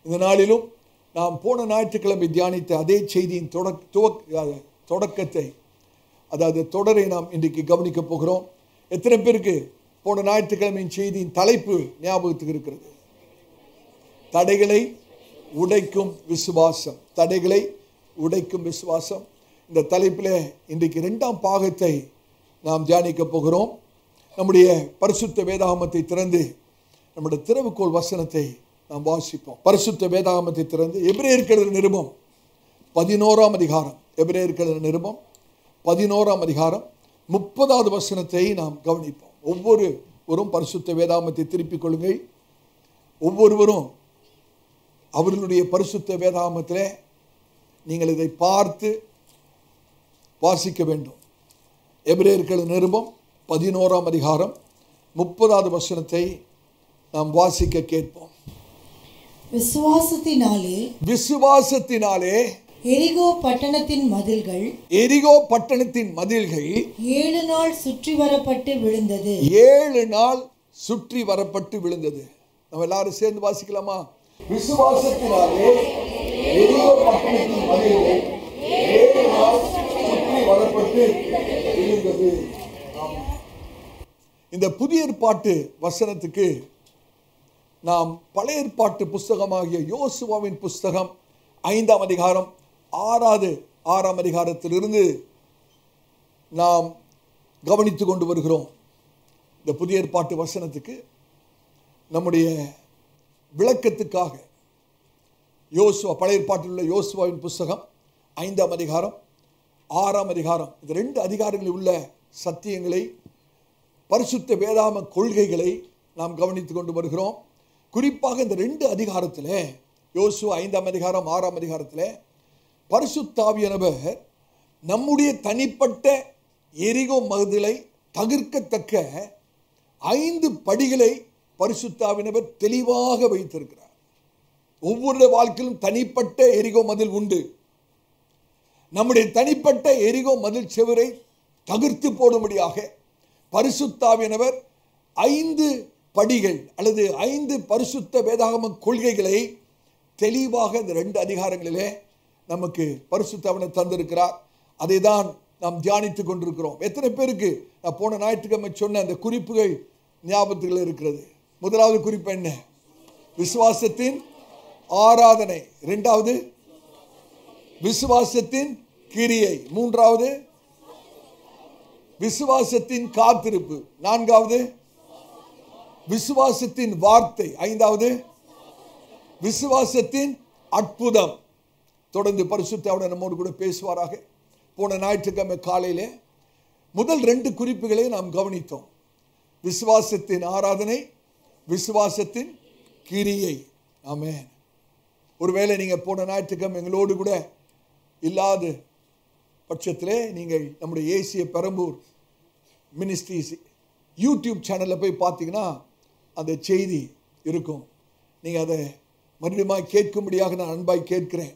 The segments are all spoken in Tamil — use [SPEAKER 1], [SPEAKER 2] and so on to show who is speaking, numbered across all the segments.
[SPEAKER 1] இந்த நாளிலும் நாம் போன ஞாயிற்றுக்கிழமை தியானித்த அதே செய்தியின் தொடக்கத்தை, அதாவது தொடரை நாம் இன்றைக்கு கவனிக்க போகிறோம். எத்தனை பேருக்கு போன ஞாயிற்றுக்கிழமையின் செய்தியின் தலைப்பு ஞாபகத்துக்கு இருக்கிறது? தடைகளை உடைக்கும் விசுவாசம். தடைகளை உடைக்கும் விசுவாசம். இந்த தலைப்பில் இன்றைக்கு 2ஆம் பாகத்தை நாம் தியானிக்க போகிறோம். நம்முடைய பரிசுத்த வேதாகமத்தை திறந்து நம்முடைய திறவுகோல் வசனத்தை நாம் வாசிப்போம். பரிசுத்த வேதாகமத்தை திறந்து எபிரேயர் நிருபம் 11ஆம் அதிகாரம், எபிரேயர் நிருபம் 11ஆம் அதிகாரம் 30வது வசனத்தை நாம் கவனிப்போம். ஒவ்வொருவரும் பரிசுத்த வேதாகமத்தை திருப்பிக் கொள்ளுங்கள். ஒவ்வொருவரும் அவர்களுடைய பரிசுத்த வேதாகமத்தில் நீங்கள் இதை பார்த்து வாசிக்க வேண்டும். எபிரேயர் நிருபம் 11ஆம் அதிகாரம் 30வது வசனத்தை நாம் வாசிக்க கேட்போம். விசுவாசத்தினாலே
[SPEAKER 2] எரிகோ பட்டணத்தின் மதில்கள் 7 நாள் சுற்றி வரப்பட்டு விழுந்தது.
[SPEAKER 1] 7 நாள் சுற்றி வரப்பட்டு விழுந்தது. நம்ம எல்லாரும் சேர்ந்து வாசிக்கலாமா? விசுவாசத்தினாலே எரிகோ பட்டணத்தின் மதில்கள் 7 நாள் சுற்றி வரப்பட்டு விழுந்தது. இந்த புதிய ஏற்பாட்டு வசனத்துக்கு நாம் பழைய ஏற்பாட்டு புஸ்தகமாகிய யோசுவாவின் புஸ்தகம் 5ஆம் அதிகாரம் 6ஆம் அதிகாரத்திலிருந்து நாம் கவனித்து கொண்டு வருகிறோம். இந்த புதிய ஏற்பாட்டு வசனத்துக்கு நம்முடைய விளக்கத்துக்காக யோசுவா, பழைய ஏற்பாட்டில் உள்ள யோசுவாவின் புஸ்தகம் 5ஆம் அதிகாரம் 6ஆம் அதிகாரம், இந்த 2 அதிகாரங்களில் உள்ள சத்தியங்களை, பரிசுத்த வேதாகம கொள்கைகளை நாம் கவனித்து கொண்டு வருகிறோம். குறிப்பாக இந்த 2 அதிகாரத்தில், யோசுவா 5ஆம் அதிகாரம் 6ஆம் அதிகாரத்தில் பரிசுத்த ஆவியானவர் நம்முடைய தனிப்பட்ட எரிகோ மதிலை தகர்க்கத்தக்க 5 படிகளை பரிசுத்த ஆவியானவர் தெளிவாக வைத்திருக்கிறார். ஒவ்வொரு வாழ்க்கையிலும் தனிப்பட்ட எரிகோ மதில் உண்டு. நம்முடைய தனிப்பட்ட எரிகோ மதில் செவரை தகர்த்து போடும்படியாக பரிசுத்த ஆவியானவர் 5 படிகள் அல்லது 5 பரிசுத்த வேதாகம கொள்கைகளை தெளிவாக இந்த 2 அதிகாரங்களிலே நமக்கு பரிசுத்த ஆவியானவர் தந்திருக்கிறார். அதை தான் நாம் தியானித்துக் கொண்டிருக்கிறோம். எத்தனை பேருக்கு நான் போன ஞாயிற்றுக்கிழமை சொன்ன அந்த குறிப்புகள் ஞாபகத்தில் இருக்கிறது? முதலாவது குறிப்பு என்ன? விசுவாசத்தின் ஆராதனை. 2வது விசுவாசத்தின் கிரியை. 3வது விசுவாசத்தின் காத்திருப்பு. 4வது விசுவாசத்தின் வார்த்தை. 5வது விசுவாசத்தின் அற்புதம். தொடர்ந்து பரிசுத்த ஆவியானவர் நம்மோடு கூட பேசுவாராக. போன ஞாயிற்றுக்கிழமை காலையிலே முதல் 2 குறிப்புகளை நாம் கவனித்தோம். விசுவாசத்தின் ஆராதனை, விசுவாசத்தின் கிரியை. ஆமென். ஒருவேளை நீங்கள் போன ஞாயிற்றுக்கிழமை எங்களோடு கூட இல்லாத பட்சத்திலே நீங்கள் நம்முடைய ஏசிய பெரம்பூர் மினிஸ்ட்ரிஸ் யூடியூப் சேனலில் போய் பார்த்தீங்கன்னா அந்த செய்தி இருக்கும். நீங்கள் அதை மறுபடியும் கேட்கும்படியாக நான் அன்பாய் கேட்கிறேன்.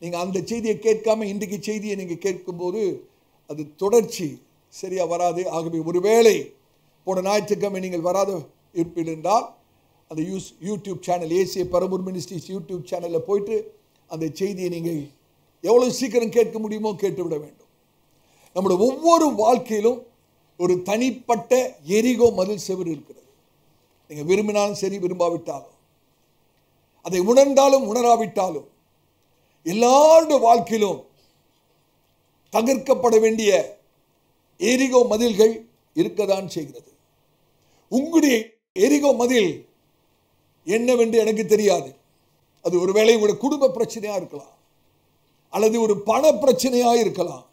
[SPEAKER 1] நீங்கள் அந்த செய்தியை கேட்காம இன்றைக்கு செய்தியை நீங்கள் கேட்கும்போது அது தொடர்ச்சி சரியாக வராது. ஆகவே ஒருவேளை போன ஞாயிற்றுக்கிழமை நீங்கள் வராத இருப்பீர்கள் என்றால் அந்த யூடியூப் சேனல், ஏசிய பெரம்பூர் மினிஸ்ட்ரிஸ் யூடியூப் சேனலில் போயிட்டு அந்த செய்தியை நீங்கள் எவ்வளோ சீக்கிரம் கேட்க முடியுமோ கேட்டுவிட வேண்டும். நம்முடைய ஒவ்வொரு வாழ்க்கையிலும் ஒரு தனிப்பட்ட எரிகோ மதில் செவர் இருக்கிறது. நீங்கள் விரும்பினாலும் சரி, விரும்பாவிட்டாலும், அதை உணர்ந்தாலும் உணராவிட்டாலும், எல்லாருடைய வாழ்க்கையிலும் தகர்க்கப்பட வேண்டிய எரிகோ மதில்கள் இருக்கத்தான் செய்கிறது. உங்களுடைய எரிகோ மதில் என்னவென்று எனக்கு தெரியாது. அது ஒருவேளை உங்களுடைய குடும்ப பிரச்சனையாக இருக்கலாம், அல்லது ஒரு பண பிரச்சனையாக இருக்கலாம்,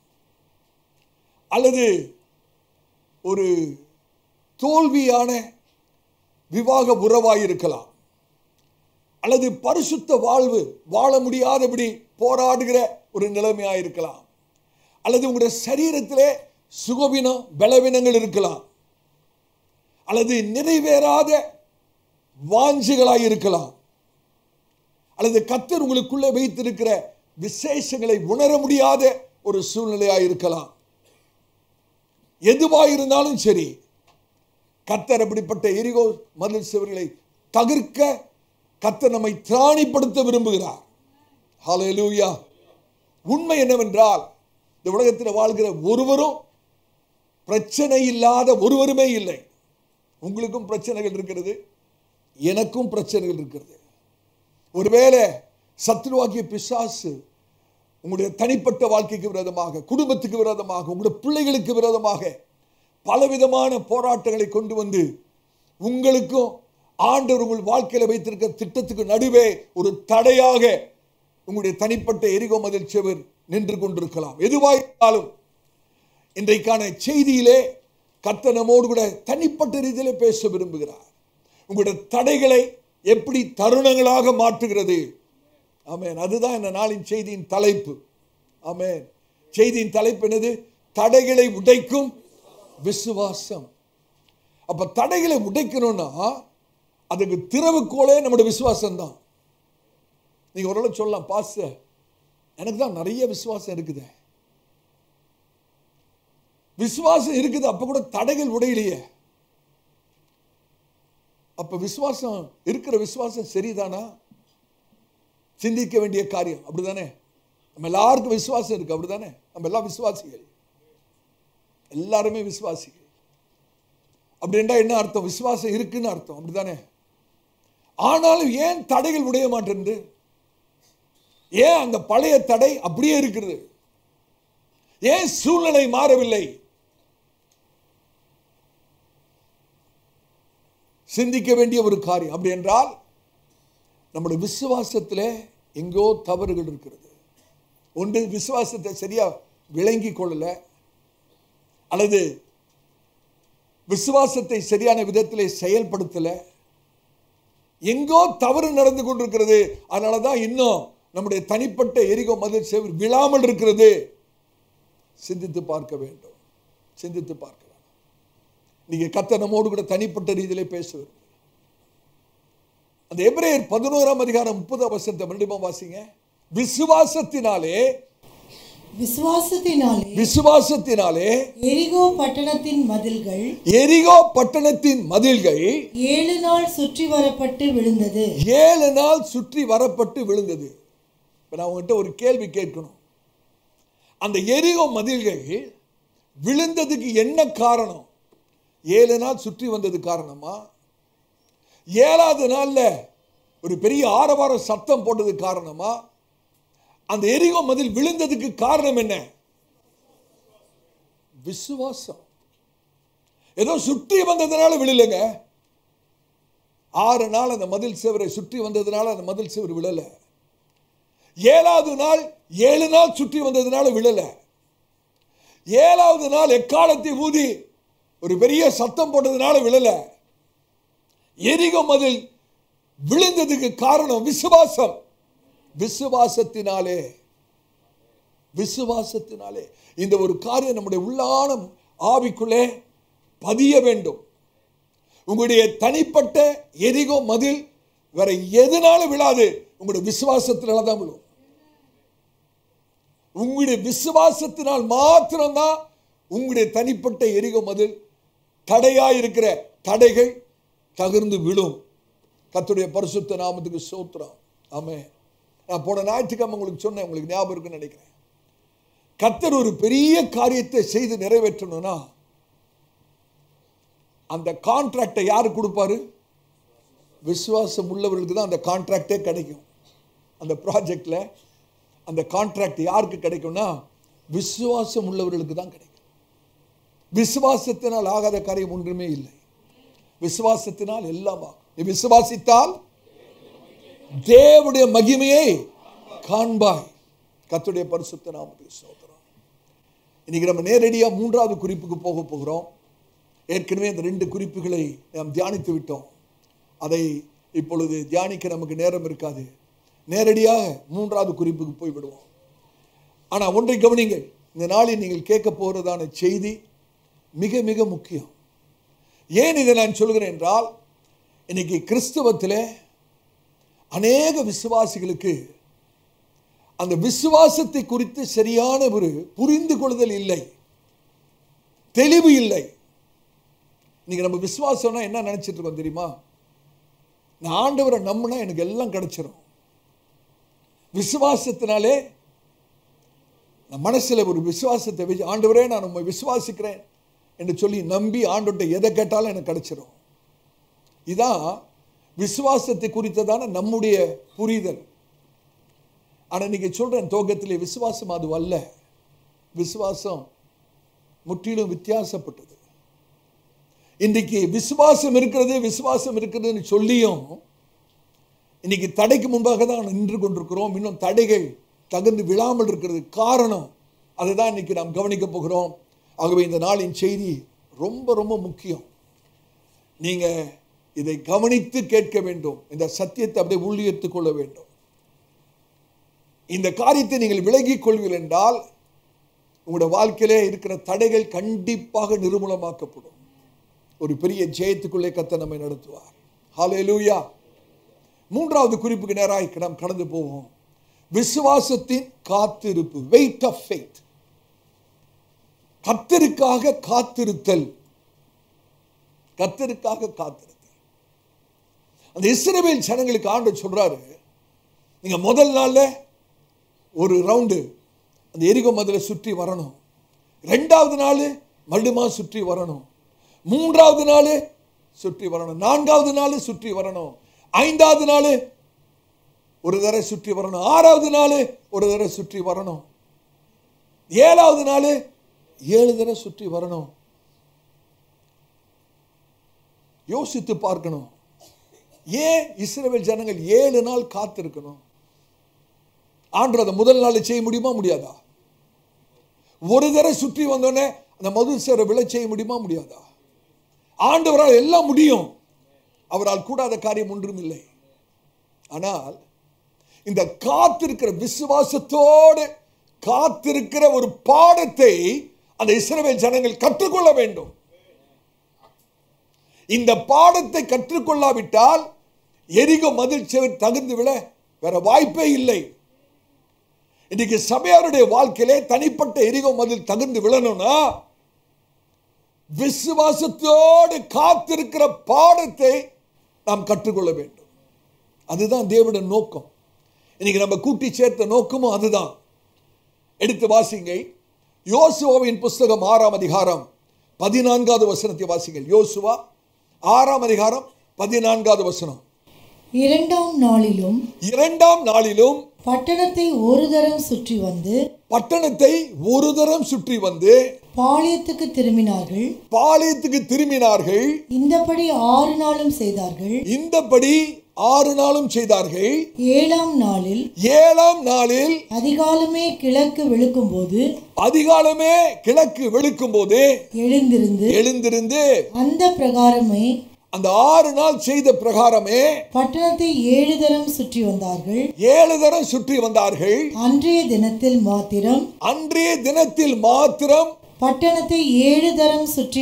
[SPEAKER 1] அல்லது ஒரு தோல்வியான விவாக உறவாக இருக்கலாம், அல்லது பரிசுத்த வாழ்வு வாழ முடியாதபடி போராடுகிற ஒரு நிலைமையாக இருக்கலாம், அல்லது உங்களுடைய சரீரத்திலே சுகவீனம் பலவீனங்கள் இருக்கலாம், அல்லது நிறைவேறாத வாஞ்சைகளாக இருக்கலாம், அல்லது கர்த்தர் உங்களுக்குள்ளே வைத்திருக்கிற விசேஷங்களை உணர முடியாத ஒரு சூழ்நிலையாக இருக்கலாம். எதுவாயிருந்தாலும் சரி, கர்த்தர் அப்படிப்பட்ட எரிகோ மதில் சுவர்களை தகர்க்க கர்த்தர் நம்மை திராணிப்படுத்த விரும்புகிறார். ஹல்லேலூயா. உண்மை என்னவென்றால் இந்த உலகத்தில் வாழ்கிற ஒருவரும் பிரச்சனை இல்லாத ஒருவருமே இல்லை. உங்களுக்கும் பிரச்சனைகள் இருக்கிறது, எனக்கும் பிரச்சனைகள் இருக்கிறது. ஒருவேளை சத்துருவாகிய பிசாசு உங்களுடைய தனிப்பட்ட வாழ்க்கைக்கு விரோதமாக, குடும்பத்துக்கு விரோதமாக, உங்களுடைய பிள்ளைகளுக்கு விரோதமாக பலவிதமான போராட்டங்களை கொண்டு வந்து உங்களுக்கும் ஆண்டவர் உங்கள் வாழ்க்கையில் வைத்திருக்கிற திட்டத்துக்கு நடுவே ஒரு தடையாக உங்களுடைய தனிப்பட்ட எரிகோ மதில் சுவர் நின்று கொண்டிருக்கலாம். எதுவாயிருந்தாலும் இன்றைக்கான செய்தியிலே கர்த்தர் நம்மோடு கூட தனிப்பட்ட ரீதியிலே பேச விரும்புகிறார். உங்களுடைய தடைகளை எப்படி தருணங்களாக மாற்றுகிறது. ஆமென். அதுதான் இந்த நாளின் செய்தியின் தலைப்பு. ஆமென். செய்தியின் தலைப்பு என்னது? தடைகளை உடைக்கும் விசுவாசம். அப்ப தடைகளை உடைக்கணும்னா அதுக்கு திறவுகோலே நம்முடைய விசுவாசம் தான். நீங்க ஒரு சொல்லலாம், பாஸ்டர் எனக்கு தான் நிறைய விசுவாசம் இருக்குது. விசுவாசம் இருக்குது, அப்ப கூட தடைகள் உடையிலையே. அப்ப விசுவாசம் இருக்கிற விசுவாசம் சரிதானா? சிந்திக்க வேண்டிய காரியம். அப்படிதானே? நம்ம எல்லாருக்கும் விசுவாசம் இருக்கு. அப்படிதானே? நம்ம எல்லாம் விசுவாசிகள், எல்லாருமே விசுவாசிகள். அப்படின்னா என்ன அர்த்தம்? விசுவாசம் இருக்குன்னு அர்த்தம். அப்படிதானே? ஆனாலும் ஏன் தடைகள் உடைய மாட்டேங்குது? ஏன் அந்த பழைய தடை அப்படியே இருக்கிறது? ஏன் சூழ்நிலை மாறவில்லை? சிந்திக்க வேண்டிய ஒரு காரியம். அப்படி என்றால் நம்முடைய விசுவாசத்தில் எங்கோ தவறுகள் இருக்கிறது. ஒன்று, விசுவாசத்தை சரியா விளங்கி கொள்ளல, அல்லது விசுவாசத்தை சரியான விதத்திலே செயல்படுத்தல. எங்கோ தவறு நடந்து கொண்டிருக்கிறது. அதனாலதான் இன்னும் நம்முடைய தனிப்பட்ட எரிகோ மதில் சுவர் விழாமல் இருக்கிறது. சிந்தித்து பார்க்க வேண்டும். சிந்தித்து பார்க்க வேண்டும். நீங்க கர்த்தர் நம்மோடு கூட தனிப்பட்ட ரீதியிலே பேசுவார். அந்த எபிரேயர் 11ஆம் அதிகாரம் 30ஆம் வசனத்தை மறுபடியும் வாசிங்க. விசுவாசத்தினாலே
[SPEAKER 2] எரிகோ பட்டணத்தின் மதில்கள்
[SPEAKER 1] 7
[SPEAKER 2] நாள் சுற்றி வரப்பட்டு விழுந்தது.
[SPEAKER 1] 7 நாள் சுற்றி வரப்பட்டு விழுந்தது. நான் உங்ககிட்ட ஒரு கேள்வி கேட்கணும். அந்த எரிகோ மதில்கள் விழுந்ததுக்கு என்ன காரணம்? 7 நாள் சுற்றி வந்தது காரணமா? 7வது நாள்ல ஒரு பெரிய ஆரவார சத்தம் போட்டது காரணமா? அந்த எரிகோ மதில் விழுந்ததுக்கு காரணம் என்ன? விசுவாசம். ஏதோ சுற்றி வந்ததுனால விழலைங்க. 6 நாள் அந்த மதில் சுவரை சுற்றி வந்ததுனால அந்த மதில் சுவர் விழல. 7வது நாள் 7 நாள் சுற்றி வந்ததுனால விழல. 7வது நாள் எக்காலத்தை ஊதி ஒரு பெரிய சத்தம் போட்டதுனால விழல. எரிகோ மதில் விழுந்ததுக்கு காரணம் விசுவாசம். விசுவாசத்தினாலே இந்த ஒரு காரியம் நம்முடைய உள்ளான ஆவிக்குள்ளே பதிய வேண்டும். உங்களுடைய தனிப்பட்ட எரிகோ மதில் வேற எதனால விழாது? உங்களுடைய விசுவாசத்தினால தான் விழும். உங்களுடைய விசுவாசத்தினால் மாத்திரம்தான் உங்களுடைய தனிப்பட்ட எரிகோ மதில் தடையாயிருக்கிற தடைகள் தகர்ந்து விழும். கர்த்தருடைய பரிசுத்த நாமத்துக்கு ஸ்தோத்திரம். ஆமென். நான் போன ஞாயிற்றுக்கிழமை உங்களுக்கு சொன்னேன், உங்களுக்கு ஞாபகம் இருக்குன்னு நினைக்கிறேன். கர்த்தர் ஒரு பெரிய காரியத்தை செய்து நிறைவேற்றணும்னா அந்த கான்ட்ராக்டை யாரு கொடுப்பாரு? விசுவாசம் உள்ளவர்களுக்கு தான் அந்த கான்ட்ராக்டே கிடைக்கும். அந்த ப்ராஜெக்ட்ல அந்த கான்ட்ராக்ட் யாருக்கு கிடைக்கும்னா விசுவாசம் உள்ளவர்களுக்கு தான் கிடைக்கும். விசுவாசத்தினால் ஆகாத காரியம் ஒன்றுமே இல்லை. விசுவாசத்தினால் எல்லாம் ஆகும். நீ விசுவாசித்தால் தேவனுடைய மகிமையை காண்பாய். கர்த்தருடைய பரிசுத்த நாமத்துக்கு ஸ்தோத்திரம். இன்னைக்கு நம்ம நேரடியா 3வது குறிப்புக்கு போக போகிறோம். ஏற்கனவே அந்த 2 குறிப்புகளை நாம் தியானித்து விட்டோம். அதை இப்பொழுது தியானிக்க நமக்கு நேரம் இருக்காது. நேரடியாக 3வது குறிப்புக்கு போய்விடுவோம். ஆனால் ஒன்றை கவனிங்கள், இந்த நாளில் நீங்கள் கேட்க போகிறதான செய்தி மிக மிக முக்கியம். ஏன் இதை நான் சொல்கிறேன் என்றால், இன்னைக்கு கிறிஸ்தவத்தில் அநேக விசுவாசிகளுக்கு அந்த விசுவாசத்தை குறித்து சரியான ஒரு புரிந்து கொள்ளுதல் இல்லை, தெளிவு இல்லை. இன்னைக்கு நம்ம விசுவாசம்னா என்ன நினைச்சிட்டு இருக்கோம் தெரியுமா? நான் ஆண்டவரை நம்பினா எனக்கு எல்லாம் கிடைச்சிடும். விசுவாசத்தினாலே நான் மனசுல ஒரு விசுவாசத்தை வச்சு, ஆண்டவரே நான் உம்மை விசுவாசிக்கிறேன் என்று சொல்லி நம்பி ஆண்டவர்கிட்ட எதை கேட்டாலும் எனக்கு கிடைச்சிடும். இதான் விசுவாசத்தை குறித்ததான நம்முடைய புரிதல். ஆனா நீங்க சொல்றேன் துவக்கத்திலே விசுவாசம் அது அல்ல. விசுவாசம் முற்றிலும் வித்தியாசப்பட்டது. இன்றைக்கு விசுவாசம் இருக்கிறதுன்னு சொல்லியும் இன்னைக்கு தடைக்கு முன்பாக தான் நின்று கொண்டிருக்கிறோம். இன்னும் தடைகள் தகர்ந்து விழாமல் இருக்கிறது காரணம் அதுதான் இன்னைக்கு நாம் கவனிக்க போகிறோம். ஆகவே இந்த நாளின் செய்தி ரொம்ப ரொம்ப முக்கியம். நீங்க இதை கவனித்து கேட்க வேண்டும். இந்த சத்தியத்தை அப்படியே உள்ளியத்துக் கொள்ள வேண்டும். இந்த காரியத்தை நீங்கள் விலகிக் கொள்வீர்கள் என்றால் உங்களுடைய வாழ்க்கையிலே இருக்கிற தடைகள் கண்டிப்பாக நிர்மூலமாக்கப்படும். ஒரு பெரிய ஜெயத்துக்குள்ளே கர்த்தர் நம்மை நடத்துவார். ஹல்லேலூயா. மூன்றாவது குறிப்புக்கு நேராக நாம் கடந்து போவோம். விசுவாசத்தின் காத்திருப்பு, வெயிட் ஆஃப் ஃபெய்த். கர்த்தருக்காக காத்திருத்தல். கர்த்தருக்காக காத்திருத்தல். அந்த இஸ்ரவேல் ஜனங்களுக்கு ஆண்டவர் சொல்றாரு, நீங்க முதல் நாள்ல ஒரு ரவுண்டு அந்த எரிகோ மதிலை சுற்றி வரணும். ரெண்டாவது நாள் மறுபடியுமா சுற்றி வரணும். மூன்றாவது நாள் சுற்றி வரணும். நான்காவது நாள் சுற்றி வரணும். ஐந்தாவது நாள் ஒரு தடவை சுற்றி வரணும். ஆறாவது நாள் ஒரு தடவை சுற்றி வரணும். ஏழாவது நாள் 7 தடவை சுற்றி வரணும். யோசித்து பார்க்கணும். ஏன் இஸ்ரவேல் ஜனங்கள் 7 நாள் காத்திருக்கணும்? ஆண்டவர் அதை முதல் நாள் செய்ய முடியுமா முடியாதா? ஒரு தடவை சுற்றி வந்தோடனே அந்த மதில் சேர விளை செய்ய முடியுமா முடியாதா? ஆண்டவரால் எல்லாம் முடியும். அவரால் கூடாத காரியம் ஒன்றும் இல்லை. ஆனால் இந்த காத்திருக்கிற விசுவாசத்தோடு காத்திருக்கிற ஒரு பாடத்தை அந்த இஸ்ரவேல் ஜனங்கள் கற்றுக்கொள்ள வேண்டும். இந்த பாடத்தை கற்றுக்கொள்ளாவிட்டால் எரிகோ மதில் சுவர் தகர்ந்து விழ வேற வாய்ப்பே இல்லை. இன்னைக்கு சபையாருடைய வாழ்க்கையிலே தனிப்பட்ட எரிகோ மதில் தகர்ந்து விழணும்னா விசுவாசத்தோடு காத்திருக்கிற பாடத்தை நாம் கற்றுக்கொள்ள வேண்டும். அதுதான் தேவனுடைய நோக்கம். இன்னைக்கு நம்ம கூட்டி சேர்த்த நோக்கமும் அதுதான். எடுத்து வாசிங்க. யோசுவாவின் புஸ்தகம் 6ஆம் அதிகாரம் 14வது வசனத்தை வாசிங்கள். யோசுவா 6ஆம் அதிகாரம் 14வது வசனம்.
[SPEAKER 2] இரண்டாம் நாளிலும் பட்டணத்தை ஒரு தரம் சுற்றி வந்து பாளையத்துக்கு திரும்பினார்கள். இந்தபடி 6 நாளும் செய்தார்கள். 7ஆம் நாளில் அதிகாலமே கிழக்கு வெளுக்கும் போது எழுந்திருந்து அந்த பிரகாரமே, அந்த 6 நாள் செய்த பிரகாரமே பட்டணத்தை 7 தரம் சுற்றி வந்தார்கள். அன்றைய தினத்தில் மாத்திரம் பட்டணத்தை 7 தரம் சுற்றி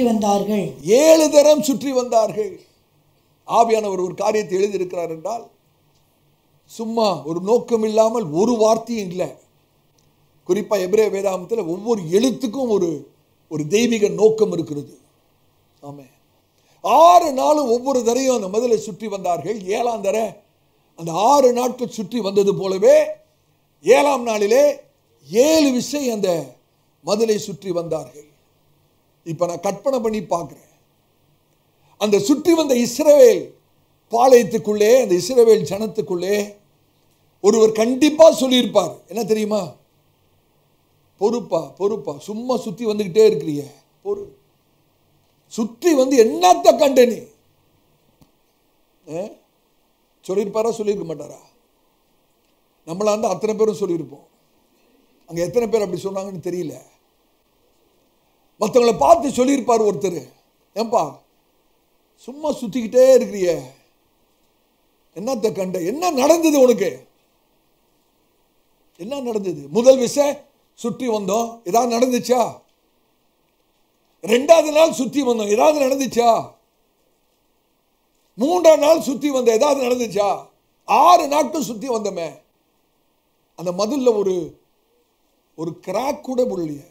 [SPEAKER 2] வந்தார்கள். ஆவியானவர் ஒரு காரியத்தை எழுதியிருக்கிறார் என்றால் சும்மா ஒரு நோக்கம் இல்லாமல் ஒரு வார்த்தையும் இல்லை. குறிப்பா எபிரேய வேதாகமத்தில் ஒவ்வொரு எழுத்துக்கும் ஒரு தெய்வீக நோக்கம் இருக்கிறது. ஆமே. 6 நாளும் ஒவ்வொரு தரையும் அந்த மதிலை சுற்றி வந்தார்கள். 7ஆம் தர அந்த 6 நாட்கள் சுற்றி வந்தது போலவே 7ஆம் நாளிலே 7 விசை அந்த மதிலை சுற்றி வந்தார்கள். இப்ப நான் கற்பனை பண்ணி பார்க்கிறேன். அந்த சுற்றி வந்த இஸ்ரவேல் பாளையத்துக்குள்ளே, அந்த இஸ்ரவேல் ஜனத்துக்குள்ளே ஒருவர் கண்டிப்பா சொல்லியிருப்பார். என்ன தெரியுமா? பொறுப்பா சும்மா சுத்தி வந்துகிட்டே இருக்கிறீங்க. சுற்றி வந்து என்னத்த கண்ட நீ சொல்லியிருப்பாரா? சொல்லியிருக்க மாட்டாரா? நம்மளா இருந்தா அத்தனை பேரும் சொல்லியிருப்போம். அங்க எத்தனை பேர் அப்படி சொன்னாங்கன்னு தெரியல. மற்றவங்களை பார்த்து சொல்லியிருப்பார் ஒருத்தர், ஏன்பா சும்மா சுத்திக்கிட்டே இருக்கிறிய, என்னத்த கண்ட, என்ன நடந்தது உனக்கு? என்ன நடந்தது? முதல் விஷயம் சுற்றி வந்தோம், ஏதாவது நடந்துச்சா? 2வது நாள் சுற்றி வந்தோம், ஏதாவது நடந்துச்சா? 3ஆம் நாள் சுற்றி வந்த, ஏதாவது நடந்துச்சா? 6 நாட்கள் சுற்றி வந்தோமே, அந்த மதில்ல ஒரு கிராக் கூட விழலையே,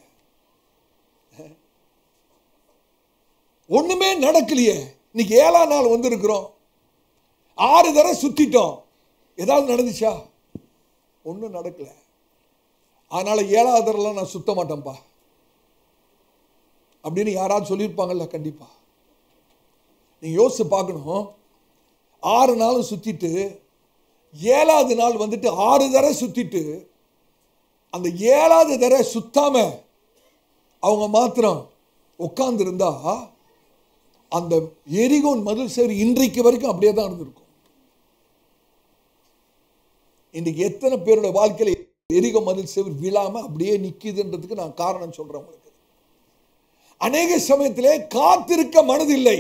[SPEAKER 2] ஒண்ணுமே நடக்கலையே. இன்னைக்கு 7ஆம் நாள் வந்திருக்கிறோம்.
[SPEAKER 1] 6 தடவை சுத்திட்டோம். ஏதாவது நடந்துச்சா? ஒன்றும் நடக்கல. அதனால 7வது தடவை நான் சுத்த மாட்டேன்ப்பா அப்படின்னு யாராவது சொல்லியிருப்பாங்கல்ல? கண்டிப்பா. நீங்க யோசிச்சு பார்க்கணும். 6 நாளும் சுத்திட்டு 7வது நாள் வந்துட்டு 6 தடவை சுத்திட்டு அந்த 7வது தடவை சுத்தாம அவங்க மாத்திரம் உட்கார்ந்து இருந்தா அந்த எரிகோன் மதில் சேர் இன்றைக்கு வரைக்கும் அப்படியே தான் இருந்திருக்கும். இன்னைக்கு எத்தனை பேரோட வாழ்க்கையில எரிகோ மதில் சேர் விழாம அப்படியே நிக்குதுன்றதுக்கு நான் காரணம் சொல்றேன் உங்களுக்கு. அநேக சமயத்திலே காத்திருக்க மனதில்லை,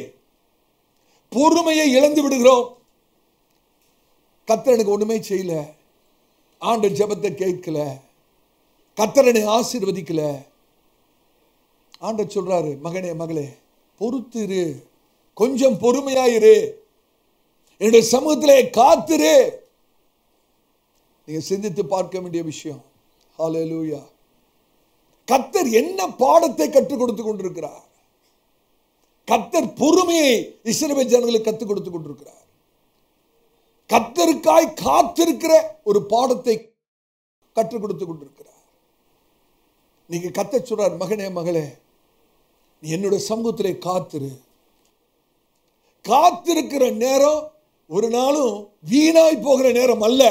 [SPEAKER 1] பொறுமையை இழந்து விடுகிறோம். கர்த்தர் எனக்கு ஒண்ணுமே செய்யல, ஆண்டவர் ஜெபத்தை கேட்கல, கர்த்தர் என்னை ஆசீர்வதிக்கல. ஆண்டவர் சொல்றாரு, மகனே மகளே பொறுத்து இரு, கொஞ்சம் பொறுமையாயிரு, என்னுடைய சமூகத்திலே காத்திரு. நீங்க சிந்தித்து பார்க்க வேண்டிய விஷயம். ஹல்லேலூயா. கர்த்தர் என்ன பாடத்தை கற்றுக் கொடுத்து கொண்டிருக்கிறார்? கர்த்தர் பொறுமையை இஸ்ரவேல் ஜனங்களுக்கு கற்றுக் கொடுத்து கொண்டிருக்கிறார். கர்த்தருக்காய் காத்திருக்கிற ஒரு பாடத்தை கற்றுக் கொடுத்து கொண்டிருக்கிறார். நீங்க கர்த்தர் சொல்றார், மகனே மகளே நீ என்னுடைய சமூகத்திலே காத்திரு. காத்திருக்கிற நேரம் ஒரு நாளும் வீணாய் போகிற நேரம் அல்ல.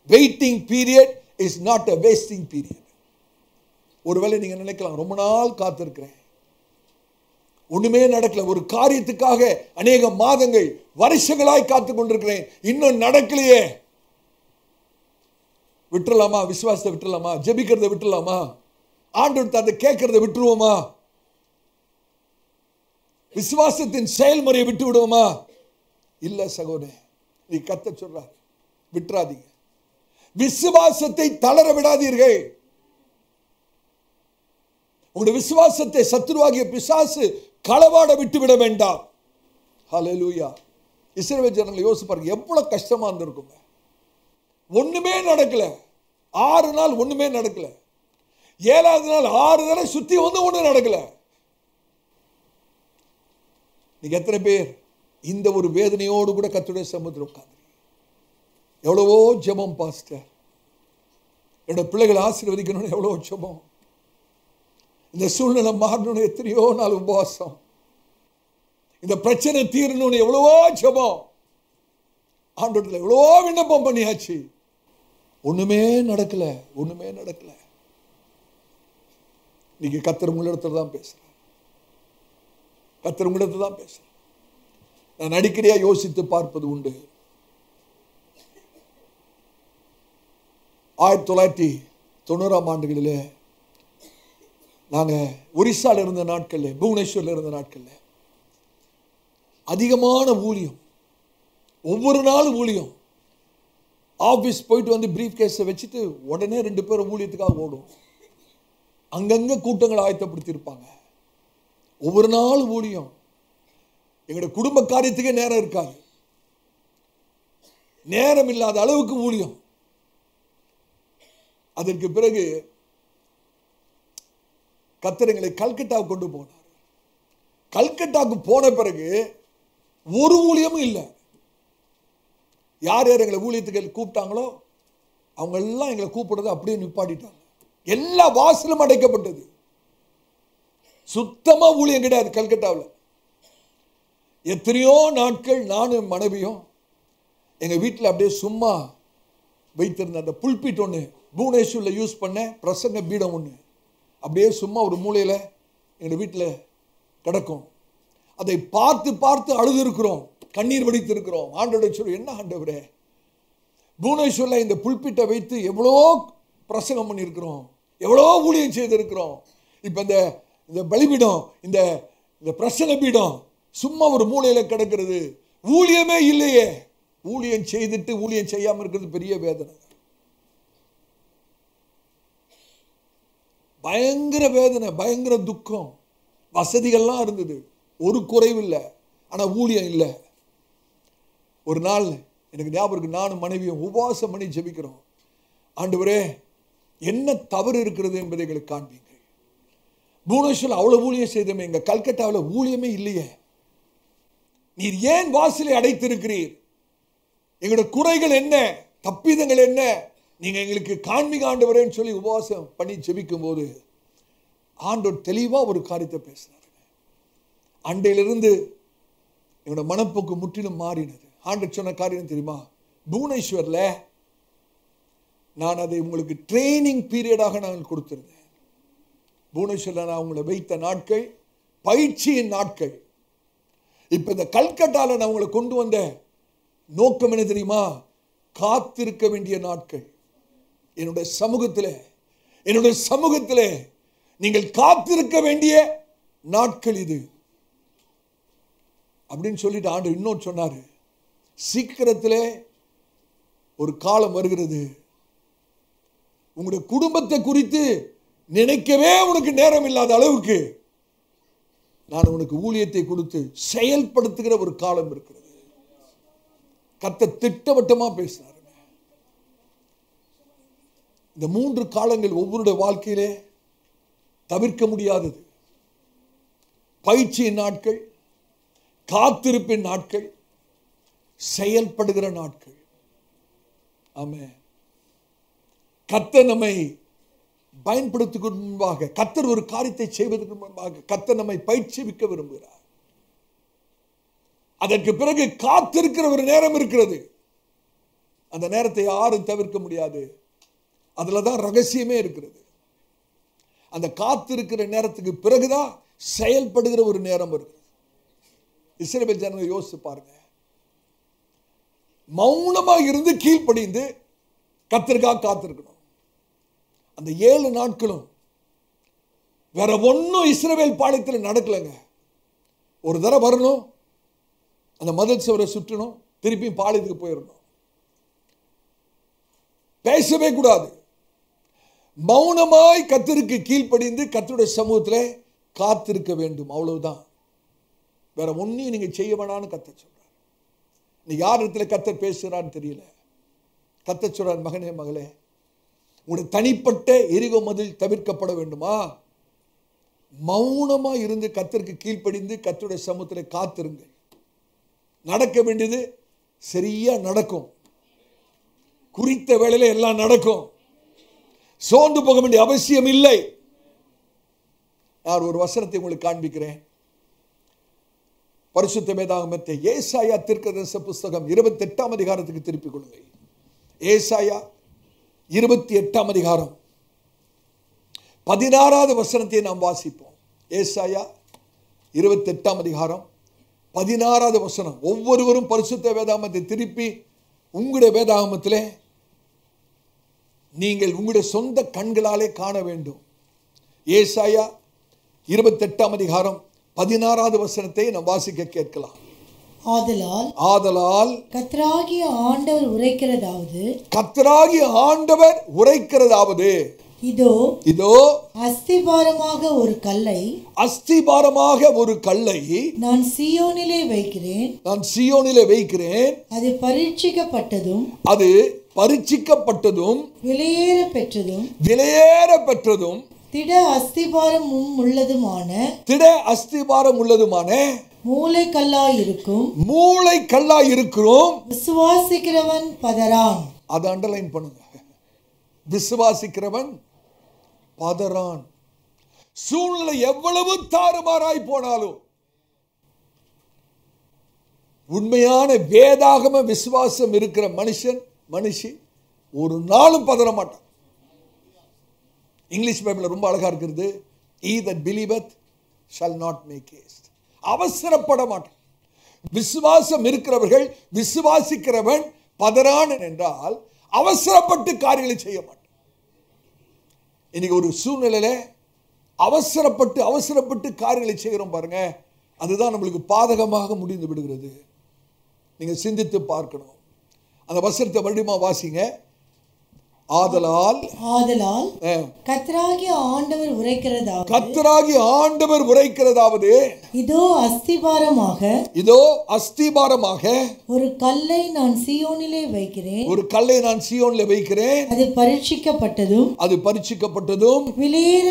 [SPEAKER 1] Waiting period is not a wasting period. ஒருவேளை நீங்க நினைக்கலாம், ரொம்ப நாள் காத்திருக்கிறேன், ஒண்ணுமே நடக்கல, ஒரு காரியத்துக்காக அநேக மாதங்கள் வருஷங்களாய் காத்து கொண்டிருக்கிறேன், இன்னும் நடக்கலையே. விட்டுறலாமா? விசுவாசத்தை விட்டுறலாமா? ஜெபிக்கிறத விட்டுறலாமா? ஆண்டவர் அதை கேட்கறத விட்டுருவோமா? விசுவாசத்தின் செயல்முறையை விட்டு விடுவோமா? இல்ல சகோதரே, நீ கர்த்தர் சொல்றார், விட்டுறாதீங்க. விசுவாசத்தை தளர விடாதீர்கள். உங்களுடைய விசுவாசத்தை சத்துருவாகிய பிசாசு களவாட விட்டு விட வேண்டாம். ஹல்லேலூயா. இஸ்ரவேல் ஜனங்களை யோசிச்சு பாருங்க, எவ்வளவு கஷ்டமா இருந்திருக்குங்க. ஒண்ணுமே நடக்கல, 6 நாள் ஒண்ணுமே நடக்கல, 7வது நாள் 6 தடவை சுத்தி வந்து ஒண்ணு நடக்கல. நீங்க எத்தனை பேர் இந்த ஒரு வேதனையோடு கூட கர்த்தருடைய சமூகத்தில் உட்கார்ந்து, எவ்வளவோ ஜெபம் பாஸ்டர், என்னோட பிள்ளைகளை ஆசீர்வதிக்கணும்னு எவ்வளவோ ஜெபம், இந்த சூழ்நிலை மாறணும்னு எத்தனையோ நாள் உபவாசம், இந்த பிரச்சனை தீரணும்னு எவ்வளவோ ஜெபம், ஆண்டவரிடத்தில் எவ்வளவோ விண்ணப்பம் பண்ணியாச்சு, ஒண்ணுமே நடக்கல, ஒண்ணுமே நடக்கல. நீங்க கர்த்தர் உங்களிடத்துல தான் பேசுறேன், கர்த்தர் உங்களிடத்துல தான் பேசுறேன். நான் அடிக்கடியா யோசித்து பார்ப்பது உண்டு. 1990ஆம் ஆண்டுகளிலே நாங்க ஒரிசால இருந்த நாட்கள்ல, புவனேஸ்வர்ல இருந்த நாட்கள்ல அதிகமான ஊழியம், ஒவ்வொரு நாளும் ஊழியம். ஆபீஸ் போயிட்டு வந்து பிரீஃப் கேஸை வச்சுட்டு உடனே 2 பேரும் ஊழியத்துக்காக ஓடும். அங்கங்க கூட்டங்கள் ஆயத்தப்படுத்தி இருப்பாங்க. ஒவ்வொரு நாள் ஊழியம். எங்களுடைய குடும்ப காரியத்துக்கே நேரம் இருக்காது, நேரம் இல்லாத அளவுக்கு ஊழியம். அதற்கு பிறகு கர்த்தர் எங்களை கல்கட்டாவுக்கு கொண்டு போனார். கல்கட்டாவுக்கு போன பிறகு ஒரு ஊழியமும் இல்லை. யார் யார் எங்களை ஊழியத்துக்கு கூப்பிட்டாங்களோ அவங்க எல்லாம் எங்களை கூப்பிடுறதை அப்படியே நிப்பாட்டிட்டாங்க. எல்லா வாசலும் அடைக்கப்பட்டது. சுத்தமா ஊழியம் கிடையாது கல்கட்டாவில். எத்தனையோ நாட்கள் நானும் மனைவியும் எங்க வீட்டில் அப்படியே சும்மா வைத்திருந்த அந்த புல்பிட் ஒன்று, புவனேஸ்வரில் யூஸ் பண்ண பிரசங்க பீடம் ஒன்று அப்படியே சும்மா ஒரு மூலையில் எங்கள் வீட்டில் கிடக்கும். அதை பார்த்து பார்த்து அழுது இருக்கிறோம், கண்ணீர் வடித்து இருக்கிறோம். ஆண்டவரை சொல்லி, என்ன ஆண்டவரே, புவனேஸ்வரில் இந்த புல்பிட்டை வைத்து எவ்வளோ பிரசங்கம் பண்ணியிருக்கிறோம், எவ்வளோ ஊழியம் செய்திருக்கிறோம். இப்போ இந்த பலிபீடம், இந்த பிரசங்க பீடம் சும்மா ஒரு மூலையில் கிடக்கிறது, ஊழியமே இல்லையே. ஊழியம் செய்துட்டு ஊழியம் செய்யாமல் இருக்கிறது பெரிய வேதனை, பயங்கர வேதனை, பயங்கர துக்கம். வசதிகள்லாம் இருந்தது, ஒரு குறைவு இல்லை, ஆனால் ஊழியம் இல்லை. ஒரு நாள் எனக்கு ஞாபகம் இருக்கு, நானும் மனைவியும் உபவாசம் பண்ணி ஜெபிக்கிறோம். ஆண்டவரே, என்ன தவறு இருக்கிறது என்பதை எங்களுக்கு காண்பீங்க. புவனேஸ்வரில் அவ்வளோ ஊழியம் செய்தோமே, எங்கள் கல்கட்டாவில் ஊழியமே இல்லையே. நீர் ஏன் வாசலை அடைத்திருக்கிறீர்? எங்களுடைய குறைகள் என்ன, தப்பிதங்கள் என்ன, நீங்க எங்களுக்கு காண்பிங்க ஆண்டவரேன்னு சொல்லி உபவாசம் பண்ணி ஜெபிக்கும் போது ஆண்டவர் தெளிவா ஒரு காரியத்தை பேசினார். அண்டையிலிருந்து என்னோட மனப்போக்கு முற்றிலும் மாறினது. ஆண்டவர் சொன்ன காரியம் தெரியுமா? புவனேஸ்வர்ல நான் அதை உங்களுக்கு ட்ரைனிங் பீரியடாக நான் கொடுத்திருந்தேன். புவனேஸ்வர்ல நான் உங்களை வைத்த நாட்கள் பயிற்சியின் நாட்கள். இப்ப இந்த கல்கட்டால நான் உங்களை கொண்டு வந்த நோக்கம் என்ன தெரியுமா? காத்திருக்க வேண்டிய நாட்கள். என்னுடைய சமூகத்திலே நீங்கள் காத்திருக்க வேண்டிய நாட்கள் இது அப்படின்னு சொல்லிட்டு ஆண்டு இன்னொன்று சொன்னாரு. சீக்கிரத்திலே ஒரு காலம் வருகிறது, உங்களுடைய குடும்பத்தை குறித்து நினைக்கவே உனக்கு நேரம் இல்லாத அளவுக்கு நான் உனக்கு ஊழியத்தை கொடுத்து செயல்படுத்துகிற ஒரு காலம் இருக்கிறது. கர்த்தர் திட்டவட்டமா பேசினார். இந்த 3 காலங்கள் ஒவ்வொருடைய வாழ்க்கையிலே தவிர்க்க முடியாதது. பயிற்சியின் நாட்கள், காத்திருப்பின் நாட்கள், செயல்படுகிற நாட்கள். ஆமென். கர்த்தர் நம்மை பயன்படுத்துவதற்கு முன்பாக, கர்த்தர் ஒரு காரியத்தை செய்வதற்கு முன்பாக கர்த்தர் நம்மை பயிற்சிவிக்க விரும்புகிறார். அதற்கு பிறகு காத்திருக்கிற ஒரு நேரம் இருக்கிறது. அந்த நேரத்தை யாரும் தவிர்க்க முடியாது. அதுல தான் ரகசியமே இருக்கிறது. அந்த காத்திருக்கிற நேரத்துக்கு பிறகுதான் செயல்படுகிற ஒரு நேரம் இருக்கிறது. இஸ்ரவேல் ஜனங்களை யோசிச்சு பாருங்க. மௌனமா இருந்து கீழ்ப்படிந்து கர்த்தருக்காக காத்திருக்கணும். அந்த 7 நாட்களும் வேற ஒன்னும் இஸ்ரவேல் பாளையத்தில் நடக்கலங்க. ஒரு தடவை வரணும், அந்த மதில் சுவரை சுற்றணும், திருப்பி பாளையத்துக்கு போயிடணும். பேசவே கூடாது. மௌனமாய் கர்த்தருக்கு கீழ்ப்படிந்து கர்த்தருடைய சமூகத்திலே காத்திருக்க வேண்டும். அவ்வளவுதான். வேற ஒன்னையும் நீங்க செய்ய வேணான்னு கர்த்தர் சொல்றார். நீ யார் இடத்துல கர்த்தர் பேசுறான்னு தெரியல. கர்த்தர் சொல்றார், மகனே மகளே, உங்களுடைய தனிப்பட்ட எரிகோ மதில் தவிர்க்கப்பட வேண்டுமா? மௌனமா இருந்து கர்த்தருக்கு கீழ்ப்படிந்து கர்த்தருடைய சமூகத்திலே காத்திருங்க. நடக்க வேண்டியது சரியா நடக்கும். குறித்த வேளையில எல்லாம் நடக்கும். சோர்ந்து போக வேண்டிய அவசியம் இல்லை. நான் ஒரு வசனத்தை உங்களுக்கு காண்பிக்கிறேன். பரிசுத்த வேதாகமத்தை ஏசாயா தீர்க்கதரிசன புஸ்தகம் 28ஆம் அதிகாரத்துக்கு திருப்பிக் கொள்ளுங்கள். ஏசாயா 28ஆம் அதிகாரம் 16வது வசனத்தை நாம் வாசிப்போம். ஏசாயா 28ஆம் அதிகாரம் 16வது வசனம். ஒவ்வொருவரும் பரிசுத்த வேதாகமத்தை திருப்பி உங்களுடைய வேதாகமத்திலே நீங்கள் உங்களுடைய சொந்த கண்களாலே காண வேண்டும். ஏசாயா 28ஆம் அதிகாரம் 16வது வசனத்தை நாம் வாசிக்க கேட்கலாம். ஆதலால்
[SPEAKER 3] கர்த்தராகிய ஆண்டவர் உரைக்கிறதாவது,
[SPEAKER 2] இதோ
[SPEAKER 3] அஸ்திபாரமாக ஒரு கல்லை நான் சீயோனிலே வைக்கிறேன். அது பரீட்சிக்கப்பட்டதும்
[SPEAKER 2] விலையேற பெற்றதும்
[SPEAKER 3] திட அஸ்திபாரம்
[SPEAKER 2] உள்ளதுமான
[SPEAKER 3] மூளைக்கல்லாய் இருக்கும். விசுவாசிக்கிறவன் பதறான்.
[SPEAKER 2] அதை அண்டர்லைன் பண்ணுங்க. விசுவாசிக்கிறவன் பதறான். சூழ்நிலை எவ்வளவு தாறுமாறாய் போனாலும் உண்மையான வேதாகம விசுவாசம் இருக்கிற மனுஷி ஒரு நாளும் பதற மாட்டான். இங்கிலீஷ் பைபிள் ரொம்ப அழகா இருக்கிறது. He that believeth shall not make haste. அவசரப்பட மாட்டான். விசுவாசம் இருக்கிறவர்கள், விசுவாசிக்கிறவன் பதறான் என்றால் அவசரப்பட்டு காரியங்களை செய்ய மாட்டான். இன்னைக்கு ஒரு சூழ்நிலையில அவசரப்பட்டு காரியங்களை செய்கிறோம் பாருங்க, அதுதான் நம்மளுக்கு பாதகமாக முடிந்து விடுகிறது. நீங்க சிந்தித்து பார்க்கணும். அந்த வசனத்தை மறுபடியும் வாசிங்க. ஆதலால்
[SPEAKER 3] கர்த்தராகிய ஆண்டவர்
[SPEAKER 2] உரைக்கிறதாவது
[SPEAKER 3] இதோ அஸ்திபாரமாக
[SPEAKER 2] ஒரு கல்லை நான் சீயோனிலே வைக்கிறேன்
[SPEAKER 3] அது
[SPEAKER 2] பரீட்சிக்கப்பட்டதும்
[SPEAKER 3] விலையேற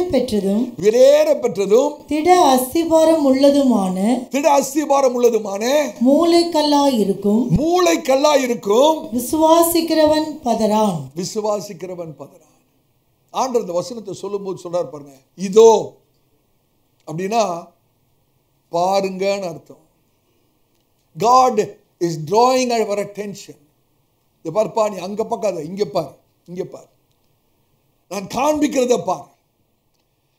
[SPEAKER 3] பெற்றதும் திட அஸ்திபாரம் உள்ளதுமான மூளைக்கல்லாய் இருக்கும் விசுவாசிக்கிறவன் பதறான்.
[SPEAKER 2] ஆண்டவர் இந்த வசனத்தை சொல்லும்போது சொல்றார் பாருங்க, இதோ அப்படின்னா பாருங்கன்னு அர்த்தம். God is drawing our attention. இத பார்ப்பா, நீ அங்க பார்க்காத, இங்க பார். நான் காண்பிக்கிறத பார்.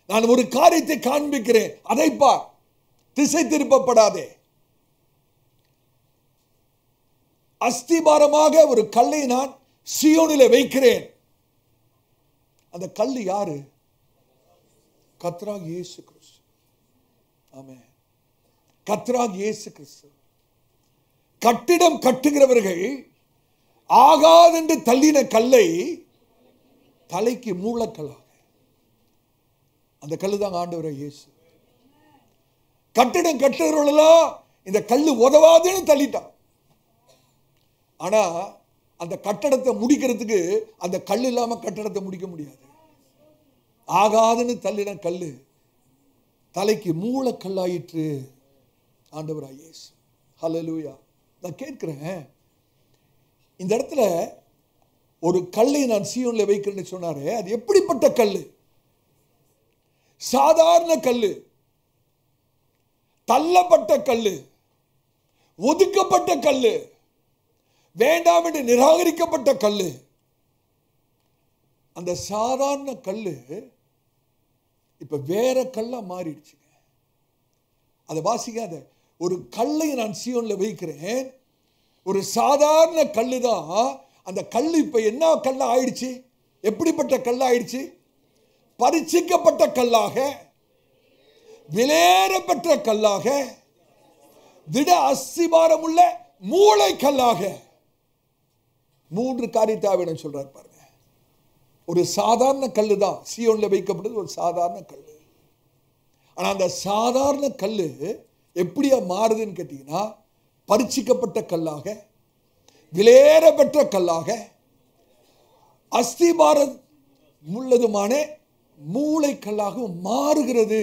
[SPEAKER 2] நான் ஒரு காரியத்தை காண்பிக்கிறேன், அதை பார். திசை திருப்பப்படாதே. அஸ்திபாரமாக ஒரு கல்லை நான் சீயோனிலே வைக்கிறேன். அந்த கல் யாரு? கர்த்தராகிய இயேசு கிறிஸ்து. ஆமென். கர்த்தராகிய இயேசு கிறிஸ்து. கட்டிடம் கட்டுகிறவர்கள் ஆகாதென்று தள்ளின கல்லை தலைக்கு மூலக்கல்லாக, அந்த கல்லு தான் ஆண்டவரே இயேசு. கட்டிடம் கட்டுகிறவர்களெல்லாம் இந்த கல்லு உதவாதுன்னு தள்ளிட்டான். ஆனா அந்த கட்டடத்தை முடிக்கிறதுக்கு அந்த கல் இல்லாம கட்டடத்தை முடிக்க முடியாது. ஆகாதுன்னு தள்ளின கல்லு தலைக்கு மூலக்கல்லாயிற்று ஆண்டவராகிய இயேசு. ஹல்லேலூயா. நான் கேட்கிறேன், இந்த இடத்துல ஒரு கல்லை நான் சீயோன்ல வைக்கிறேன்னு சொன்னாரே, அது எப்படிப்பட்ட கல்லு? சாதாரண கல்லு, தள்ளப்பட்ட கல்லு, ஒதுக்கப்பட்ட கல்லு, வேண்டாம் என்று நிராகரிக்கப்பட்ட கல்லு. அந்த சாதாரண கல்லு இப்ப வேற கல்லா மாறிடுச்சு. அதை வாசிக்காத. ஒரு கல்லை நான் சீயோன்ல வைக்கிறேன், ஒரு சாதாரண கல்லு தான். அந்த கல்லு இப்ப என்ன கல்லா ஆயிடுச்சு? எப்படிப்பட்ட கல்லா ஆயிடுச்சு? பரீட்சிக்கப்பட்ட கல்லாக, விலையேற பெற்ற கல்லாக, திட அஸ்திபாரம் உள்ள மூளை கல்லாக. 3 காரியத்தை சொல்றார் பாருங்க. ஒரு சாதாரண கல்லு தான் சீயோன்ல வைக்கப்பட்டது, ஒரு சாதாரண கல்லு. ஆனா அந்த சாதாரண கல்லு எப்படியா மாறுதுன்னு கேட்டீங்கன்னா, பரீட்சிக்கப்பட்ட கல்லாக, விலையேற பெற்ற கல்லாக, அஸ்திபாரம் உள்ளதுமான மூளை கல்லாக மாறுகிறது.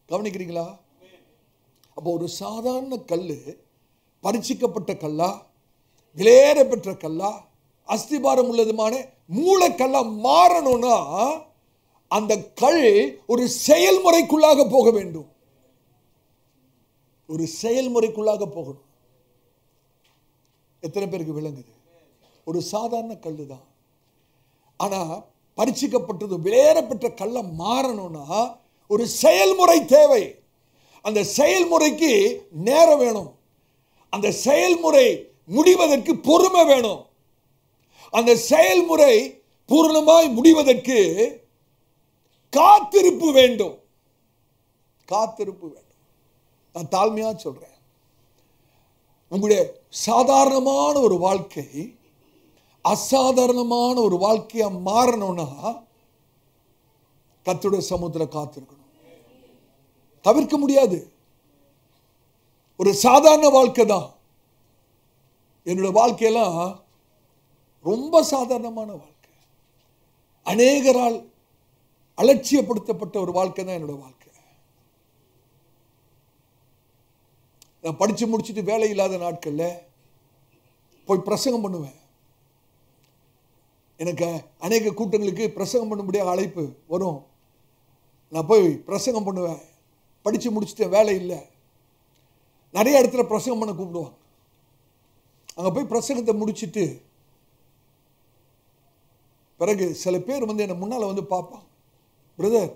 [SPEAKER 2] கவனிக்கிறீங்களா? அப்போ ஒரு சாதாரண கல்லு பரீட்சிக்கப்பட்ட கல்லா, விலையேற பெற்ற கல்லா, அஸ்திபாரம் உள்ளதுமான மூளைக்கல்லா மாறணும்னா அந்த கல் ஒரு செயல்முறைக்குள்ளாக போக வேண்டும். ஒரு செயல்முறைக்குள்ளாக போகணும். எத்தனை பேருக்கு விளங்குது? ஒரு சாதாரண கல்லு தான். ஆனா பரீட்சிக்கப்பட்டது விலையேற பெற்ற கல்ல மாறணும்னா ஒரு செயல்முறை தேவை. அந்த செயல்முறைக்கு நேரம் வேணும். அந்த செயல்முறை முடிவதற்கு பொறுமை வேணும். அந்த செயல்முறை பூர்ணமாய் முடிவதற்கு காத்திருப்பு வேண்டும். காத்திருப்பு வேண்டும். நான் தாழ்மையா சொல்றேன், உங்களுடைய சாதாரணமான ஒரு வாழ்க்கை அசாதாரணமான ஒரு வாழ்க்கையா மாறணும்னா கர்த்தருடைய சமூகத்தில் காத்திருக்கணும். தவிர்க்க முடியாது. ஒரு சாதாரண வாழ்க்கை தான். என்னோட வாழ்க்கையெல்லாம் ரொம்ப சாதாரணமான வாழ்க்கை. அநேகரால் அலட்சியப்படுத்தப்பட்ட ஒரு வாழ்க்கை தான் என்னோட வாழ்க்கை. நான் படிச்சு முடிச்சுட்டு வேலை இல்லாத நாட்கள்ல போய் பிரசங்கம் பண்ணுவேன். எனக்கு அநேக கூட்டங்களுக்கு பிரசங்கம் பண்ணும்படியாக அழைப்பு வரும். நான் போய் பிரசங்கம் பண்ணுவேன். படிச்சு முடிச்சுட்டு வேலை இல்லை, நிறைய இடத்துல பிரசங்கம் பண்ண கூப்பிடுவாங்க. அங்கே போய் பிரசங்கத்தை முடிச்சுட்டு பிறகு சில பேர் வந்து என்னை முன்னால் வந்து பார்ப்பாங்க. பிரதர்,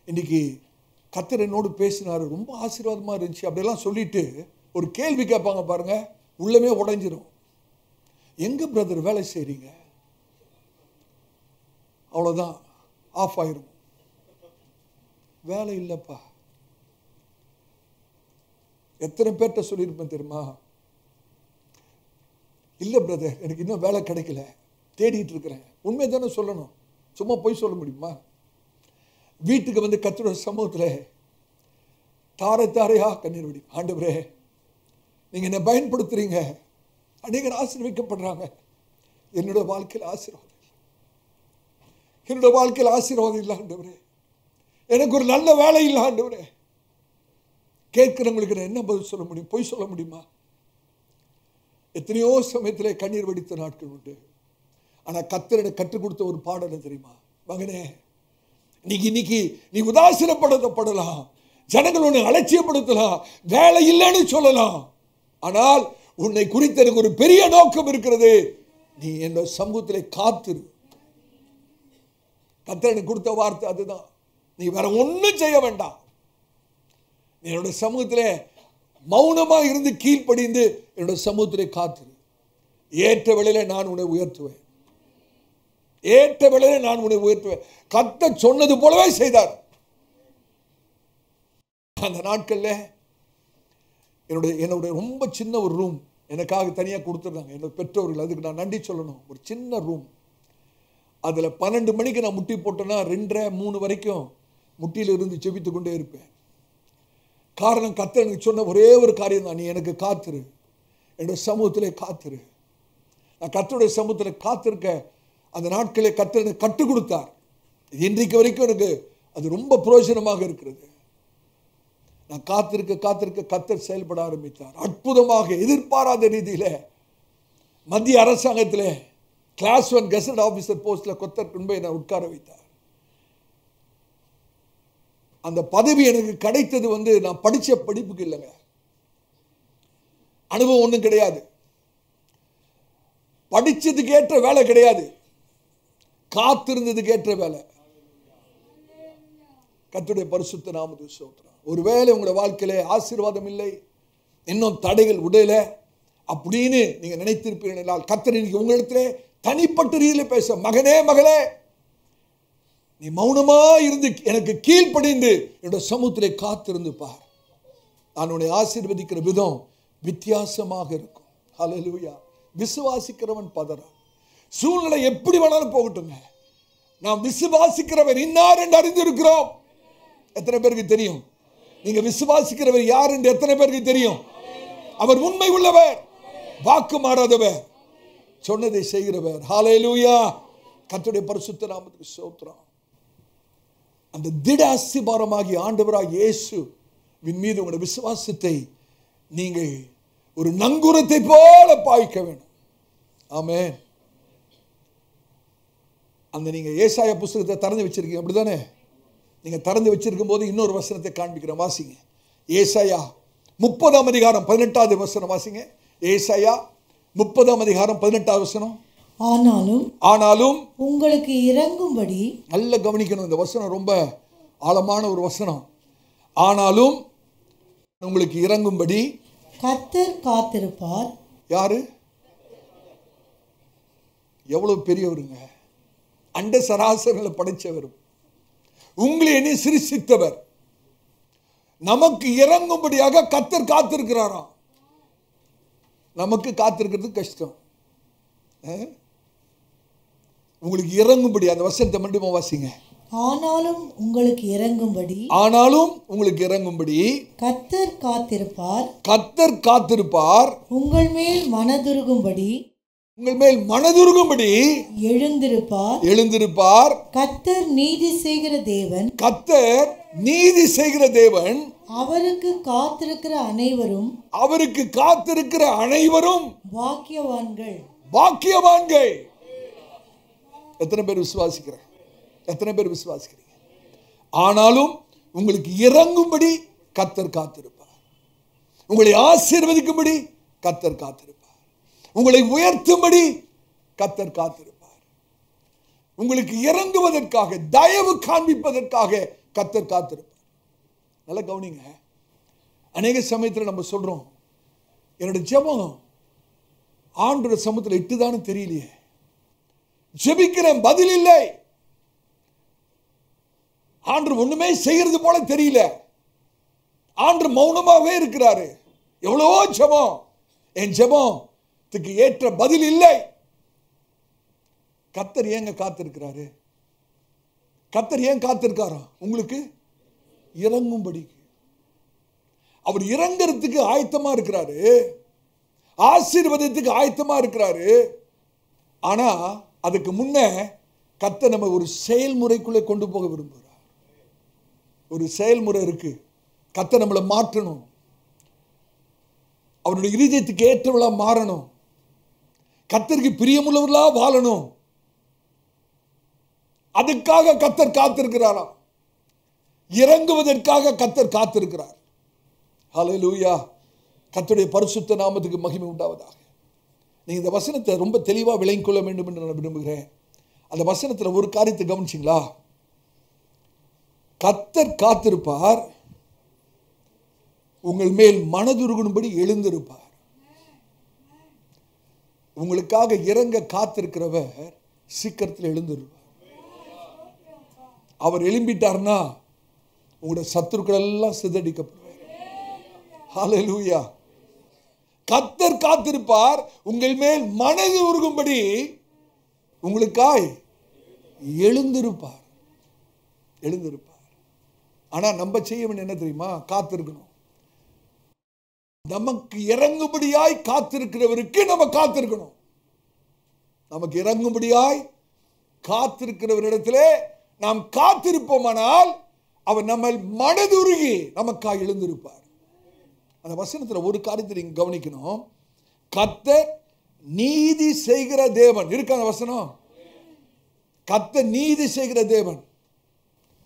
[SPEAKER 2] இன்னைக்கு கர்த்தர் என்னோடு பேசினாரு, ரொம்ப ஆசீர்வாதமாக இருந்துச்சு அப்படியெல்லாம் சொல்லிட்டு ஒரு கேள்வி கேட்பாங்க பாருங்க, உள்ளமே உடைஞ்சிரும். எங்க பிரதர் வேலை செய்றீங்க? அவ்வளோதான், ஆஃப் ஆயிரும். வேலை இல்லைப்பா. எத்தனை பேர்கிட்ட சொல்லியிருப்பேன் தெரியுமா? இல்லை பிரதர், எனக்கு இன்னும் வேலை கிடைக்கல.
[SPEAKER 1] தேடிட்டு இருக்கிறேன். உண்மை தானே சொல்லணும், சும்மா போய் சொல்ல முடியுமா? வீட்டுக்கு வந்து கர்த்தருடைய சமூகத்தில் தாரை தாரையா கண்ணீர் வடி. ஆண்டவரே, நீங்க என்ன பயன்படுத்துறீங்க, அநேகர் ஆசீர்வதிக்கப்படுறாங்க. என்னோட வாழ்க்கையில் ஆசீர்வாதம் இல்லை, என்னோட வாழ்க்கையில் ஆசீர்வாதம் இல்லை ஆண்டவரே. எனக்கு ஒரு நல்ல வேலை இல்லை ஆண்டவரே. கேட்கிறவங்களுக்கு நான் என்ன பதில் சொல்ல முடியும்? பொய் சொல்ல முடியுமா? எத்தனையோ சமயத்திலே கண்ணீர் வடித்த நாட்கள் உண்டு. ஆனா கர்த்தர் எனக்கு கற்றுக் கொடுத்த ஒரு பாடம் தெரியுமா? மகனே, இன்னைக்கு நீ உதாசீனப்படுத்தப்படலாம், ஜனங்கள் உன்னை அலட்சியப்படுத்தலாம், வேலை இல்லைன்னு சொல்லலாம். ஆனால் உன்னை குறித்த எனக்கு ஒரு பெரிய நோக்கம் இருக்கிறது. நீ என்னோட சமூகத்திலே காத்திரு. கர்த்தர் எனக்கு கொடுத்த வார்த்தை அதுதான். நீ வேற ஒன்றும் செய்ய வேண்டாம். நீ என்னோட சமூகத்திலே மௌனமா இருந்து கீழ்ப்படிந்து என்னோட சமூகத்திலே காத்திரு. ஏற்ற வேளையிலே நான் உன்னை உயர்த்துவேன், ஏற்ற வேளையிலே நான் உன்னை உயர்த்துவேன். கர்த்தர் சொன்னது போலவே செய்தார். அந்த நாட்கள்ல என்னுடைய ரொம்ப சின்ன ஒரு ரூம் எனக்காக தனியாக கொடுத்துருந்தாங்க என்னோட பெற்றோர்கள். அதுக்கு நான் நன்றி சொல்லணும். ஒரு சின்ன ரூம், அதில் 12 மணிக்கு நான் முட்டி போட்டேன்னா 2:30-3 வரைக்கும் முட்டியில் இருந்து செபித்து கொண்டே இருப்பேன். காரணம், கர்த்தர் எனக்கு சொன்ன ஒரே ஒரு காரியம் தான், நீ எனக்கு காத்திரு, என்னோட சமூகத்திலே காத்திரு. நான் கர்த்தருடைய சமூகத்தில் காத்திருக்க அந்த நாட்களே கர்த்தர் எனக்கு கற்றுக் கொடுத்தார். இன்றைக்கு வரைக்கும் எனக்கு அது ரொம்ப பிரயோஜனமாக இருக்கிறது. நான் காத்திருக்க கர்த்தர் செயல்பட ஆரம்பித்தார். அற்புதமாக எதிர்பாராத ரீதியில் மத்திய அரசாங்கத்தில் கிளாஸ் 1 கெசட் ஆஃபீஸர் போஸ்டில் கர்த்தர் கொண்டு போய் நான் உட்கார வைத்தார். அந்த பதவி எனக்கு கிடைத்தது நான் படித்த படிப்புக்கு இல்லைங்க, அனுபவம் ஒன்றும் கிடையாது, படிச்சதுக்கு ஏற்ற வேலை கிடையாது, காத்திருந்ததுக்கு ஏற்ற வேலை. கர்த்தருடைய பரிசுத்த நாமத்துக்கு ஸ்தோத்திரம். ஒருவேளை உங்களோட வாழ்க்கையில ஆசீர்வாதம் இல்லை, இன்னும் தடைகள் உடையல அப்படின்னு நீங்க நினைத்திருப்பீர்கள் என்றால், கர்த்தர் இன்னைக்கு உங்களிடத்திலே தனிப்பட்ட ரீதியில் பேச, மகனே மகளே, நீ மௌனமா இருந்து எனக்கு கீழ்ப்படிந்து என்னோட சமூகத்திலே காத்திருந்து பார். நான் உன்னை ஆசீர்வதிக்கிற விதம் வித்தியாசமாக இருக்கும். ஹல்லேலூயா. விசுவாசிக்கிறவன் பதறான். சூழ்நிலை எப்படி வேணாலும் போகட்டுங்க, நாம் விசுவாசிக்கிறவர் இன்னார் என்று அறிந்திருக்கிறோம். எத்தனை பேருக்கு தெரியும்? நீங்க விசுவாசிக்கிறவர் யார் என்று எத்தனை பேருக்கு தெரியும்? அவர் உண்மை உள்ளவர், வாக்கு மாறாதவர், சொன்னதை செய்கிறவர். ஹல்லேலூயா. கர்த்தருடைய பரிசுத்த நாமத்துக்கு ஸ்தோத்திரம். அந்த திட அஸ்திபாரமாகி ஆண்டவராகிய இயேசுவின் மீது உங்களுடைய விசுவாசத்தை நீங்கள் ஒரு நங்கூரத்தை போல பாய்க்க வேண்டும். ஆமென். அந்த நீங்க ஏசாயா புத்தகத்தை திறந்து வச்சிருக்கீங்க, அப்படிதானே? நீங்க திறந்து வச்சிருக்கும் போது இன்னொரு வசனத்தை காண்பிக்கிறேன், வாசிங்க. ஏசாயா 30ஆம் அதிகாரம் 18வது வசனம் வாசிங்க. ஏசாயா 30ஆம் அதிகாரம் 18வது வசனம். ஆனாலும்
[SPEAKER 3] உங்களுக்கு இறங்கும்படி,
[SPEAKER 1] நல்ல கவனிக்கணும், இந்த வசனம் ரொம்ப ஆழமான ஒரு வசனம். ஆனாலும் உங்களுக்கு இறங்கும்படி
[SPEAKER 3] கர்த்தர் காத்திருப்பார்.
[SPEAKER 1] யாரு? எவ்வளவு பெரியவருங்க, அண்ட சராசரங்களை படைச்சவர், உங்களை என்னை சிருஷ்டித்தவர், நமக்கு இறங்கும்படியாக கர்த்தர் காத்திருக்கிறாராம். நமக்கு காத்திருக்கிறது கஷ்டம். உங்களுக்கு இறங்கும்படி, அந்த வசனத்தை மட்டும் வாசிங்க.
[SPEAKER 3] ஆனாலும் உங்களுக்கு இறங்கும்படி,
[SPEAKER 1] ஆனாலும் உங்களுக்கு இறங்கும்படி
[SPEAKER 3] கர்த்தர் காத்திருப்பார்.
[SPEAKER 1] கர்த்தர் காத்திருப்பார்.
[SPEAKER 3] உங்கள் மேல் மனதுருகும்படி,
[SPEAKER 1] உங்கள் மேல் மனதுருகும்படி
[SPEAKER 3] எழுந்திருப்பார்.
[SPEAKER 1] எழுந்திருப்பார்.
[SPEAKER 3] கர்த்தர் நீதி செய்கிற தேவன்.
[SPEAKER 1] கர்த்தர் நீதி செய்கிற தேவன்.
[SPEAKER 3] அவருக்கு காத்திருக்கிற அனைவரும்,
[SPEAKER 1] அவருக்கு காத்திருக்கிற அனைவரும்
[SPEAKER 3] பாக்கியவான்கள்.
[SPEAKER 1] பாக்கியவான்கள். எத்தனை பேர் விசுவாசிக்கிறேன்? எத்தனை பேர் விசுவாசிக்கிறீங்க? ஆனாலும் உங்களுக்கு இறங்கும்படி கர்த்தர் காத்திருப்பார். உங்களை ஆசீர்வதிக்கும்படி கர்த்தர் காத்திருப்பார். உங்களை உயர்த்தும்படி கர்த்தர் காத்திருப்பார். உங்களுக்கு இறங்குவதற்காக, தயவு காண்பிப்பதற்காக கர்த்தர் காத்திருப்பார். நல்லா கவனிங்க. அநேக சமயத்தில் நம்ம சொல்றோம், என்னோட ஜெபம் ஆண்டவருடைய சமூகத்தில் இட்டுதான்னு தெரியலையே, ஜெபிக்கிறேன் பதில் இல்லை, ஆண்டவர் ஒண்ணுமே செய்யறது போல தெரியல, ஆண்டவர் மௌனமாவே இருக்கிறாரு, எவ்வளவோ ஜெபம், என் ஜெபத்துக்கு ஏற்ற பதில் இல்லை. கர்த்தர் ஏங்க காத்திருக்கிறாரு? கர்த்தர் ஏன் காத்திருக்காரா? உங்களுக்கு இறங்கும்படி. அவர் இறங்கிறதுக்கு ஆயத்தமா இருக்கிறாரு, ஆசீர்வாதத்துக்கு ஆயத்தமா இருக்கிறாரு. ஆனா அதுக்கு முன்ன கர்த்தர் நம்ம ஒரு செயல்முறைக்குள்ளே கொண்டு போக விரும்புகிறார். ஒரு செயல்முறை இருக்கு. கர்த்தர் நம்மளை மாற்றணும், அவருடைய இருதயத்துக்கு ஏற்றவளா மாறணும், கர்த்தருக்கு பிரியமுள்ளவர்களா வாழணும். அதுக்காக கர்த்தர் காத்திருக்கிறாராம். இறங்குவதற்காக கர்த்தர் காத்திருக்கிறார். ஹல்லேலூயா. கர்த்தருடைய பரிசுத்த நாமத்துக்கு மகிமை உண்டாவதாக. நீங்க இந்த வசனத்தை ரொம்ப தெளிவா விளங்கிக் கொள்ள வேண்டும் என்று நான் விரும்புகிறேன். அந்த வசனத்துல ஒரு காரியத்தை கவனிச்சிங்களா? கர்த்தர் காத்திருப்பார், உங்கள் மேல் மனதுருகும்படி எழுந்திருப்பார். உங்களுக்காக இறங்க காத்திருக்கிறவர் சீக்கிரத்தில் எழுந்திருப்பார். அவர் எழும்பிட்டார்னா உங்களுடைய சத்துருக்கள் எல்லாம் சிதறடிக்கப்படுவார். ஹல்லேலூயா. கர்த்தர் காத்திருப்பார், உங்கள் மேல் மனது உருகும்படி உங்களுக்காய் எழுந்திருப்பார். எழுந்திருப்பார். ஆனா நம்ம செய்ய வேண்டிய என்ன தெரியுமா? காத்திருக்கணும். நமக்கு இறங்கும்படியாய் காத்திருக்கிறவருக்கு நம்ம காத்திருக்கணும். நமக்கு இறங்கும்படியாய் காத்திருக்கிறவரிடத்திலே நாம் காத்திருப்போமானால் அவர் நம்ம மனதுருகி நமக்காய் எழுந்திருப்பார். அந்த வசனத்துல ஒரு காரியத்தை நீங்க கவனிக்கணும். கர்த்தர் நீதி செய்கிற தேவன் இருக்கு. அந்த வசனம் கர்த்தர் நீதி செய்கிற தேவன்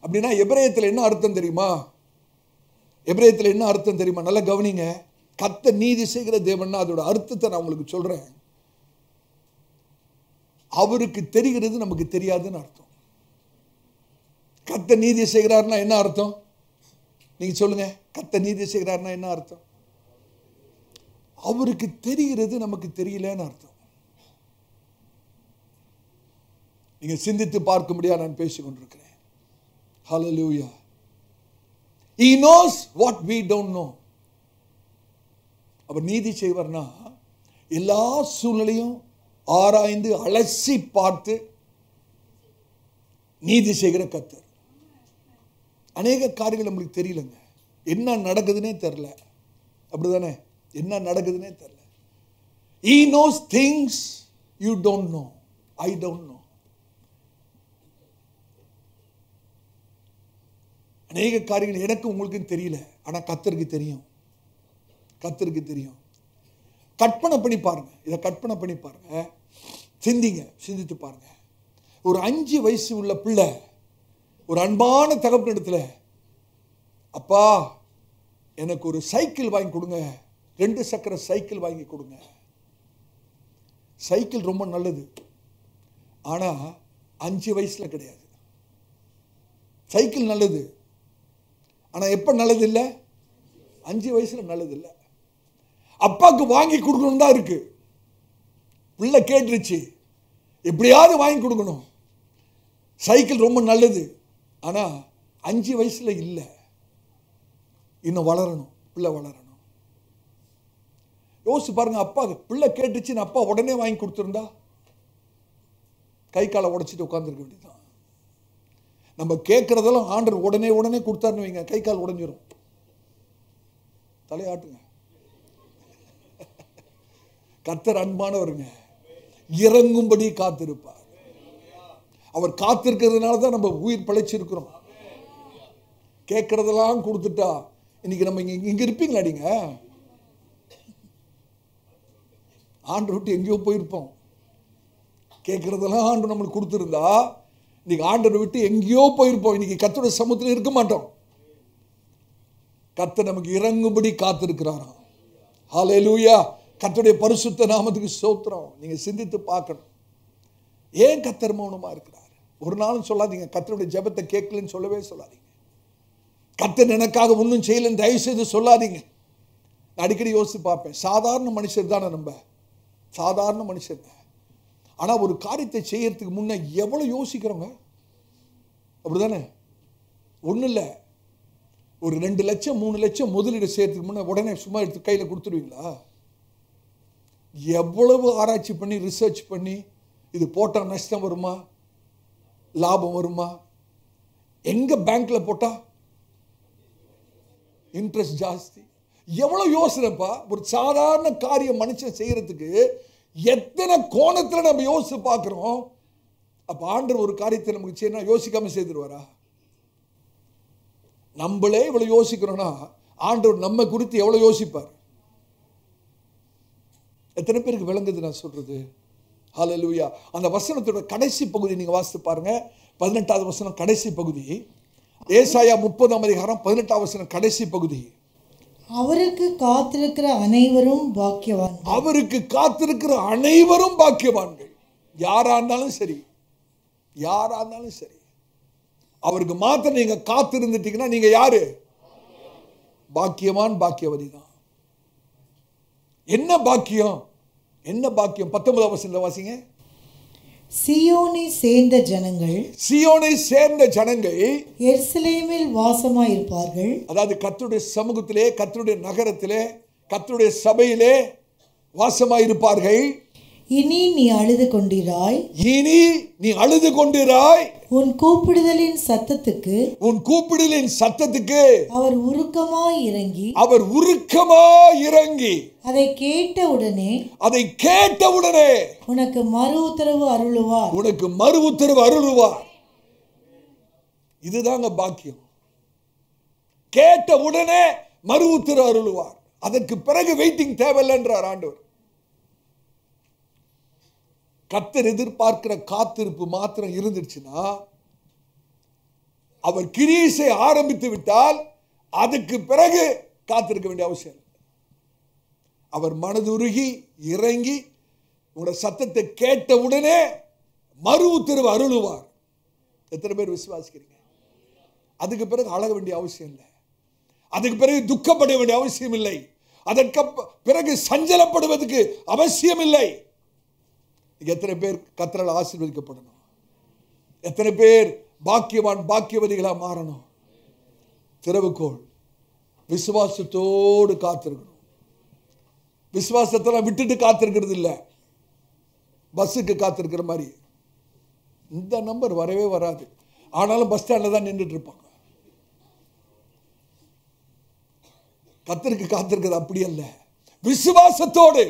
[SPEAKER 1] அப்படின்னா எபிரேயத்தில் என்ன அர்த்தம் தெரியுமா? எபிரேயத்தில் என்ன அர்த்தம் தெரியுமா? நல்லா கவனிங்க. கர்த்தர் நீதி செய்கிற தேவன் அதோட அர்த்தத்தை நான் உங்களுக்கு சொல்றேன். அவருக்கு தெரிகிறது, நமக்கு தெரியாதுன்னு அர்த்தம். கர்த்தர் நீதி செய்கிறார்னா என்ன அர்த்தம்? நீங்க சொல்லுங்க. கர்த்தர் நீதி செய்கிறார்னா என்ன அர்த்தம்? அவருக்கு தெரிகிறது, நமக்கு தெரியலன்னு அர்த்தம். நீங்க சிந்தித்து பார்க்கும்படியா நான் பேசிக் கொண்டிருக்கிறேன். ஹல்லேலூயா. He knows what we don't know. அவர் நீதி செய்வார்னா எல்லா சூழ்நிலையும் ஆராய்ந்து அலசி பார்த்து நீதி செய்கிற கர்த்தர். அநேக காரியங்கள் நம்மளுக்கு தெரியலங்க. என்ன நடக்குதுன்னே தெரியல. அப்படிதானே? என்ன நடக்குதுன்னே தெரியல. He knows things you don't know. I don't know. அநேக காரியங்கள் எனக்கு உங்களுக்கு தெரியல. ஆனா கர்த்தருக்கு தெரியும். கர்த்தருக்கு தெரியும். கற்பனை பண்ணி பாருங்க. இதை கற்பனை பண்ணி பாருங்க. சிந்திங்க, சிந்தித்து பாருங்க. ஒரு 5 வயசு உள்ள பிள்ளை ஒரு அன்பான தகப்பனிடத்துல, அப்பா எனக்கு ஒரு சைக்கிள் வாங்கி கொடுங்க, 2 சக்கர சைக்கிள் வாங்கி கொடுங்க. சைக்கிள் ரொம்ப நல்லது. ஆனா 5 வயசுல கிடையாது. சைக்கிள் நல்லது. ஆனா எப்ப நல்லது இல்லை? 5 வயசுல நல்லது இல்லை. அப்பாவுக்கு வாங்கி கொடுக்கணும் தான் இருக்கு. பிள்ளை கேட்டுருச்சு, எப்படியாவது வாங்கி கொடுக்கணும். சைக்கிள் ரொம்ப நல்லது. ஆனா 5 வயசுல இல்லை. இன்னும் வளரணும், பிள்ளை வளரணும். யோசிச்சு பாருங்க. அப்பா பிள்ளை கேட்டுச்சுன்னு அப்பா உடனே வாங்கி கொடுத்துருந்தா கை காலை உடைச்சிட்டு உட்காந்துருக்க வேண்டியதுதான். நம்ம கேட்கறதெல்லாம் ஆண்டவர் உடனே உடனே கொடுத்தாருன்னு வைங்க, கை கால் உடைஞ்சிரும். தலையாட்டுங்க. கர்த்தர் அன்பானவருங்க, இறங்கும்படி காத்திருப்பார். அவர் காத்திருக்கிறதுனால தான் நம்ம உயிர் பிழைச்சிருக்கிறோம். கேட்கறதெல்லாம் கொடுத்துட்டா இன்னைக்கு நம்ம இங்க இருப்பீங்களா? நீங்க ஆண்டவர் விட்டு எங்கேயோ போயிருப்போம். கேட்கறதெல்லாம் ஆண்டவர் நம்மளுக்கு கொடுத்துருந்தா இன்னைக்கு ஆண்டவர் விட்டு எங்கேயோ போயிருப்போம். இன்னைக்கு கர்த்தருடைய சமூகத்தில் இருக்க மாட்டோம். கர்த்தர் நமக்கு இறங்கும்படி காத்திருக்கிறாராம். ஹல்லேலூயா. கர்த்தருடைய பரிசுத்த நாமத்துக்கு ஸ்தோத்திரம். நீங்க சிந்தித்து பார்க்கணும். ஏன் கர்த்தர் மௌனமா இருக்கிறார்? ஒரு நாளும் சொல்லாதீங்க கர்த்தருடைய ஜெபத்தை கேட்கலன்னு சொல்லவே சொல்லாதீங்க. கர்த்தர் எனக்காக ஒன்றும் செய்யலன்னு தயவு செய்து சொல்லாதீங்க. நான் அடிக்கடி யோசித்து பார்ப்பேன். சாதாரண மனுஷர் தானே நம்ம, சாதாரண மனுஷன். ஆனா ஒரு காரியத்தை செய்யறதுக்கு முன்ன எவ்வளவு யோசிக்கிறோங்க. அப்படிதானே? ஒன்றும் இல்லை, ஒரு 2 லட்சம் 3 லட்சம் முதலீடு செய்யறதுக்கு முன்ன உடனே சும்மா எடுத்து கையில் கொடுத்துருவீங்களா? எவ்வளவு ஆராய்ச்சி பண்ணி ரிசர்ச் பண்ணி இது போட்டா நஷ்டம் வருமா லாபம் வருமா? எங்க பேங்க்ல போட்டா இன்ட்ரெஸ்ட் ஜாஸ்தி. எவ்வளவு யோசனைப்பா ஒரு சாதாரண காரியம் மனுஷன் செய்யறதுக்கு எத்தனை கோணத்துல நம்ம யோசிச்சு பார்க்கிறோம். அப்ப ஆண்டவர் ஒரு காரியத்தை நமக்கு செய்யணும் யோசிக்காம செய்திருவாரா? நம்மளே இவ்வளவு யோசிக்கிறோம்னா ஆண்டவர் நம்ம குறித்து எவ்வளவு யோசிப்பார்? எத்தனை பேருக்கு விளங்குது நான் சொல்றது? ஹல்லேலூயா. அந்த வசனத்தோட கடைசி பகுதி நீங்க வாசித்து பாருங்க. 18வது வசனம் கடைசி பகுதி. ஏசாயா 30ஆம் அதிகாரம் 18ஆம் வசனம் கடைசி பகுதி.
[SPEAKER 3] அவருக்கு காத்திருக்கிற அனைவரும் பாக்கியவான்கள்.
[SPEAKER 1] அவருக்கு காத்திருக்கிற அனைவரும் பாக்கியவான்கள். யாரா இருந்தாலும் சரி, யாரா இருந்தாலும் சரி, அவருக்கு மாத்திரம் நீங்க காத்திருந்துட்டீங்கன்னா நீங்க யாரு? பாக்கியவான், பாக்கியவதி தான். என்ன பாக்கியம்? என்ன பாக்கியம்? 19ஆம் வசனத்துல வாசிங்க.
[SPEAKER 3] சீயோனை சேர்ந்த ஜனங்கள்,
[SPEAKER 1] சீயோனை சேர்ந்த ஜனங்கள்
[SPEAKER 3] எருசலேமில் வாசமாயிருப்பார்கள்.
[SPEAKER 1] அதாவது கர்த்தருடைய சமூகத்திலே, கர்த்தருடைய நகரத்திலே, கர்த்தருடைய சபையிலே வாசமாயிருப்பார்கள்.
[SPEAKER 3] இனி நீ அழுது கொண்டிராய்,
[SPEAKER 1] இனி நீ அழுது கொண்டிராய்.
[SPEAKER 3] உன் கூப்பிடுதலின் சத்தத்துக்கு,
[SPEAKER 1] உன் கூப்பிடலின் சத்தத்துக்கு
[SPEAKER 3] அவர் உருக்கமாய் இறங்கி,
[SPEAKER 1] அவர் உருக்கமாய் இறங்கி,
[SPEAKER 3] அதை கேட்டவுடனே,
[SPEAKER 1] அதை கேட்டவுடனே
[SPEAKER 3] உனக்கு மறு உத்தரவு அருளுவார்.
[SPEAKER 1] உனக்கு மறு உத்தரவு அருளுவார். இதுதாங்க பாக்கியம். கேட்ட உடனே மறு உத்தரவு அருளுவார். அதற்கு பிறகு வெயிட்டிங் தேவையில்லைன்றார் ஆண்டவர். கர்த்தர் எதிர்பார்க்கிற காத்திருப்பு மாத்திரம் இருந்துச்சுன்னா, அவர் கிரியையை ஆரம்பித்து விட்டால் அதுக்கு பிறகு காத்திருக்க வேண்டிய அவசியம் இல்லை. அவர் மனதுருகி இறங்கி உங்களோட சத்தத்தை கேட்ட உடனே மறு உத்தரவு அருளுவார். எத்தனை பேர் விசுவாசிக்கிறீங்க? அதுக்கு பிறகு அழக வேண்டிய அவசியம் இல்லை. அதுக்கு பிறகு துக்கப்பட வேண்டிய அவசியம் இல்லை. அதற்கு பிறகு சஞ்சலப்படுவதற்கு அவசியம் இல்லை. எத்தனை பேர் கர்த்தரால் ஆசீர்வதிக்கப்படணும்? எத்தனை பேர் பாக்கியவான் பாக்கியவதிகளா மாறணும்? திறவுகோள் விசுவாசத்தோடு காத்திருக்கணும். விசுவாசத்தெல்லாம் விட்டுட்டு காத்திருக்கிறது இல்லை. பஸ்ஸுக்கு காத்திருக்கிற மாதிரி இந்த நம்பர் வரவே வராது, ஆனாலும் பஸ் ஸ்டாண்ட்ல தான் நின்றுட்டு இருப்பாங்க. கர்த்தருக்கு காத்திருக்கிறது அப்படி அல்ல. விசுவாசத்தோடு,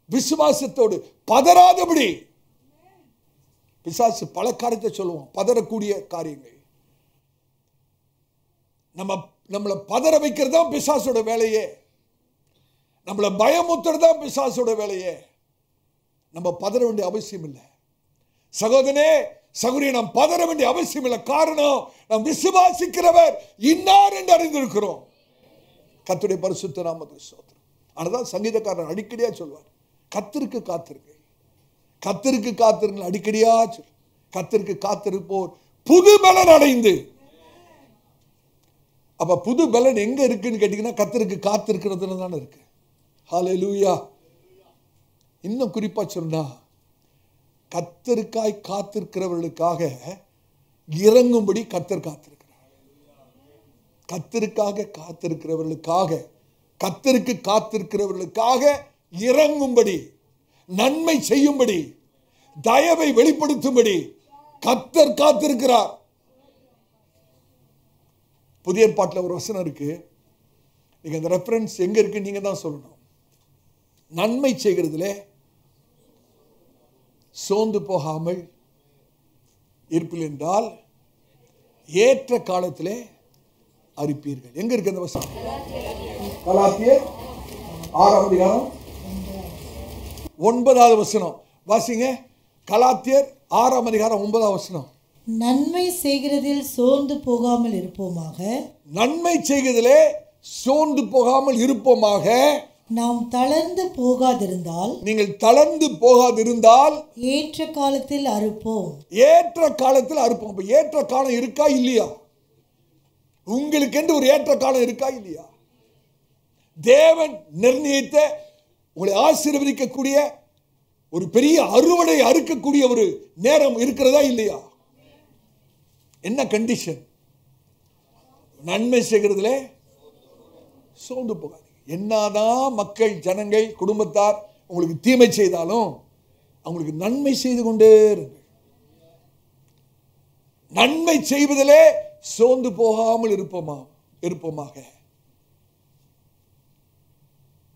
[SPEAKER 1] விசுவாசத்தோடு பதறாதபடி. பிசாசு பல காரியத்தை சொல்லுவோம், பதறக்கூடிய காரியங்கள். நம்மளை பதற வைக்கிறது தான் பிசாசோட வேலையே. நம்மளை பயமுத்துறது தான் பிசாசோட வேலையே. நம்ம பதற வேண்டிய அவசியம் இல்லை. சகோதரனே சகோதரி, நாம் பதற வேண்டிய அவசியம் இல்லை. காரணம், நாம் விசுவாசிக்கிறவர் இன்னார் என்று அறிந்திருக்கிறோம். கர்த்தருடைய பரிசுத்த நாமத்துக்கு ஸ்தோத்திரம். ஆனாதான் சங்கீதக்காரன் அடிக்கடியா சொல்வார், கர்த்தருக்கு காத்திருங்கள், கர்த்தருக்கு காத்திருங்கள். அடிக்கடியா சொல். கர்த்தருக்கு காத்திருப்போர் புது பலன் அடைந்து. அப்ப புது பலன் எங்க இருக்குன்னு கேட்டீங்கன்னா கர்த்தருக்கு காத்திருக்கிறதுல தானே இருக்கு. ஹல்லேலூயா. இன்னும் குறிப்பா சொன்னா, கர்த்தருக்காய் காத்திருக்கிறவர்களுக்காக இறங்கும்படி கர்த்தர் காத்திருக்கிறார். கர்த்தருக்காக காத்திருக்கிறவர்களுக்காக, கர்த்தருக்கு காத்திருக்கிறவர்களுக்காக இறங்கும்படி, நன்மை செய்யும்படி, தயவை வெளிப்படுத்தும்படி கர்த்தர் காத்திருக்கிறார். புதிய ஏற்பாட்டில் ஒரு வசனம் இருக்கு. நீங்க அந்த ரெஃபரன்ஸ் எங்க இருக்கு நீங்க தான் சொல்லணும். நன்மை செய்கிறதுல சோர்ந்து போகாமல் இருப்பில் என்றால் ஏற்ற காலத்திலே அரிப்பீர்கள். எங்க இருக்கு அந்த வசனம்? கலாத்தியர் 6ஆம் அதிகாரம் 9வது வசனம் வாசிங்க. கலாத்தியர் 6ஆம் அதிகாரம் 9வது வசனம்.
[SPEAKER 3] நன்மை செய்கிறதில் சோர்ந்து போகாமல் இருப்போமாக.
[SPEAKER 1] நன்மை செய்கிறதிலே சோர்ந்து போகாமல் இருப்போமாக.
[SPEAKER 3] நாம் தளர்ந்து போகாதிருந்தால்,
[SPEAKER 1] நீங்கள் தளர்ந்து போகாதிருந்தால்
[SPEAKER 3] ஏற்ற காலத்தில் அறுப்போம்.
[SPEAKER 1] ஏற்ற காலத்தில் அறுப்போம். அப்ப ஏற்ற காலம் இருக்கா இல்லையா? உங்களுக்கு என்று ஒரு ஏற்ற காலம் இருக்கா இல்லையா? தேவன் நிர்ணயித்த உங்களை ஆசீர்வதிக்கக்கூடிய ஒரு பெரிய அறுவடை அறுக்கக்கூடிய ஒரு நேரம் இருக்கிறதா இல்லையா? என்ன கண்டிஷன்? நன்மை செய்கிறதுல சோர்ந்து போகாது. என்னதான் மக்கள், ஜனங்கள், குடும்பத்தார் உங்களுக்கு தீமை செய்தாலும் அவங்களுக்கு நன்மை செய்து கொண்டே இருங்க. நன்மை செய்வதிலே சோர்ந்து போகாமல் இருப்போமாக.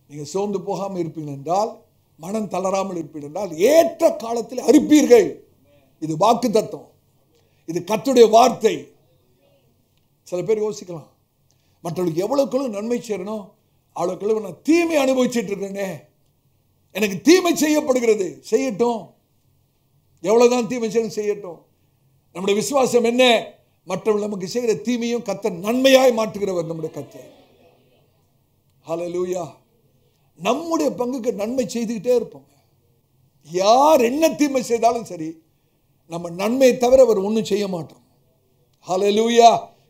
[SPEAKER 1] நீங்க சோர்ந்து போகாமல் இருப்பீங்க என்றால், மனம் தளராமல் இருப்பீர்கள் என்றால், ஏற்ற காலத்தில் அறுப்பீர்கள். இது வாக்கு தத்துவம், இது கர்த்தருடைய வார்த்தை. சில பேர் யோசிக்கலாம், மற்றவர்களுக்கு எவ்வளவுக்கு நன்மை செய்யணும், அவ்வளவுக்கு நான் தீமை அனுபவிச்சுட்டு இருக்கிறேனே, எனக்கு தீமை செய்யப்படுகிறது, செய்யட்டும். எவ்வளவுதான் தீமை செய்யணும், செய்யட்டும். நம்முடைய விசுவாசம் என்ன? மற்றவர்கள் நமக்கு செய்கிற தீமையும் கர்த்தர் நன்மையாய் மாற்றுகிறவர் நம்முடைய கர்த்தர். ஹல்லேலூயா. நம்முடைய பங்குக்கு நன்மை செய்துக்கிட்டே இருப்போம். யார் என்ன தீமை செய்தாலும் சரி, நம்ம நன்மையை தவிர அவர் ஒன்றும் செய்ய மாட்டோம். ஹல்லேலூயா.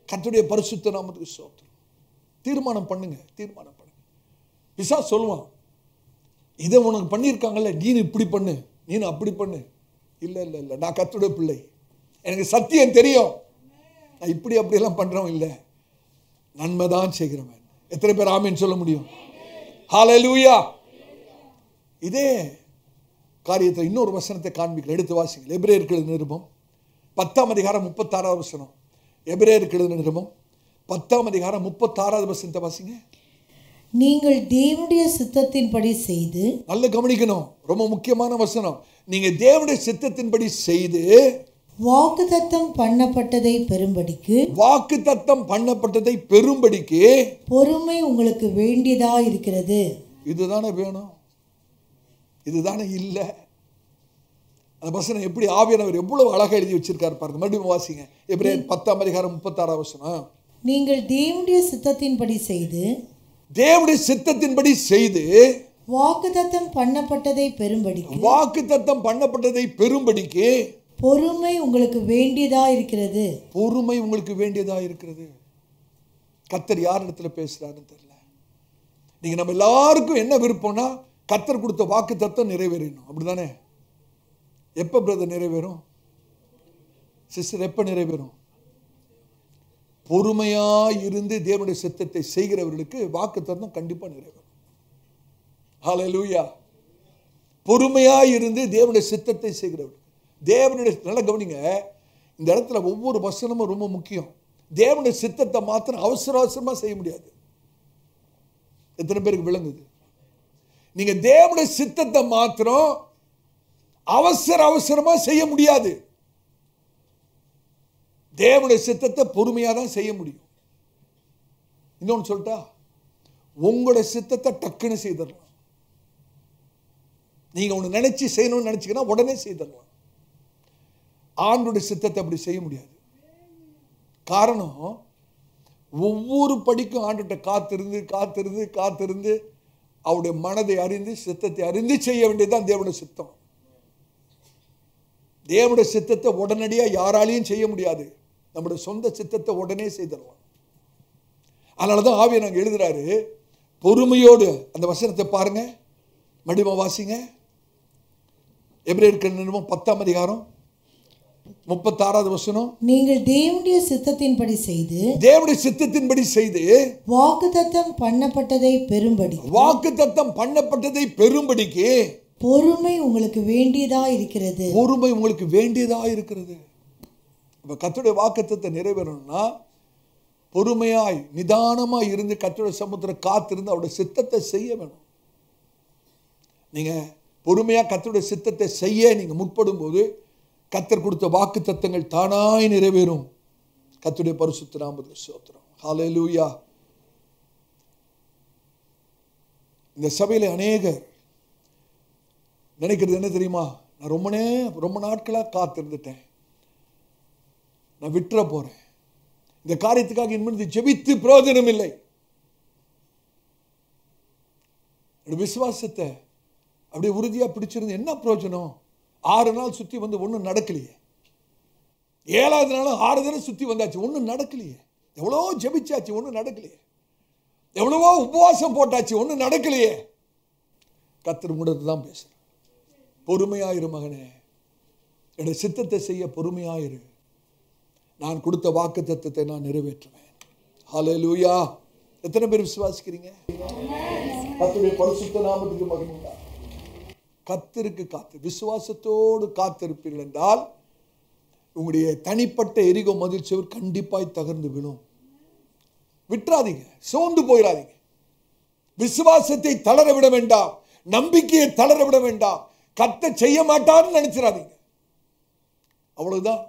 [SPEAKER 1] கர்த்தருடைய பரிசுத்த நாமத்துக்கு ஸ்தோத்திரம். தீர்மானம் பண்ணுங்க, தீர்மானம் பண்ணுங்க. பிசாசு சொல்லுவான், இதை உனக்கு பண்ணியிருக்காங்கல்ல, நீ இப்படி பண்ணு, நீ அப்படி பண்ணு. இல்லை இல்லை இல்லை, நான் கர்த்தருடைய பிள்ளை, எனக்கு சத்தியம் தெரியும், நான் இப்படி அப்படியெல்லாம் பண்றவன் இல்லை, நன்மை தான் செய்கிறவன். எத்தனை பேர் ஆமீன் சொல்ல முடியும்? ஹல்லேலூயா. இதே காரியத்தை இன்னொரு வசனத்தை காண்பிக்கிறேன், எடுத்து வாசிங்கள். எபிரேயருக்கு எழுதின நிருபம் 10ஆம் அதிகாரம் 36வது வசனம். எபிரேயருக்கு எழுதின நிருபம் 10ஆம் அதிகாரம் 36வது வசனத்தை வாசிங்க.
[SPEAKER 3] நீங்கள் தேவனுடைய சித்தத்தின்படி செய்து,
[SPEAKER 1] நல்ல கவனிக்கணும், ரொம்ப முக்கியமான வசனம். நீங்க தேவனுடைய சித்தத்தின்படி செய்து
[SPEAKER 3] வாக்குத்தத்தம் பண்ணப்பட்டதை பெறும்படிக்கு,
[SPEAKER 1] வாக்குத்தத்தம் பண்ணப்பட்டதை பெறும்படிக்கு
[SPEAKER 3] பொறுமை உங்களுக்கு வேண்டியதா இருக்கிறது.
[SPEAKER 1] இதுதானே வேணும், இதுதானே இல்லை. அந்த வசனம் எப்படி ஆவியானவர் எவ்வளவு அழகா எழுதி வச்சிருக்காரு பாருங்க. மறுபடியும் வாசிங்க. எபிரேயர் 10ஆம் அதிகாரம் 36வது வசனம். நீங்கள்
[SPEAKER 3] தேவனுடைய சித்தத்தின்படி செய்து,
[SPEAKER 1] தேவனுடைய சித்தத்தின்படி செய்து
[SPEAKER 3] வாக்குத்தத்தம் பண்ணப்பட்டதை பெறும்படிக்கு,
[SPEAKER 1] வாக்குத்தத்தம் பண்ணப்பட்டதை பெறும்படிக்கு
[SPEAKER 3] பொறுமை உங்களுக்கு வேண்டியதா இருக்கிறது.
[SPEAKER 1] பொறுமை உங்களுக்கு வேண்டியதா இருக்கிறது. கர்த்தர் யார் இடத்துல பேசுறாருன்னு தெரியல. நீங்க நம்ம எல்லாருக்கும் என்ன விருப்பம்னா, கர்த்தர் கொடுத்த வாக்குத்தத்தம் நிறைவேறணும், அப்படிதானே? எப்ப பிரதர் நிறைவேறும்? சிஸ்டர், எப்ப நிறைவேறும்? பொறுமையா இருந்து தேவனுடைய சித்தத்தை செய்கிறவர்களுக்கு வாக்குத்தத்தம் கண்டிப்பா நிறைவேறும். ஹல்லேலூயா. பொறுமையா இருந்து தேவனுடைய சித்தத்தை செய்கிறவர்கள், தேவனுடைய, நல்ல கவனிங்க, இந்த இடத்துல ஒவ்வொரு வசனமும் ரொம்ப முக்கியம். தேவனுடைய சித்தத்தை மாத்திரம் அவசர அவசரமா செய்ய முடியாது. எத்தனை பேருக்கு விளங்குது? நீங்க தேவனுடைய சித்தத்தை மாத்திரம் அவசர அவசரமா செய்ய முடியாது. தேவனுடைய சித்தத்தை பொறுமையா தான் செய்ய முடியும். இன்னொன்னு சொல்லிட்டா, உங்களுடைய சித்தத்தை டக்குன்னு செய்திடலாம். நீங்க ஒன்று நினைச்சு செய்யணும்னு நினைச்சீங்கன்னா உடனே செய்திடலாம். ஆண்டோட சித்தத்தை அப்படி செய்ய முடியாது. காரணம், ஒவ்வொரு படிக்கும் ஆண்டுகிட்ட காத்திருந்து காத்திருந்து காத்திருந்து அவருடைய மனதை அறிந்து சித்தத்தை அறிந்து செய்ய வேண்டியதுதான் தேவனுடைய சித்தம். தேவனுடைய சித்தத்தை உடனடியாக யாராலையும் செய்ய முடியாது. நம்முடைய சொந்த சித்தத்தை உடனே செய்திடலாம். அதனாலதான் ஆவியானவர் எழுதுறாரு, பொறுமையோடு. அந்த வசனத்தை பாருங்க, மறுபடியும் வாசிங்க. எபிரேயருக்கு நிருபம் 10ஆம் அதிகாரம் 36வது வசனம். நீங்கள்
[SPEAKER 3] தேவனுடைய சித்தத்தின்படி செய்து,
[SPEAKER 1] தேவனுடைய சித்தத்தின்படி செய்து
[SPEAKER 3] வாக்குத்தத்தம் பண்ணப்பட்டதை பெறும்படி,
[SPEAKER 1] வாக்குத்தத்தம் பண்ணப்பட்டதை பெறும்படிக்கு
[SPEAKER 3] பொறுமை உங்களுக்கு வேண்டியதா இருக்கிறது.
[SPEAKER 1] பொறுமை உங்களுக்கு வேண்டியதா இருக்கிறது. இப்ப கர்த்தருடைய வாக்குத்தத்தத்தை நிறைவேறணும்னா பொறுமையாய் நிதானமாய் இருந்து கர்த்தருடைய சமுத்திரம் காத்திருந்து அவருடைய சித்தத்தை செய்ய வேணும். நீங்க பொறுமையா கர்த்தருடைய சித்தத்தை செய்ய நீங்க முற்படும் போது கர்த்தர் கொடுத்த வாக்குத்தத்தங்கள் தானாய் நிறைவேறும். கர்த்தருடைய பரிசுத்த நாமத்துக்கு ஸ்தோத்திரம். ஹல்லேலூயா. இந்த சபையில அநேகர் நினைக்கிறது என்ன தெரியுமா? நான் ரொம்ப நாட்களாக காத்திருந்துட்டேன், நான் விட்டுற போறேன், இந்த காரியத்துக்காக இனிமேல் ஜெபித்து பிரயோஜனம் இல்லை. விசுவாசத்தை அப்படியே உறுதியா பிடிச்சிருந்து என்ன பிரயோஜனம்? 6 நாள் சுத்தி வந்து ஒன்றும் நடக்கலையே, 7வது நாளும் 6 தடவை சுத்தி வந்தாச்சு, ஒன்றும் நடக்கலையே. எவ்வளோ ஜெபிச்சாச்சு, ஒன்றும் நடக்கலையே. எவ்வளவோ உபவாசம் போட்டாச்சு, ஒன்றும் நடக்கலையே. கர்த்தர் கூட தான் பேசுறேன். பொறுமையாயிரு மகனே, என்னுடைய சித்தத்தை செய்ய பொறுமையாயிரு, நான் கொடுத்த வாக்குத்தத்தத்தை நான் நிறைவேற்றுவேன். ஹல்லேலூயா. எத்தனை பேர் விசுவாசிக்கிறீங்க? கர்த்தருடைய பரிசுத்த நாமத்துக்கு மகிமை உண்டாகட்டும். கர்த்தருக்கு காத்து விசுவாசத்தோடு காத்திருப்பீர்கள் என்றால் உங்களுடைய தனிப்பட்ட எரிகோ மதில் சுவர் கண்டிப்பாய் தகர்ந்து விழும். விட்டுறாதீங்க, சோர்ந்து போயிடாதீங்க. விசுவாசத்தை தளர விட வேண்டாம், நம்பிக்கையை தளர விட வேண்டாம். கர்த்தர் செய்ய மாட்டார்னு நினைச்சிடாதீங்க. அவ்வளவுதான்.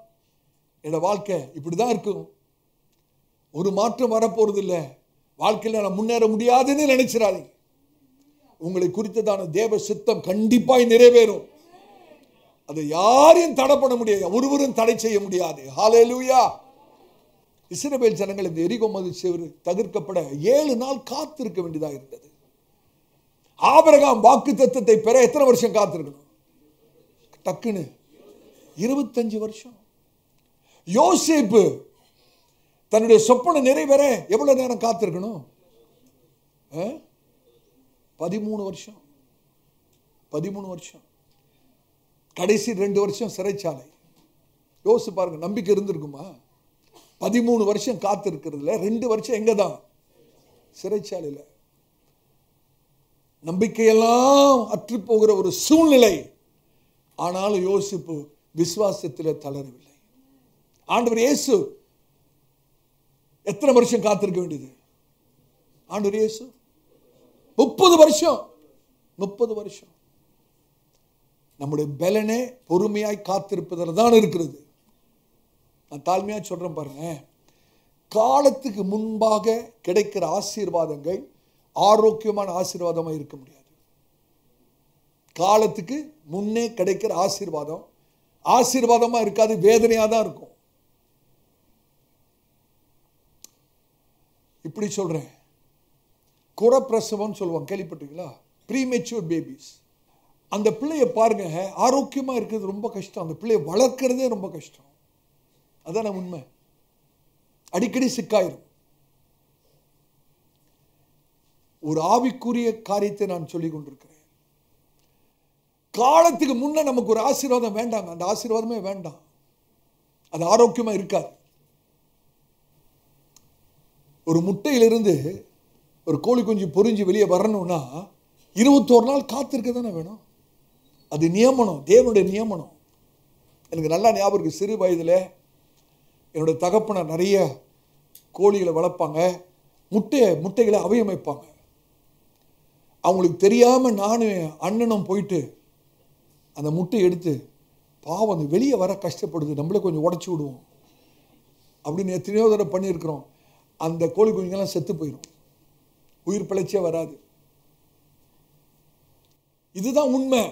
[SPEAKER 1] என்னோட வாழ்க்கை இப்படிதான் இருக்கும், ஒரு மாற்றம் வரப்போறது இல்லை, வாழ்க்கையில் நான் முன்னேற முடியாதுன்னு நினைச்சிடாதீங்க. உங்களை குறித்ததான தேவ சித்தம் கண்டிப்பாய் நிறைவேறும். அதை யாரையும் தடை பண்ண முடியாது, ஒருவரும் தடை செய்ய முடியாது. ஹல்லேலூயா. இஸ்ரவேல் ஜனங்கள் இந்த எரிகோ மதில் சுவர் தகர்க்கப்பட 7 நாள் காத்திருக்க வேண்டியதாக இருந்தது. ஆபிரகாம் வாக்குத்தத்தத்தை பெற எத்தனை வருஷம் காத்திருக்கணும்? டக்குன்னு 25 வருஷம். யோசேப்பு தன்னுடைய சொப்பனை நிறைவேற எவ்வளவு நேரம் காத்திருக்கணும்? 13 வருஷம். 13 வருஷம். கடைசி 2 வருஷம் சிறைச்சாலை. யோசிச்சு பாருங்க, நம்பிக்கை இருந்திருக்குமா? 13 வருஷம் காத்திருக்கிறதுல 2 வருஷம் எங்கதான்? சிறைச்சாலையில். நம்பிக்கையெல்லாம் அற்று போகிற ஒரு சூழ்நிலை. ஆனாலும் யோசிப்பு விசுவாசத்தில் தளரவில்லை. ஆண்டவர் இயேசு எத்தனை வருஷம் காத்திருக்க வேண்டியது? ஆண்டவர் இயேசு 30 வருஷம். 30 வருஷம். நம்முடைய பலனே பொறுமையாய் காத்திருப்பதில் தான் இருக்கிறது. நான் தாழ்மையா சொல்றேன் பாருங்க, காலத்துக்கு முன்பாக கிடைக்கிற ஆசீர்வாதங்கள் ஆரோக்கியமான ஆசீர்வாதமா இருக்க முடியாது. காலத்துக்கு முன்னே கிடைக்கிற ஆசீர்வாதம் ஆசீர்வாதமா இருக்காது, வேதனையா தான் இருக்கும். இப்படி சொல்றேன், குறப்பிரசவம் சொல்லுவாங்க, கேள்விப்பட்டீங்களா? Premature babies. அந்த பிள்ளையை பாருங்க, ஆரோக்கியமா இருக்கிறது ரொம்ப கஷ்டம், அந்த பிள்ளையை வளர்க்கறதே ரொம்ப கஷ்டம். அதான உண்மை. அடிக்கடி சிக்காயிரும். ஒரு ஆவிக்குரிய காரியத்தை நான் சொல்லிக் கொண்டிருக்கிறேன். காலத்துக்கு முன்ன நமக்கு ஒரு ஆசீர்வாதம் வேண்டாங்க, அந்த ஆசீர்வாதமே வேண்டாம், அது ஆரோக்கியமா இருக்காது. ஒரு முட்டையிலிருந்து ஒரு கோழி குஞ்சு பொறிஞ்சு வெளியே வரணும்னா 21 நாள் காத்திருக்க தானே வேணும். அது நியமனம், தேவனுடைய நியமனம். எனக்கு நல்லா ஞாபகம் இருக்கு, சிறு வயதில் என்னுடைய தகப்பனை நிறைய கோழிகளை வளர்ப்பாங்க, முட்டைகளை அவையமைப்பாங்க. அவங்களுக்கு தெரியாமல் நானும் அண்ணனும் போயிட்டு அந்த முட்டையை எடுத்து, பாவம் அது வெளியே வர கஷ்டப்படுது, நம்மளே கொஞ்சம் உடச்சி விடுவோம் அப்படின்னு எத்தனையோ தடவை பண்ணியிருக்கிறோம். அந்த கோழி குஞ்சுங்கெல்லாம் செத்து போயிடும், உயிர் பிழைச்சே வராது. இதுதான் உண்மை.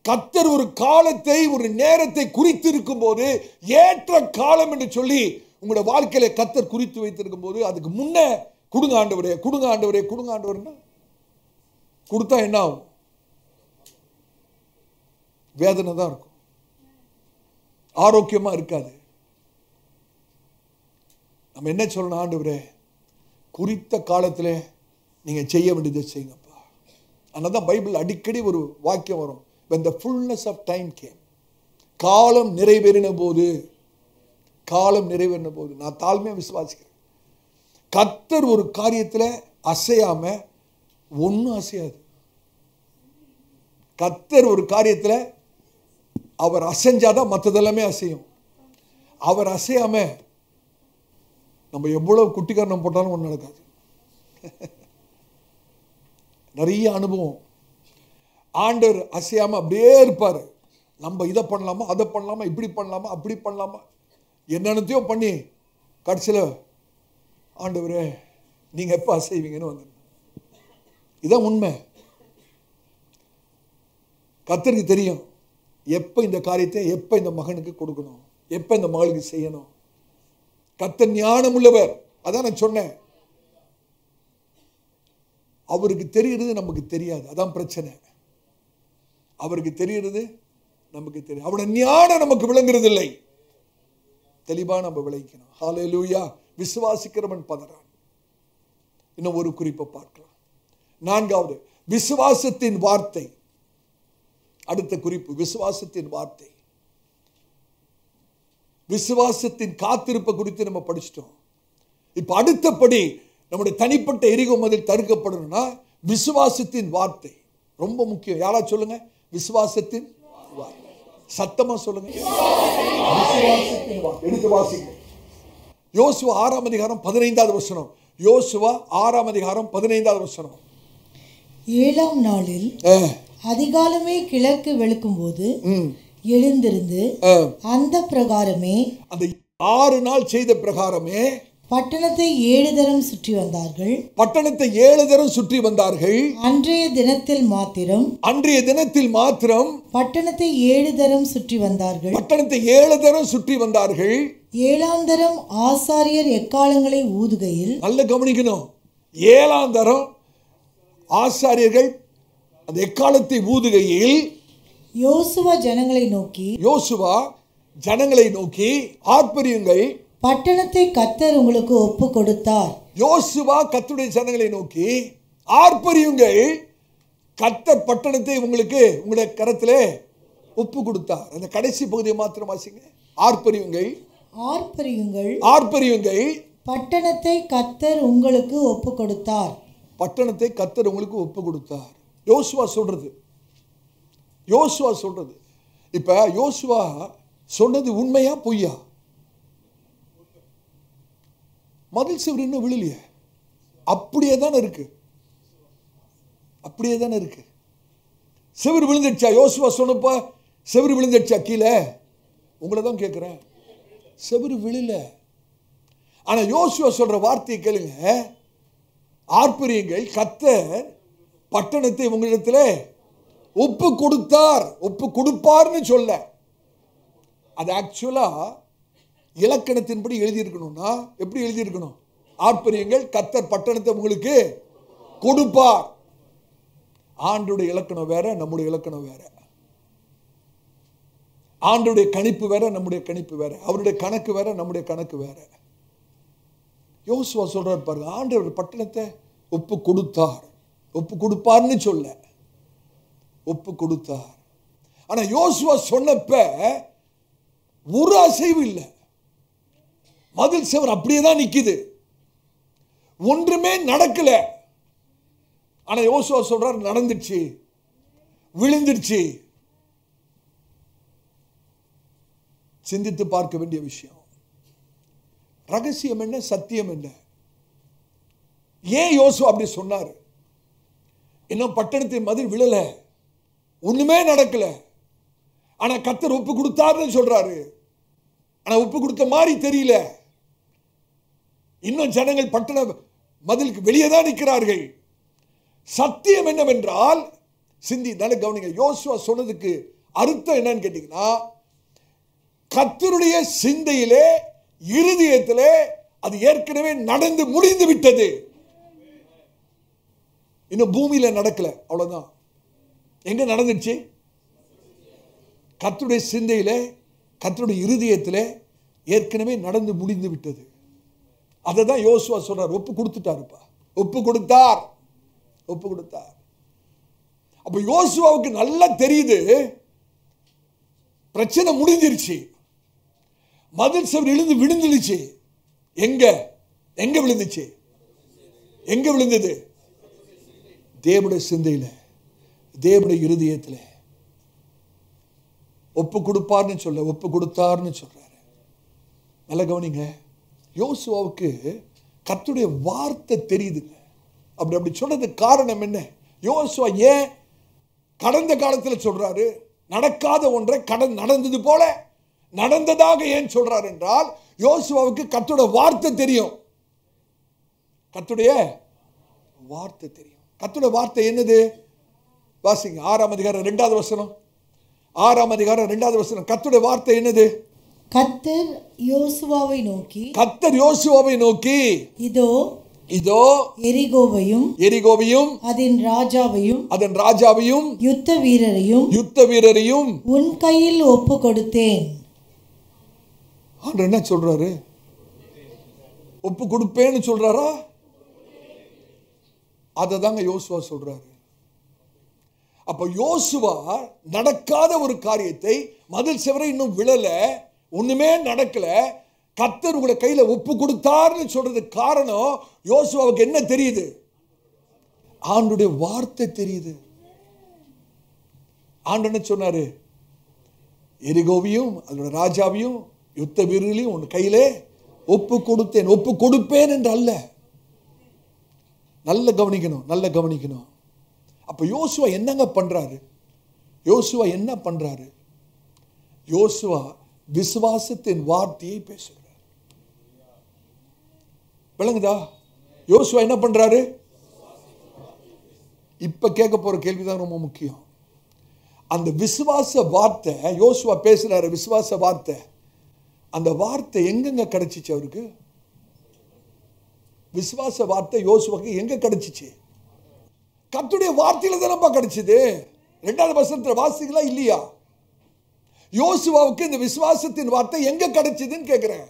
[SPEAKER 1] கர்த்தர் ஒரு காலத்தை, ஒரு நேரத்தை குறித்து இருக்கும் போது, ஏற்ற காலம் என்று சொல்லி உங்களோட வாழ்க்கையில கர்த்தர் குறித்து வைத்திருக்கும் போது, அதுக்கு முன்ன கொடுங்க ஆண்டவரே, கொடுங்க ஆண்டவரே, கொடுங்க ஆண்டவரே கொடுத்தா என்ன ஆகும்? வேதனை தான் இருக்கும், ஆரோக்கியமா இருக்காது. நம்ம என்ன சொல்லணும்? ஆண்டவரே, குறித்த காலத்தில் நீங்க செய்ய வேண்டியதை செய்யுங்கப்பா. அதனால்தான் பைபிள் அடிக்கடி ஒரு வாக்கியம் வரும், when the fullness of time came. காலம் நிறைவேறின போது, காலம் நிறைவேறின போது. நான் தாழ்மையாக விசுவாசிக்கிறேன், கர்த்தர் ஒரு காரியத்தில் அசையாம ஒன்றும் அசையாது. கர்த்தர் ஒரு காரியத்தில் அவர் அசைஞ்சாதான் மற்றதெல்லாமே அசையும். அவர் அசையாம நம்ம எவ்வளவு குட்டிக்காரணம் போட்டாலும் ஒன்றும் நடக்காது. நிறைய அனுபவம். ஆண்டவர் அசையாம அப்படியே இருப்பாரு. நம்ம இதை பண்ணலாமா, அதை பண்ணலாமா, இப்படி பண்ணலாமா, அப்படி பண்ணலாமா, என்னென்னத்தையோ பண்ணி கடைசியில் ஆண்டவரே நீங்க எப்போ அசைவீங்கன்னு வந்து. இதான் உண்மை. கர்த்தருக்கு தெரியும் எப்போ இந்த காரியத்தை, எப்போ இந்த மகனுக்கு கொடுக்கணும், எப்போ இந்த மகளுக்கு செய்யணும். கர்த்தர் ஞானம் உள்ளவர். அதான் நான் சொன்னேன், அவருக்கு தெரிகிறது, நமக்கு தெரியாது. அதான் பிரச்சனை. அவருக்கு தெரிகிறது, நமக்கு தெரியும். அவருடைய ஞானம் நமக்கு விளங்குறது இல்லை. தெளிவா நம்ம விளக்கணும். ஹல்லேலூயா. விசுவாசிக்கிறவன் பதறான். இன்னும் ஒரு குறிப்பை பார்க்கலாம். 4வது, விசுவாசத்தின் வார்த்தை. அடுத்த குறிப்பு விசுவாசத்தின் வார்த்தை. விசுவாசத்தின் காத்திருப்பை குறித்து நம்ம படிச்சிட்டோம். இப்ப அடுத்தபடி நம்முடைய தனிப்பட்ட எரிகோ மதில் தடுக்கப்படணும்னா விசுவாசத்தின் வார்த்தை ரொம்ப முக்கியம். யாரா சொல்லுங்க, விசுவாசத்தின் வார்த்தை. சத்தமா சொல்லுங்க, விசுவாசத்தின் வார்த்தை. எடுத்து வாசிங்க. யோசுவா 6ஆம் அதிகாரம் 15வது வசனம். யோசுவா 6ஆம் அதிகாரம் 15வது வசனம்.
[SPEAKER 3] 7ஆம் நாளில் அதிகாலமே கிழக்கு வெளுக்கும்போது எழுந்திருந்து அந்த பிரகாரமே,
[SPEAKER 1] அந்த 6 நாள் செய்த பிரகாரமே
[SPEAKER 3] பட்டணத்தை 7 தரம் சுற்றி வந்தார்கள்.
[SPEAKER 1] பட்டணத்தை 7 தரம் சுற்றி வந்தார்கள்.
[SPEAKER 3] அன்றைய தினத்தில் மாத்திரம் பட்டணத்தை 7 தரம் சுற்றி வந்தார்கள்.
[SPEAKER 1] பட்டணத்தை 7 தரம் சுற்றி வந்தார்கள்.
[SPEAKER 3] 7ஆம் தரம் ஆசாரியர் எக்காலங்களை ஊதுகையில்,
[SPEAKER 1] நல்ல கவனிக்கணும், 7ஆம் தரம் ஆசாரியர்கள் அந்த எக்காலத்தை ஊதுகையில்
[SPEAKER 3] யோசுவா ஜனங்களை நோக்கி ஆர்ப்பரியுங்கள், பட்டணத்தை கர்த்தர் உங்களுக்கு ஒப்பு கொடுத்தார்.
[SPEAKER 1] யோசுவா கர்த்தருடைய ஜனங்களை நோக்கி ஆர்ப்பரியுங்கள், கர்த்தர் பட்டணத்தை உங்களுக்கு உங்களுடைய கரத்திலே ஒப்பு கொடுத்தார். அந்த கடைசி பகுதியை மாத்திரம் வாசிங்க. ஆர்ப்பரியுங்கள்,
[SPEAKER 3] பட்டணத்தை கர்த்தர் உங்களுக்கு ஒப்பு கொடுத்தார்.
[SPEAKER 1] பட்டணத்தை கர்த்தர் உங்களுக்கு ஒப்பு கொடுத்தார். யோசுவா சொல்றது. இப்ப யோசுவா சொன்னது உண்மையா பொய்யா? மதில் சுவர் இன்னும் விழலையே, அப்படியே தானே இருக்கு. செவுரு விழுந்துடுச்சா? யோசுவா சொன்னப்ப செவுரு விழுந்துடுச்சா கீழே? உங்களை தான் கேட்கிறேன். செவுரு விழல. ஆனா யோசுவா சொல்ற வார்த்தையை கேளுங்க. ஆர்ப்பரியுங்கள், கர்த்தர் பட்டணத்தை உங்களிடத்துல ஒப்பு கொடுப்பார்னு சொல்ல. அது ஆக்சுவலா இலக்கணத்தின்படி எழுதியிருக்கணும்னா எப்படி எழுதியிருக்கணும்? ஆர்ப்பரியுங்கள், கர்த்தர் பட்டணத்தை உங்களுக்கு கொடுப்பார். ஆண்டுடைய இலக்கணம் வேற, நம்முடைய இலக்கணம் வேற. ஆண்டுடைய கணிப்பு வேற, நம்முடைய கணிப்பு வேற. அவருடைய கணக்கு வேற, நம்முடைய கணக்கு வேற. யோசுவா சொல்றாரு பாருங்க, ஆண்டவர் பட்டணத்தை ஒப்பு கொடுப்பார்னு சொல்ல, ஒப்பு கொடுத்தார். ஆனா யோசுவா சொன்னப்ப ஒரு அசைவு இல்லை. மதில் சுவர் அப்படியே தான் நிக்குது, ஒன்றுமே நடக்கல. ஆனா யோசுவா சொல்றாரு நடந்துச்சு, விழுந்துடுச்சு. சிந்தித்து பார்க்க வேண்டிய விஷயம். ரகசியம் என்ன, சத்தியம் என்ன? ஏன் யோசுவா அப்படி சொன்னார்? இன்னும் பட்டணத்தின் மதில் விழல, ஒண்ணுமே நடக்கல. ஆனா கர்த்தர் ஒப்பு கொடுத்தாருன்னு சொல்றாரு. ஆனா ஒப்பு கொடுத்த மாதிரி தெரியல. இன்னும் ஜனங்கள் பட்டண மதிலுக்கு வெளியே தான் நிற்கிறார்கள். சத்தியம் என்னவென்றால், சிந்தி நல்ல கவனிங்க. யோசுவா சொன்னதுக்கு அர்த்தம் என்னன்னு கேட்டீங்கன்னா, கர்த்தருடைய சிந்தையிலே, இருதயத்திலே அது ஏற்கனவே நடந்து முடிந்து விட்டது. இன்னும் பூமியில நடக்கல, அவ்வளவுதான். எங்க நடந்துச்சு? கர்த்தருடைய சிந்தையிலே, கர்த்தருடைய இருதயத்திலே ஏற்கனவே நடந்து முடிந்து விட்டது. அதை தான் யோசுவா சொல்றார். ஒப்பு கொடுத்துட்டாருப்பா, ஒப்பு கொடுத்தார். அப்ப யோசுவாவுக்கு நல்லா தெரியுது பிரச்சனை முடிஞ்சிருச்சு. மதில் சுவர் இழுந்து விழுந்துடுச்சு. எங்க விழுந்துச்சு? எங்க விழுந்தது? தேவனுடைய சிந்தையில, தேவனுடைய இருதயத்தில். ஒப்பு கொடுப்பார்னு சொல்ல, ஒப்பு கொடுத்தார்னு சொல்றாரு. நல்ல கவனிங்க. யோசுவாவுக்கு கர்த்தருடைய வார்த்தை தெரியுதுங்க. அப்படி சொன்னது காரணம் என்ன? யோசுவா ஏன் கடந்த காலத்தில் சொல்றாரு? நடக்காத ஒன்றை நடந்தது போல நடந்ததாக ஏன் சொல்றார் என்றால், யோசுவாவுக்கு கர்த்தருடைய வார்த்தை தெரியும். கர்த்தருடைய வார்த்தை தெரியும். கர்த்தருடைய வார்த்தை என்னது? வாசிங்க 6ஆம் அதிகாரம் 2வது வசனம். 6ஆம் அதிகாரம் 2வது வசனம். கர்த்தருடைய வார்த்தை என்னது?
[SPEAKER 3] கர்த்தர் யோசுவாவை நோக்கி இதோ எரிகோவையும் அதன் ராஜாவையும் யுத்த வீரரையும் உன் கையில் ஒப்பு கொடுத்தேன்.
[SPEAKER 1] ஆண்டவர் என்ன சொல்றாரு? ஒப்பு கொடுப்பேன்னு சொல்றாரா? அதை தாங்க யோசுவா சொல்றாரு. அப்ப யோசுவா நடக்காத ஒரு காரியத்தை, மதில் சுவரை இன்னும் விழல, ஒண்ணுமே நடக்கல, கர்த்தர் உங்களை கையில ஒப்பு கொடுத்தார்னு சொல்றதுக்கு காரணம், யோசுவாவுக்கு என்ன தெரியுது? ஆண்டவருடைய வார்த்தை தெரியுது. ஆண்டவன் சொன்னாரு, எரிகோவையும் அதோட ராஜாவையும் யுத்த வீரர்களையும் உன் கையிலே ஒப்பு கொடுத்தேன். ஒப்பு கொடுப்பேன் என்று அல்ல. நல்ல கவனிக்கணும், நல்ல கவனிக்கணும். அப்ப யோசுவா என்னங்க பண்றாரு? யோசுவா என்ன பண்றாரு? யோசுவா விசுவாசத்தின் வார்த்தையை பேசுகிறார். விளங்குதா? யோசுவா என்ன பண்றாரு? இப்ப கேட்க போற கேள்விதான் ரொம்ப முக்கியம். அந்த விசுவாச வார்த்தை யோசுவா பேசுறாரு, விசுவாச வார்த்தை. அந்த வார்த்தை எங்கெங்க கிடைச்சிச்சு அவருக்கு? விசுவாச வார்த்தை யோசுவாக்கு எங்க கிடைச்சிச்சு? கர்த்தருடைய வார்த்தையில தானப்பா கிடைச்சது. 2வது வசனத்துல வாசிங்களா இல்லையா? யோசுவாவுக்கு இந்த விசுவாசத்தின் வார்த்தை எங்க கிடைச்சதுன்னு கேட்கிறேன்.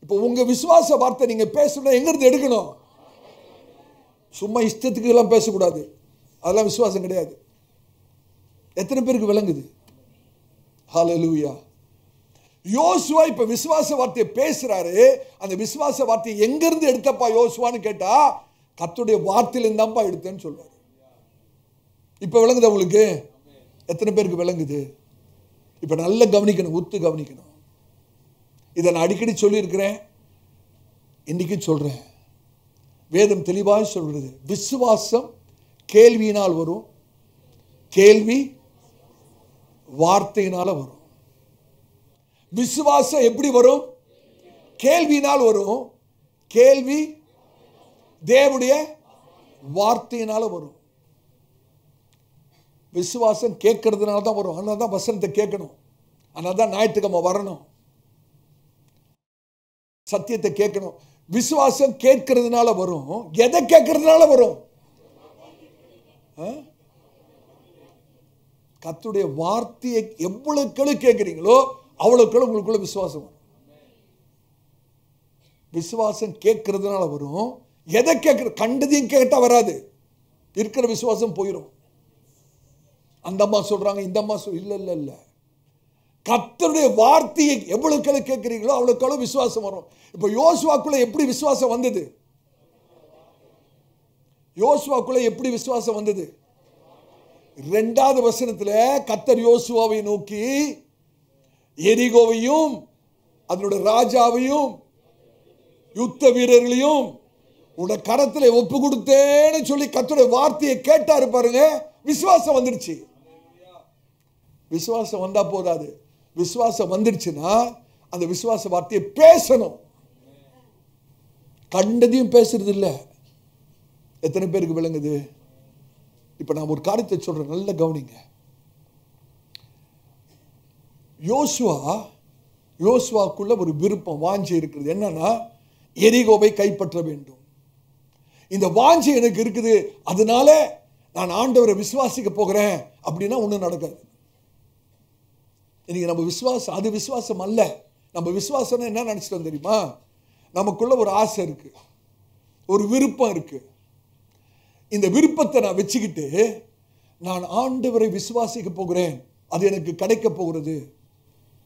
[SPEAKER 1] இப்போ உங்க விசுவாச வார்த்தை நீங்க பேசணும், எங்க இருந்து எடுக்கணும்? சும்மா இஷ்டத்துக்கு எல்லாம் பேசக்கூடாது. அதெல்லாம் விசுவாசம் கிடையாது. எத்தனை பேருக்கு விளங்குது? ஹல்லேலூயா. யோசுவா இப்ப விசுவாச வார்த்தையை பேசுறாரு. அந்த விசுவாச வார்த்தையை எங்க இருந்து எடுத்தப்பா யோசுவான்னு கேட்டா, கர்த்தருடைய வார்த்தையில இருந்தாப்பா எடுத்தேன்னு சொல்றாரு. இப்ப விளங்குது உங்களுக்கு? எத்தனை பேருக்கு விளங்குது? இப்ப நல்ல கவனிக்கணும், உத்து கவனிக்கணும். இதை நான் அடிக்கடி சொல்லி இருக்கிறேன், இன்னைக்கு சொல்றேன். வேதம் தெளிவாக சொல்றது, விசுவாசம் கேள்வியினால் வரும், கேள்வி வார்த்தையினால வரும். விசுவாசம் எப்படி வரும்? கேள்வியினால் வரும், கேள்வி தேவனுடைய வார்த்தையினால வரும். விசுவாசம் கேட்கறதுனால தான் வரும். அதனால தான் வசனத்தை கேட்கணும். அதனால தான் ஞாயிற்றுக்கிழமை வரணும், சத்தியத்தை கேட்கணும். விசுவாசம் கேட்கறதுனால வரும். எதை கேட்கறதுனால வரும்? கர்த்தருடைய வார்த்தையை எவ்வளவு கேட்கிறீங்களோ அவ்வளவு உங்களுக்குள்ள விசுவாசம் வரும். விசுவாசம் கேட்கறதுனால வரும். எதை கேட்கிற? கண்டதையும் கேட்டா வராது. இருக்கிற விசுவாசம் போயிடும். அந்த அம்மா சொல்றாங்க, இந்த அம்மா இல்ல இல்ல இல்ல. கர்த்தருடைய வார்த்தையை எவ்வளவு கேட்கிறீங்களோ அவ்வளவு விசுவாசம் வரும். இப்ப யோசுவாக்குள்ள எப்படி விசுவாசம் வந்தது? யோசுவாக்குள்ள எப்படி விசுவாசம் வந்தது? 2வது வசனத்துல கர்த்தர் யோசுவாவை நோக்கி எரிகோவையும் அதனுடைய ராஜாவையும் யுத்த வீரர்களையும் உடைய கரத்துல ஒப்பு கொடுத்தேன்னு சொல்லி கர்த்தருடைய வார்த்தையை கேட்டாரு பாருங்க. விசுவாசம் வந்துருச்சு. விசுவாசம் வந்தா போதாது. விசுவாசம் வந்துருச்சுன்னா அந்த விசுவாச வார்த்தையை பேசணும். கண்டதையும் பேசுறது இல்லை. எத்தனை பேருக்கு விளங்குது? இப்ப நான் ஒரு காரியத்தை சொல்றேன், நல்ல கவனிங்க. யோசுவாக்குள்ள ஒரு விருப்பம், வாஞ்சை இருக்கிறது. என்னன்னா, எரிகோவை கைப்பற்ற வேண்டும். இந்த வாஞ்சை எனக்கு இருக்குது, அதனால நான் ஆண்டவரை விசுவாசிக்க போகிறேன் அப்படின்னா ஒண்ணும் நடக்காது. இன்னைக்கு நம்ம விசுவாசம், அது விசுவாசம் அல்ல. நம்ம விசுவாசம் என்ன நினைச்சிட்டோம் தெரியுமா? நமக்குள்ள ஒரு ஆசை இருக்கு, ஒரு விருப்பம் இருக்கு. இந்த விருப்பத்தை நான் வச்சுக்கிட்டு நான் ஆண்டவரை விசுவாசிக்க போகிறேன், அது எனக்கு கிடைக்க போகிறது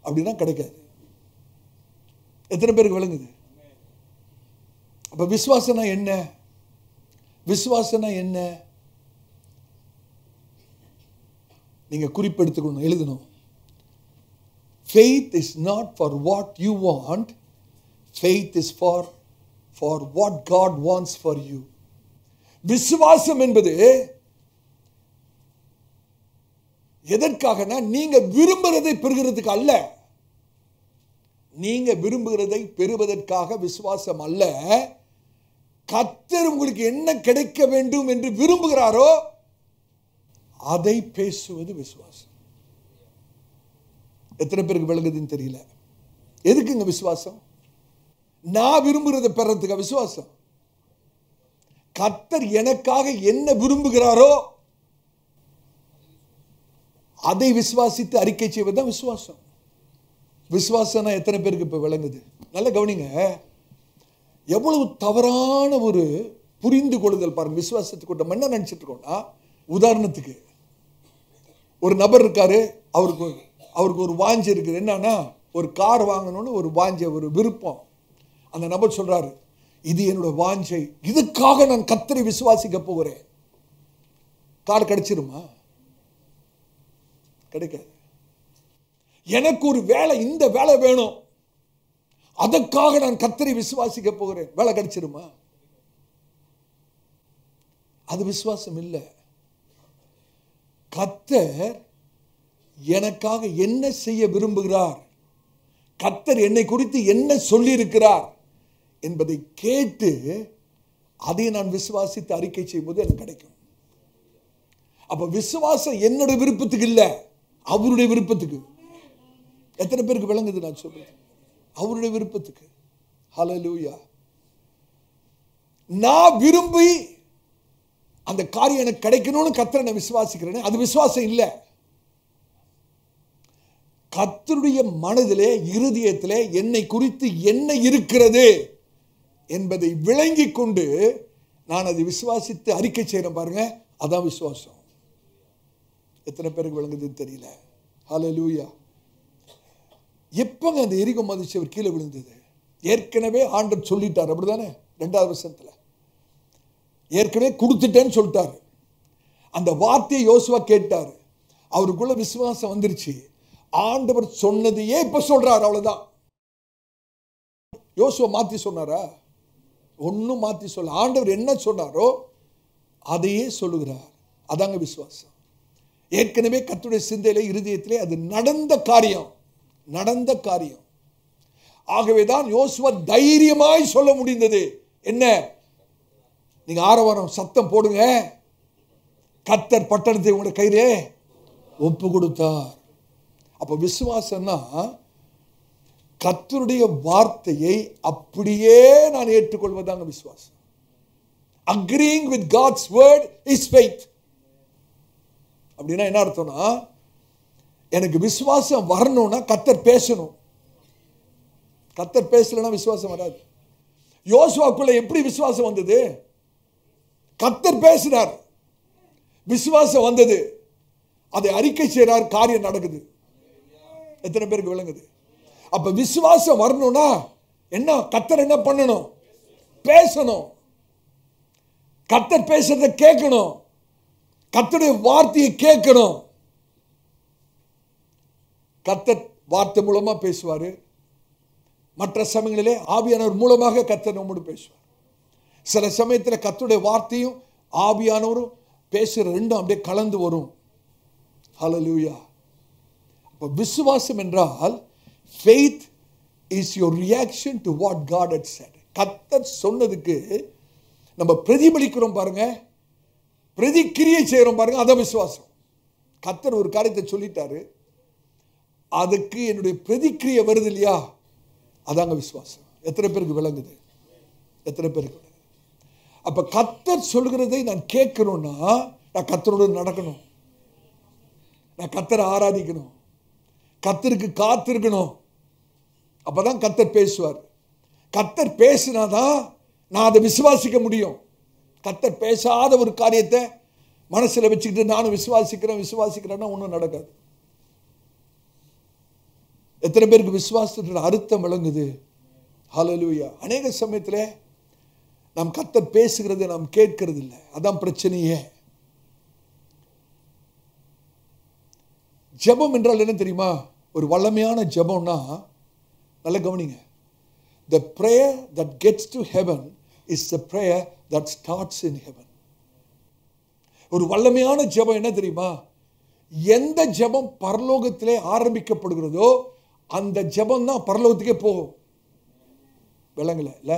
[SPEAKER 1] அப்படின்னா கிடைக்காது. எத்தனை பேருக்கு விளங்குது? அப்ப விசுவாசம்னா என்ன? விசுவாசம்னா என்ன? நீங்க குறிப்பெடுத்துக்கணும், எழுதணும். Faith is not for what you want. Faith is for what God wants for you. விசுவாசம் என்பது எதற்காகனா, நீங்க விரும்புகிறதை பெறுகிறதுக்கு அல்ல. நீங்க விரும்புகிறதை பெறுவதற்காக விசுவாசம் அல்ல. கர்த்தர் உங்களுக்கு என்ன கிடைக்க வேண்டும் என்று விரும்புகிறாரோ அதை பேசுவது விசுவாசம். எத்தனை பேருக்கு விளங்குதுன்னு தெரியல. எதுக்குங்க விசுவாசம்? நான் விரும்புகிறதை பெறறதுக்கு விசுவாசம். கர்த்தர் எனக்காக என்ன விரும்புகிறாரோ அதை விசுவாசித்து அறிக்கை செய்வதுதான் விசுவாசம். விசுவாசம்னா எத்தனை பேருக்கு இப்ப விளங்குது? நல்ல கவனிங்க. எவ்வளவு தவறான ஒரு புரிந்து கொள்ளுதல் பாருங்க விசுவாசத்துக்கு. நம்ம என்ன நினைச்சிட்டு இருக்கோம்னா, உதாரணத்துக்கு ஒரு நபர் இருக்காரு, அவருக்கு ஒரு வாஞ்சை இருக்குது. என்னன்னா, ஒரு கார் வாங்கணும்னு ஒரு வாஞ்சை, ஒரு விருப்பம். அந்த நபர் சொல்றாரு, இது என்னோட வாஞ்சை, இதுக்காக நான் கர்த்தரை விசுவாசிக்க போகிறேன். கார் கிடைச்சிருமா? கிடைக்காது. எனக்கு ஒரு வேலை, இந்த வேலை வேணும், அதற்காக நான் கர்த்தரை விசுவாசிக்க போகிறேன், வேலை கிடைச்சிருமா? அது விசுவாசம் இல்லை. கர்த்தர் எனக்காக என்ன செய்ய விரும்புகிறார், கர்த்தர் என்னை குறித்து என்ன சொல்லி இருக்கிறார் என்பதை கேட்டு அதை நான் விசுவாசித்து அறிக்கை செய்யும்போது எனக்கு கிடைக்கும். அப்ப விசுவாசம் என்னுடைய விருப்பத்துக்கு இல்லை, அவருடைய விருப்பத்துக்கு. எத்தனை பேருக்கு விளங்குது நான் சொல்றது? அவருடைய விருப்பத்துக்கு. ஹல்லேலூயா. நான் விரும்பி அந்த காரியம் எனக்கு கிடைக்கணும்னு கர்த்தரை நான் விசுவாசிக்கிறேன், அது விசுவாசம் இல்லை. கர்த்தருடைய மனதிலே, இருதயத்திலே என்னை குறித்து என்ன இருக்கிறது என்பதை விளங்கி கொண்டு நான் அதை விசுவாசித்து அறிக்கை செய்கிறேன் பாருங்க, அதான் விசுவாசம். எத்தனை பேருக்கு விளங்குதுன்னு தெரியல. ஹல்லேலூயா. எப்பங்க அந்த எரிகோ மதிச்சவர் கீழே விழுந்தது? ஏற்கனவே ஆண்டவர் சொல்லிட்டார், அப்படிதானே? 2வது வசனத்துல ஏற்கனவே கொடுத்துட்டேன்னு சொல்லிட்டாரு. அந்த வார்த்தையை யோசுவா கேட்டார், அவருக்குள்ள விசுவாசம் வந்துருச்சு. ஆண்டவர் சொன்னதையே இப்ப சொல்றார், அவ்வளவுதான். யோசுவா மாத்தி சொன்னாரா? ஒன்னும் மாத்தி சொல்ல. ஆண்டவர் என்ன சொன்னாரோ அதையே சொல்லுகிறார். அதாங்க விசுவாசம். ஏற்கனவே கர்த்தருடைய சிந்தையிலே, இருதயத்திலே அது நடந்த காரியம், நடந்த காரியம். ஆகவேதான் யோசுவா தைரியமாய் சொல்ல முடிந்தது. என்ன? நீங்க ஆரவாரம் சத்தம் போடுங்க, கர்த்தர் பட்டணத்தை உங்களுடைய கையிலே ஒப்பு கொடுத்தார். அப்ப விசுவாசம்னா கர்த்தருடைய வார்த்தையை அப்படியே நான் ஏற்றுக்கொள்வதாங்க விசுவாசம். Agreeing with God's word is faith. அப்படின்னா என்ன அர்த்தம்னா, எனக்கு விசுவாசம் வரணும்னா கர்த்தர் பேசணும். கர்த்தர் பேசலன்னா விசுவாசம் வராது. யோசுவாக்குள்ள எப்படி விசுவாசம் வந்தது? கர்த்தர் பேசினார், விசுவாசம் வந்தது. அதை அறிக்கை செய்றார், காரியம் நடக்குது. எத்தனை பேருக்கு விளங்குது? அப்ப விசுவாசம் வரணும்னா என்ன? கர்த்தர் என்ன பண்ணணும்? பேசணும். கர்த்தர் பேசுறத கேட்கணும், கர்த்தருடைய வார்த்தையை கேட்கணும். கர்த்தர் வார்த்தை மூலமா பேசுவாரு, மற்ற சமயங்களிலே ஆவியானவர் மூலமாக கர்த்தர் நம்மோடு பேசுவார். சில சமயத்தில் கர்த்தருடைய வார்த்தையும் ஆவியானவரும் பேசுற ரெண்டும் அப்படியே கலந்து வரும். ஹல்லேலூயா. அப்ப விசுவாசம் என்றால் faith is your reaction to what God had said. கர்த்தர் சொன்னதுக்கு நம்ம பிரதிபலிக்கிறோம் பாருங்க, பிரதிக்கிரியை செய்கிறோம் பாருங்க, அதான் விசுவாசம். கர்த்தர் ஒரு காரியத்தை சொல்லிட்டாரு, அதுக்கு என்னுடைய பிரதிக்கிரியை வருது இல்லையா, அதாங்க விசுவாசம். எத்தனை பேருக்கு விளங்குது? எத்தனை பேருக்கு? அப்ப கர்த்தர் சொல்கிறதை நான் கேட்கணும்னா நான் கர்த்தரோடு நடக்கணும், நான் கர்த்தரை ஆராதிக்கணும், கர்த்தருக்கு காத்திருக்கணும். அப்பதான் கர்த்தர் பேசுவார். கர்த்தர் பேசினாதான் நான் அதை விசுவாசிக்க முடியும். கர்த்தர் பேசாத ஒரு காரியத்தை மனசுல வச்சுக்கிட்டு நானும் விசுவாசிக்கிறேன்னா ஒன்றும் நடக்காது. எத்தனை பேருக்கு விசுவாசத்தோட அர்த்தம் விளங்குது? ஹல்லேலூயா. அநேக சமயத்தில் நாம் கர்த்தர் பேசுகிறதை நாம் கேட்கறது இல்லை, அதான் பிரச்சனையே. ஜெபம் என்றால் என்ன தெரியுமா? ஒரு வல்லமையான ஜெபம்னா, நல்ல கவனிங்க, the prayer that gets to heaven is the prayer that starts in heaven. ஒரு வல்லமையான ஜெபம் என்ன தெரியுமா? எந்த ஜெபம் பரலோகத்திலே ஆரம்பிக்கப்படுகிறதோ அந்த ஜெபம் தான் பரலோகத்துக்கே போகும். விளங்கல இல்ல?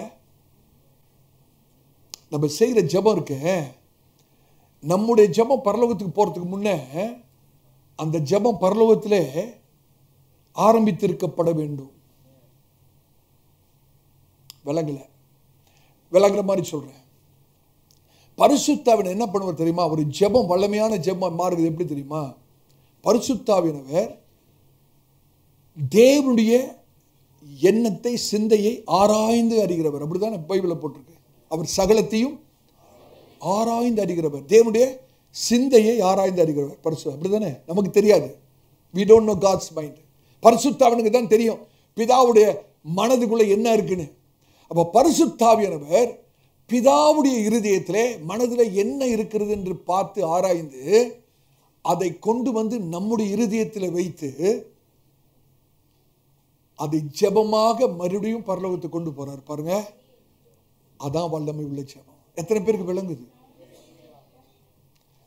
[SPEAKER 1] நம்ம செய்கிற ஜெபம் இருக்கு, நம்முடைய ஜெபம் பரலோகத்துக்கு போறதுக்கு முன்னே அந்த ஜெபம் பரலோகத்திலே ஆரம்பித்திருக்கப்பட வேண்டும். விளங்கல? விளங்குற மாதிரி சொல்றேன். பரிசுத்தாவினர் என்ன பண்ணுவார் தெரியுமா? ஒரு ஜெபம் வல்லமையான ஜெபம் மாறுகிறது எப்படி தெரியுமா? பரிசுத்தாவினர் தேவனுடைய எண்ணத்தை, சிந்தையை ஆராய்ந்து அறிகிறவர். அப்படிதான் பைபிள்ல போட்டிருக்கு. அவர் சகலத்தையும் ஆராய்ந்து அறிகிறவர். தேவனுடைய சிந்தையை ஆராய்ந்து அறிகிறவர் பரிசு. அப்படிதானே? நமக்கு தெரியாது. we don't know God's mind. பரிசுத்தாவினுக்கு தான் தெரியும் பிதாவுடைய மனதுக்குள்ள என்ன இருக்குன்னு. அப்ப பரிசுத்தாவியானவர் பிதாவுடைய இருதயத்திலே மனதில் என்ன இருக்கிறது என்று பார்த்து ஆராய்ந்து அதை கொண்டு வந்து நம்முடைய இருதயத்தில் வைத்து அதை ஜெபமாக மறுபடியும் பரலோகத்துக்கு கொண்டு போறார் பாருங்க. அதான் வல்லமை உள்ள ஜெபம். எத்தனை பேருக்கு விளங்குது?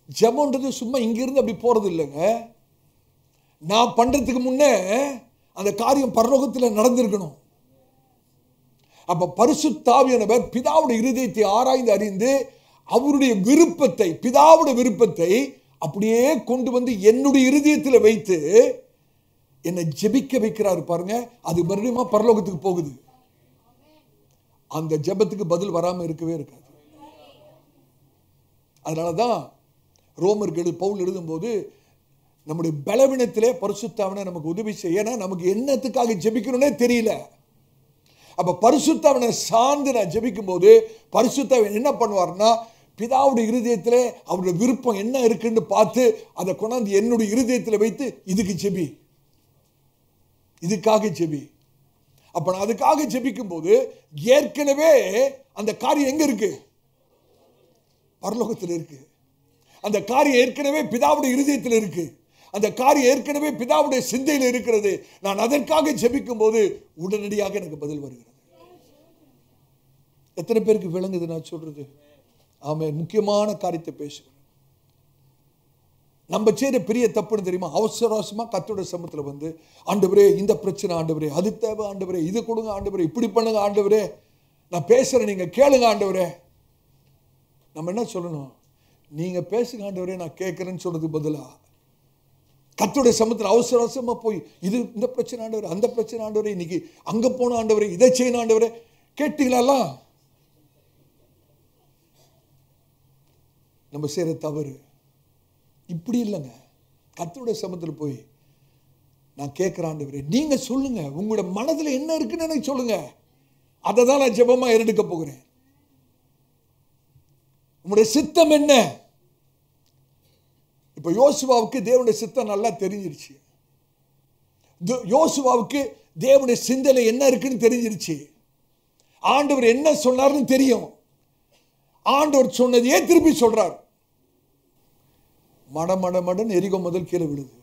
[SPEAKER 1] ஜெபம்ன்றது சும்மா இங்கிருந்து அப்படி போறது இல்லைங்க. நான் பண்றதுக்கு முன்னே அந்த காரியம் பரலோகத்தில் நடந்திருக்கணும். அப்ப பரிசுத்த ஆவியானவர் பிதாவுடைய இருதயத்தை ஆராய்ந்து அறிந்து அவருடைய விருப்பத்தை, பிதாவுடைய விருப்பத்தை அப்படியே கொண்டு வந்து என்னுடைய இருதயத்தில் வைத்து என்னை ஜெபிக்க வைக்கிறாரு பாருங்க. அது மறுபடியும் பரலோகத்துக்கு போகுது. அந்த ஜெபத்துக்கு பதில் வராம இருக்கவே இருக்காது. அதனாலதான் ரோமர்கள் பவுல் எழுதும்போது நம்முடைய பலவீனத்திலே பரிசுத்த ஆவியானவர் நமக்கு உதவி செய்ய, ஏன்னா நமக்கு என்னத்துக்காக ஜெபிக்கணும்னே தெரியல. அப்ப பரிசுத்த ஆவியானவர் சார்ந்து நான் ஜெபிக்கும் போது பரிசுத்த ஆவியானவர் என்ன பண்ணுவார்னா, பிதாவுடைய இருதயத்திலே அவருடைய விருப்பம் என்ன இருக்குன்னு பார்த்து அதை கொண்டாந்து என்னுடைய இருதயத்தில் வைத்து இதுக்கு ஜெபி, இதுக்காக ஜெபி. அப்ப நான் அதுக்காக ஜெபிக்கும் போது ஏற்கனவே அந்த காரியம் எங்க இருக்கு? பரலோகத்தில் இருக்கு. அந்த காரியம் ஏற்கனவே பிதாவுடைய இருதயத்தில் இருக்கு. அந்த காரியம் ஏற்கனவே பிதாவுடைய சிந்தையில் இருக்கிறது. நான் அதற்காக ஜெபிக்கும் போது உடனடியாக எனக்கு பதில் வருகிறது. எத்தனை பேருக்கு விளங்குது நான் சொல்றது? ஆமென். முக்கியமான காரியத்தை பேசுகிறேன். நம்ம செய்யற பெரிய தப்புன்னு தெரியுமா? அவசர அவசரமா கர்த்தருடைய சமூகத்தில் வந்து, ஆண்டவரே இந்த பிரச்சனை, ஆண்டவரே அது தேவை, ஆண்டவரே இது கொடுங்க, ஆண்டவரே இப்படி பண்ணுங்க, ஆண்டவரே நான் பேசுறேன் நீங்க கேளுங்க, ஆண்டவரே. நம்ம என்ன சொல்லணும்? நீங்க பேசுங்க ஆண்டவரே, நான் கேட்கிறேன்னு சொல்றதுக்கு பதிலா கர்த்தருடைய சமூகத்தில் அவசர அவசரமா போய் இது இந்த பிரச்சனை ஆண்டவரே, அந்த பிரச்சனை ஆண்டவரே, இன்னைக்கு அங்க போன ஆண்டவரே, இதை செய்யணும் ஆண்டவரே. கேட்டீங்களா? நம்ம செய்யற தவறு இப்படி இல்லைங்க. கர்த்தருடைய சமூகத்தில் போய் நான் கேட்கிறேன் ஆண்டவரே, நீங்க சொல்லுங்க, உங்களோட மனதில் என்ன இருக்குன்னு எனக்கு சொல்லுங்க, அதை தான் நான் ஜெபமா எடுக்க போகிறேன். உங்களுடைய சித்தம் என்ன? இப்ப யோசுவாவுக்கு தேவனுடைய சித்தம் நல்லா தெரிஞ்சிருச்சு. யோசுவாவுக்கு தேவனுடைய சிந்தனை என்ன இருக்குன்னு தெரிஞ்சிருச்சு. ஆண்டவர் என்ன சொன்னார்னு தெரியும். ஆண்டவர் சொன்னதையே திருப்பி சொல்றார். மடமடமடன் எரிகோ முதல் கீழே விழுது.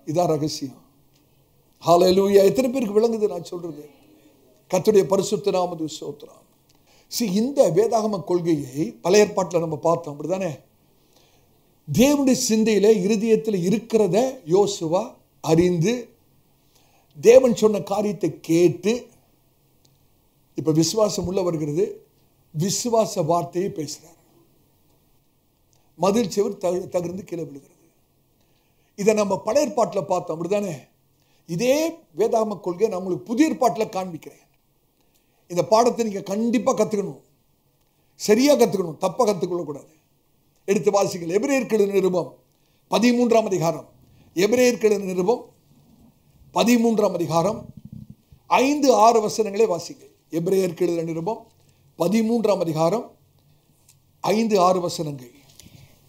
[SPEAKER 1] இதான் ரகசியம். ஹல்லேலூயா. எத்தனை பேருக்கு விளங்குது நான் சொல்றது? கர்த்தருடைய பரிசுத்த நாமத்துக்கு ஸ்தோத்திரம். இந்த வேதாகம கொள்கையை பழைய ஏற்பாட்டில் நம்ம பார்த்தோம், அப்படிதானே? தேவனுடைய சிந்தையில இருதயத்தில் இருக்கிறத யோசுவா அறிந்து தேவன் சொன்ன காரியத்தை கேட்டு இப்ப விசுவாசம் உள்ள வருகிறது. விசுவாச வார்த்தையை பேசுறார். மதில் செவர் தகர்ந்து கீழே விழுகிறது. இதை நம்ம பழைய ஏற்பாட்டில் பார்த்தோம், அப்படிதானே? இதே வேதாகம கொள்கையை நான் உங்களுக்கு புதிய ஏற்பாட்டில் காண்பிக்கிறேன். இந்த பாடத்தை நீங்க கண்டிப்பா கத்துக்கணும், சரியா கத்துக்கணும், தப்பா கத்துக்கொள்ளக்கூடாது. எடுத்து வாசிங்கள். எபிரேயர் நிருபம் 13ஆம் அதிகாரம். எபிரேயர் நிருபம் 13ஆம் அதிகாரம் 5-6 வசனங்களை வாசிங்க. எபிரேயர் நிருபம் 13ஆம் அதிகாரம் 5-6 வசனங்கள்.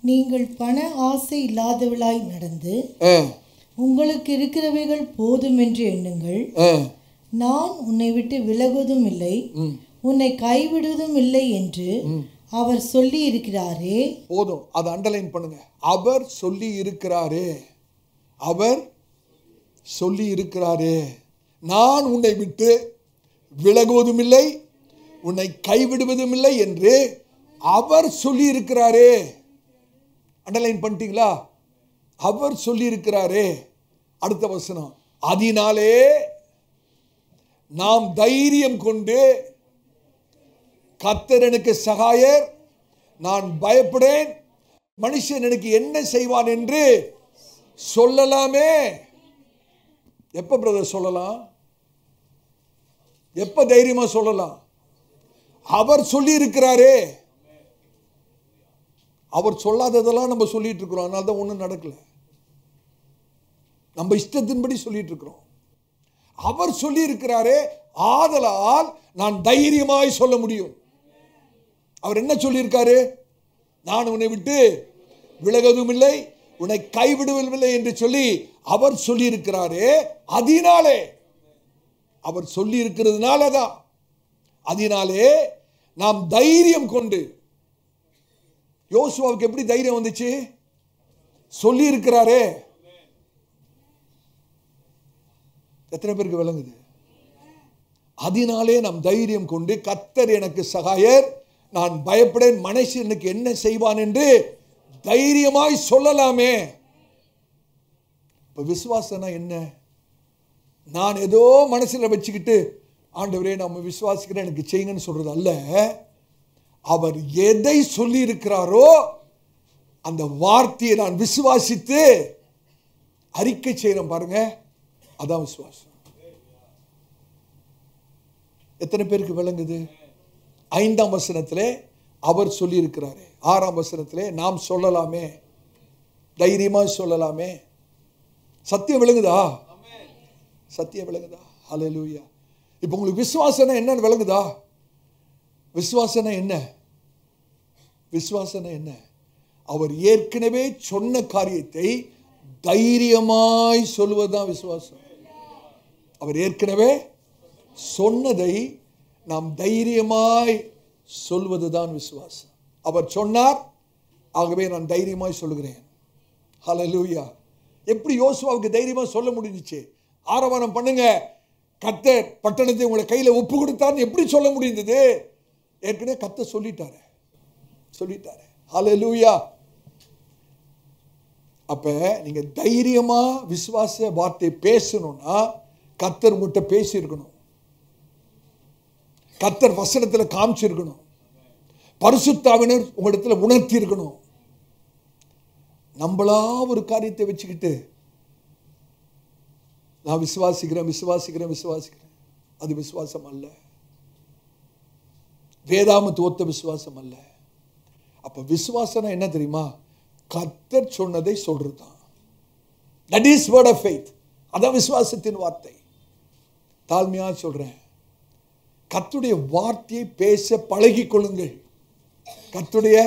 [SPEAKER 3] நீங்கள் பண ஆசை இல்லாதவளாய் நடந்து உங்களுக்கு இருக்கிறவைகள் போதும் என்று எண்ணுங்கள். நான் உன்னை விட்டு விலகுவதும் இல்லை, உன்னை கைவிடுவதும் இல்லை என்று அவர் சொல்லி இருக்கிறாரே.
[SPEAKER 1] போதும், அதை அண்டர்லைன் பண்ணுங்க. அவர் சொல்லி இருக்கிறாரே, அவர் சொல்லி இருக்கிறாரே. நான் உன்னை விட்டு விலகுவதும் இல்லை, உன்னை கைவிடுவதும் இல்லை என்று அவர் சொல்லி இருக்கிறாரே. அண்டர்லைன் பண்ணிட்டீங்களா? அவர் சொல்லி இருக்கிறாரே. அடுத்த வசனம், அதனாலே நாம் தைரியம் கொண்டு கர்த்தர் எனக்கு சகாயர், நான் பயப்படேன், மனுஷன் எனக்கு என்ன செய்வான் என்று சொல்லலாமே. எப்ப பிரதர் சொல்லலாம்? எப்ப தைரியமா சொல்லலாம்? அவர் சொல்லி இருக்கிறாரே. அவர் சொல்லாததெல்லாம் நம்ம சொல்லிட்டு இருக்கிறோம், அதனால தான் ஒன்றும் நடக்கல. நம்ம இஷ்டத்தின்படி சொல்லிட்டு இருக்கிறோம். அவர் சொல்லி இருக்கிறாரே, ஆதலால் நான் தைரியமாய் சொல்ல முடியும். அவர் என்ன சொல்லியிருக்காரு? நான் உன்னை விட்டு விலகுவதும் இல்லை, உன்னை கைவிடுவதும் இல்லை என்று சொல்லி அவர் சொல்லி இருக்கிறாரே. அதனாலே, அவர் சொல்லி இருக்கிறதுனால தான், அதனாலே நாம் தைரியம் கொண்டு. யோசுவாவுக்கு எப்படி தைரியம் வந்துச்சு? சொல்லி இருக்கிறாரே. எத்தனை பேருக்கு விளங்குது? அதனாலே நாம் தைரியம் கொண்டு கர்த்தர் எனக்கு சகாயர், நான் பயப்படேன், மனுஷனுக்கு என்ன செய்வான் என்று தைரியமாய் சொல்லலாமே. இப்ப விசுவாசம்னா என்ன? நான் ஏதோ மனசுல வச்சுக்கிட்டு ஆண்டவரே நம்ம விசுவாசிக்கிறேன் எனக்கு செய்யுங்கன்னு சொல்றது அல்ல. அவர் எதை சொல்லி இருக்கிறாரோ அந்த வார்த்தையை நான் விசுவாசித்து அறிக்கை செய்யறேன் பாருங்க, அதான் விசுவாசம். எத்தனை பேருக்கு விளங்குது? 5ஆம் வசனத்திலே அவர் சொல்லி இருக்கிறாரே, 6ஆம் வசனத்திலே நாம் சொல்லலாமே, தைரியமா சொல்லலாமே. சத்தியம் விளங்குதா? சத்தியம் விளங்குதா? ஹல்லேலூயா. இப்போ உங்களுக்கு விசுவாசம் என்னன்னு விளங்குதா? விசுவாசம் என்ன? விசுவாசம் என்ன? அவர் ஏற்கனவே சொன்ன காரியத்தை தைரியமாய் சொல்வதுதான் விசுவாசம். அவர் ஏற்கனவே சொன்னதை நாம் தைரியமாய் சொல்வதுதான் விசுவாசம். அவர் சொன்னார், ஆகவே நான் தைரியமாய் சொல்லுகிறேன். ஹல்லேலூயா. எப்படி யோசுவாவுக்கு தைரியமா சொல்ல முடிஞ்சிச்சு? ஆரவாரம் பண்ணுங்க, கர்த்தர் பட்டணத்தை உங்களை கையில ஒப்பு கொடுத்தார்னு எப்படி சொல்ல முடிந்தது? ஏற்கனவே கர்த்தர் சொல்லிட்டாரு. ஹல்லேலூயா. அப்ப நீங்க தைரியமா விசுவாச வார்த்தை பேசணும்னா கர்த்தர் உங்கள்கிட்ட பேசி இருக்கணும், கர்த்தர் வசனத்துல காமிச்சிருக்கணும், பரிசுத்த ஆவியானவர் உங்களிடத்துல உணர்த்தி இருக்கணும். நம்மளா ஒரு காரியத்தை வச்சுக்கிட்டு நான் விசுவாசிக்கிறேன் விசுவாசிக்கிறேன் விசுவாசிக்கிறேன், அது விசுவாசம் அல்ல. வேதாமத்து ஒத்த விசுவாசம் அல்ல. அப்ப விசுவாசம் என்ன தெரியுமா? கர்த்தர் சொன்னதை சொல்றதுதான். That is word of faith. அதான் விசுவாசத்தின் வார்த்தை. தாழ்மையா சொல்றேன், கர்த்தருடைய வார்த்தையை பேச பழகிக் கொள்ளுங்கள். கர்த்தருடைய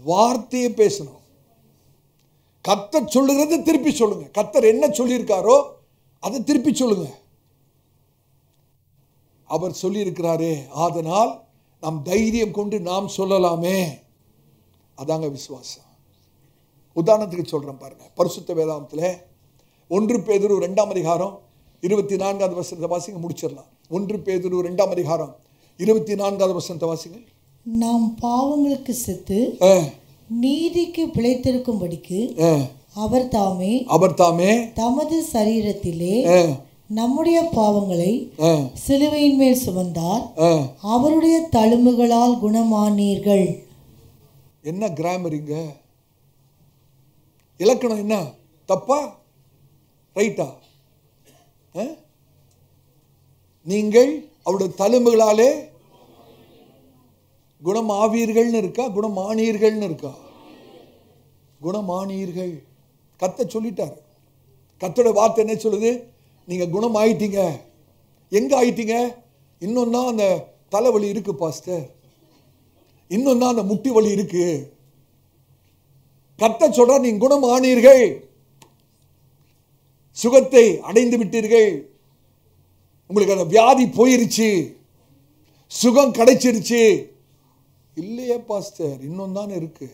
[SPEAKER 1] வார்த்தையை பேசணும். கர்த்தர் சொல்லுகிறத திருப்பி சொல்லுங்க. கர்த்தர் என்ன சொல்லியிருக்காரோ அதை திருப்பி சொல்லுங்க. அவர் சொல்லி இருக்கிறாரே, அதனால் நாம் தைரியம் கொண்டு நாம் சொல்லலாமே, அதாங்க விசுவாசம். உதாரணத்துக்கு சொல்றேன் பாருங்க, பரிசுத்த வேதாகமத்தில் 1 பேதுரு 2ஆம் அதிகாரம் 24வது வசனத்தை வாசிங்க, முடிச்சிடலாம். 1 பேதுரு 2ஆம் அதிகாரம் 24வது வசனத்தை வாசிங்க.
[SPEAKER 3] நாம் பாவங்களுக்கு செத்து நீதிக்கு பிழைத்திருக்கும்படிக்கு அவர் தாமே தமது சரீரத்திலே நம்முடைய பாவங்களை சிலுவையின் மேல் சுமந்தார், அவருடைய தழும்புகளால் குணமானீர்கள்.
[SPEAKER 1] என்ன கிராமரிங்க? இலக்கணம் என்ன? தப்பா ரைட்டா? நீங்கள் அவருடைய தழும்புகளாலே குணமாவீர்கள்னு இருக்கா, குணமானீர்கள்னு இருக்கா? குணமானீர்கள். கர்த்தர் சொல்லிட்டார். கர்த்தரோட வார்த்தை என்ன சொல்லுது? நீங்க குணம் ஆயிட்டீங்க. எங்க ஆயிட்டீங்க? இன்னும் தான் அந்த தலைவலி இருக்கு பாஸ்டர், இன்னும் தான் அந்த முட்டி வலி இருக்கு. கர்த்தர் சொல்ற, நீங்க குணம் ஆனீர்கள், சுகத்தை அடைந்து விட்டீர்கள், உங்களுக்கு அந்த வியாதி போயிருச்சு, சுகம் கிடைச்சிருச்சு. இல்லையே பாஸ்டர், இன்னும் தான் இருக்கு.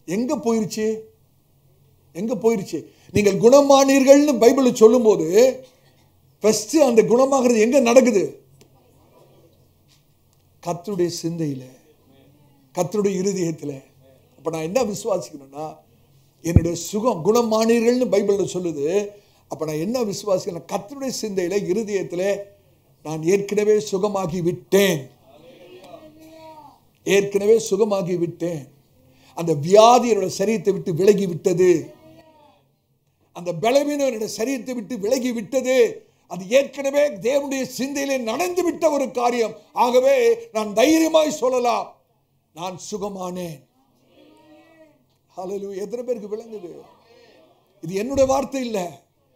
[SPEAKER 1] எங்க போயிருச்சு? எங்க போயிருச்சு? நீங்கள் குணமானீர்கள்னு பைபிள் சொல்லும் போது ஃபர்ஸ்ட் அந்த குணமாகிறது எங்க நடக்குது? கர்த்தருடைய சிந்தையில, கர்த்தருடைய இருதயத்தில். அப்ப நான் என்ன விசுவாசிக்கணும்னா, என்னுடைய சுகம் குணமானீர்கள்னு பைபிள் சொல்லுது. அப்ப நான் என்ன விசுவாசிக்கிறேன்? கர்த்தருடைய சிந்தையில, இருதயத்தில் நான் ஏற்கனவே சுகமாகி விட்டேன், ஏற்கனவே சுகமாகி விட்டேன். அந்த வியாதி என்னோட சரீரத்தை விட்டு விலகி விட்டது, அந்த பலவீனம் என்னுடைய சரீரத்தை விட்டு விலகி விட்டது. அது ஏற்கனவே தேவனுடைய சிந்தையிலே நடந்து விட்ட ஒரு காரியம். ஆகவே நான் தைரியமாய் சொல்லலாம், நான் சுகமானேன். ஹல்லேலூயா. எத்தனை பேருக்கு விளங்குது? இது என்னுடைய வார்த்தை இல்லை,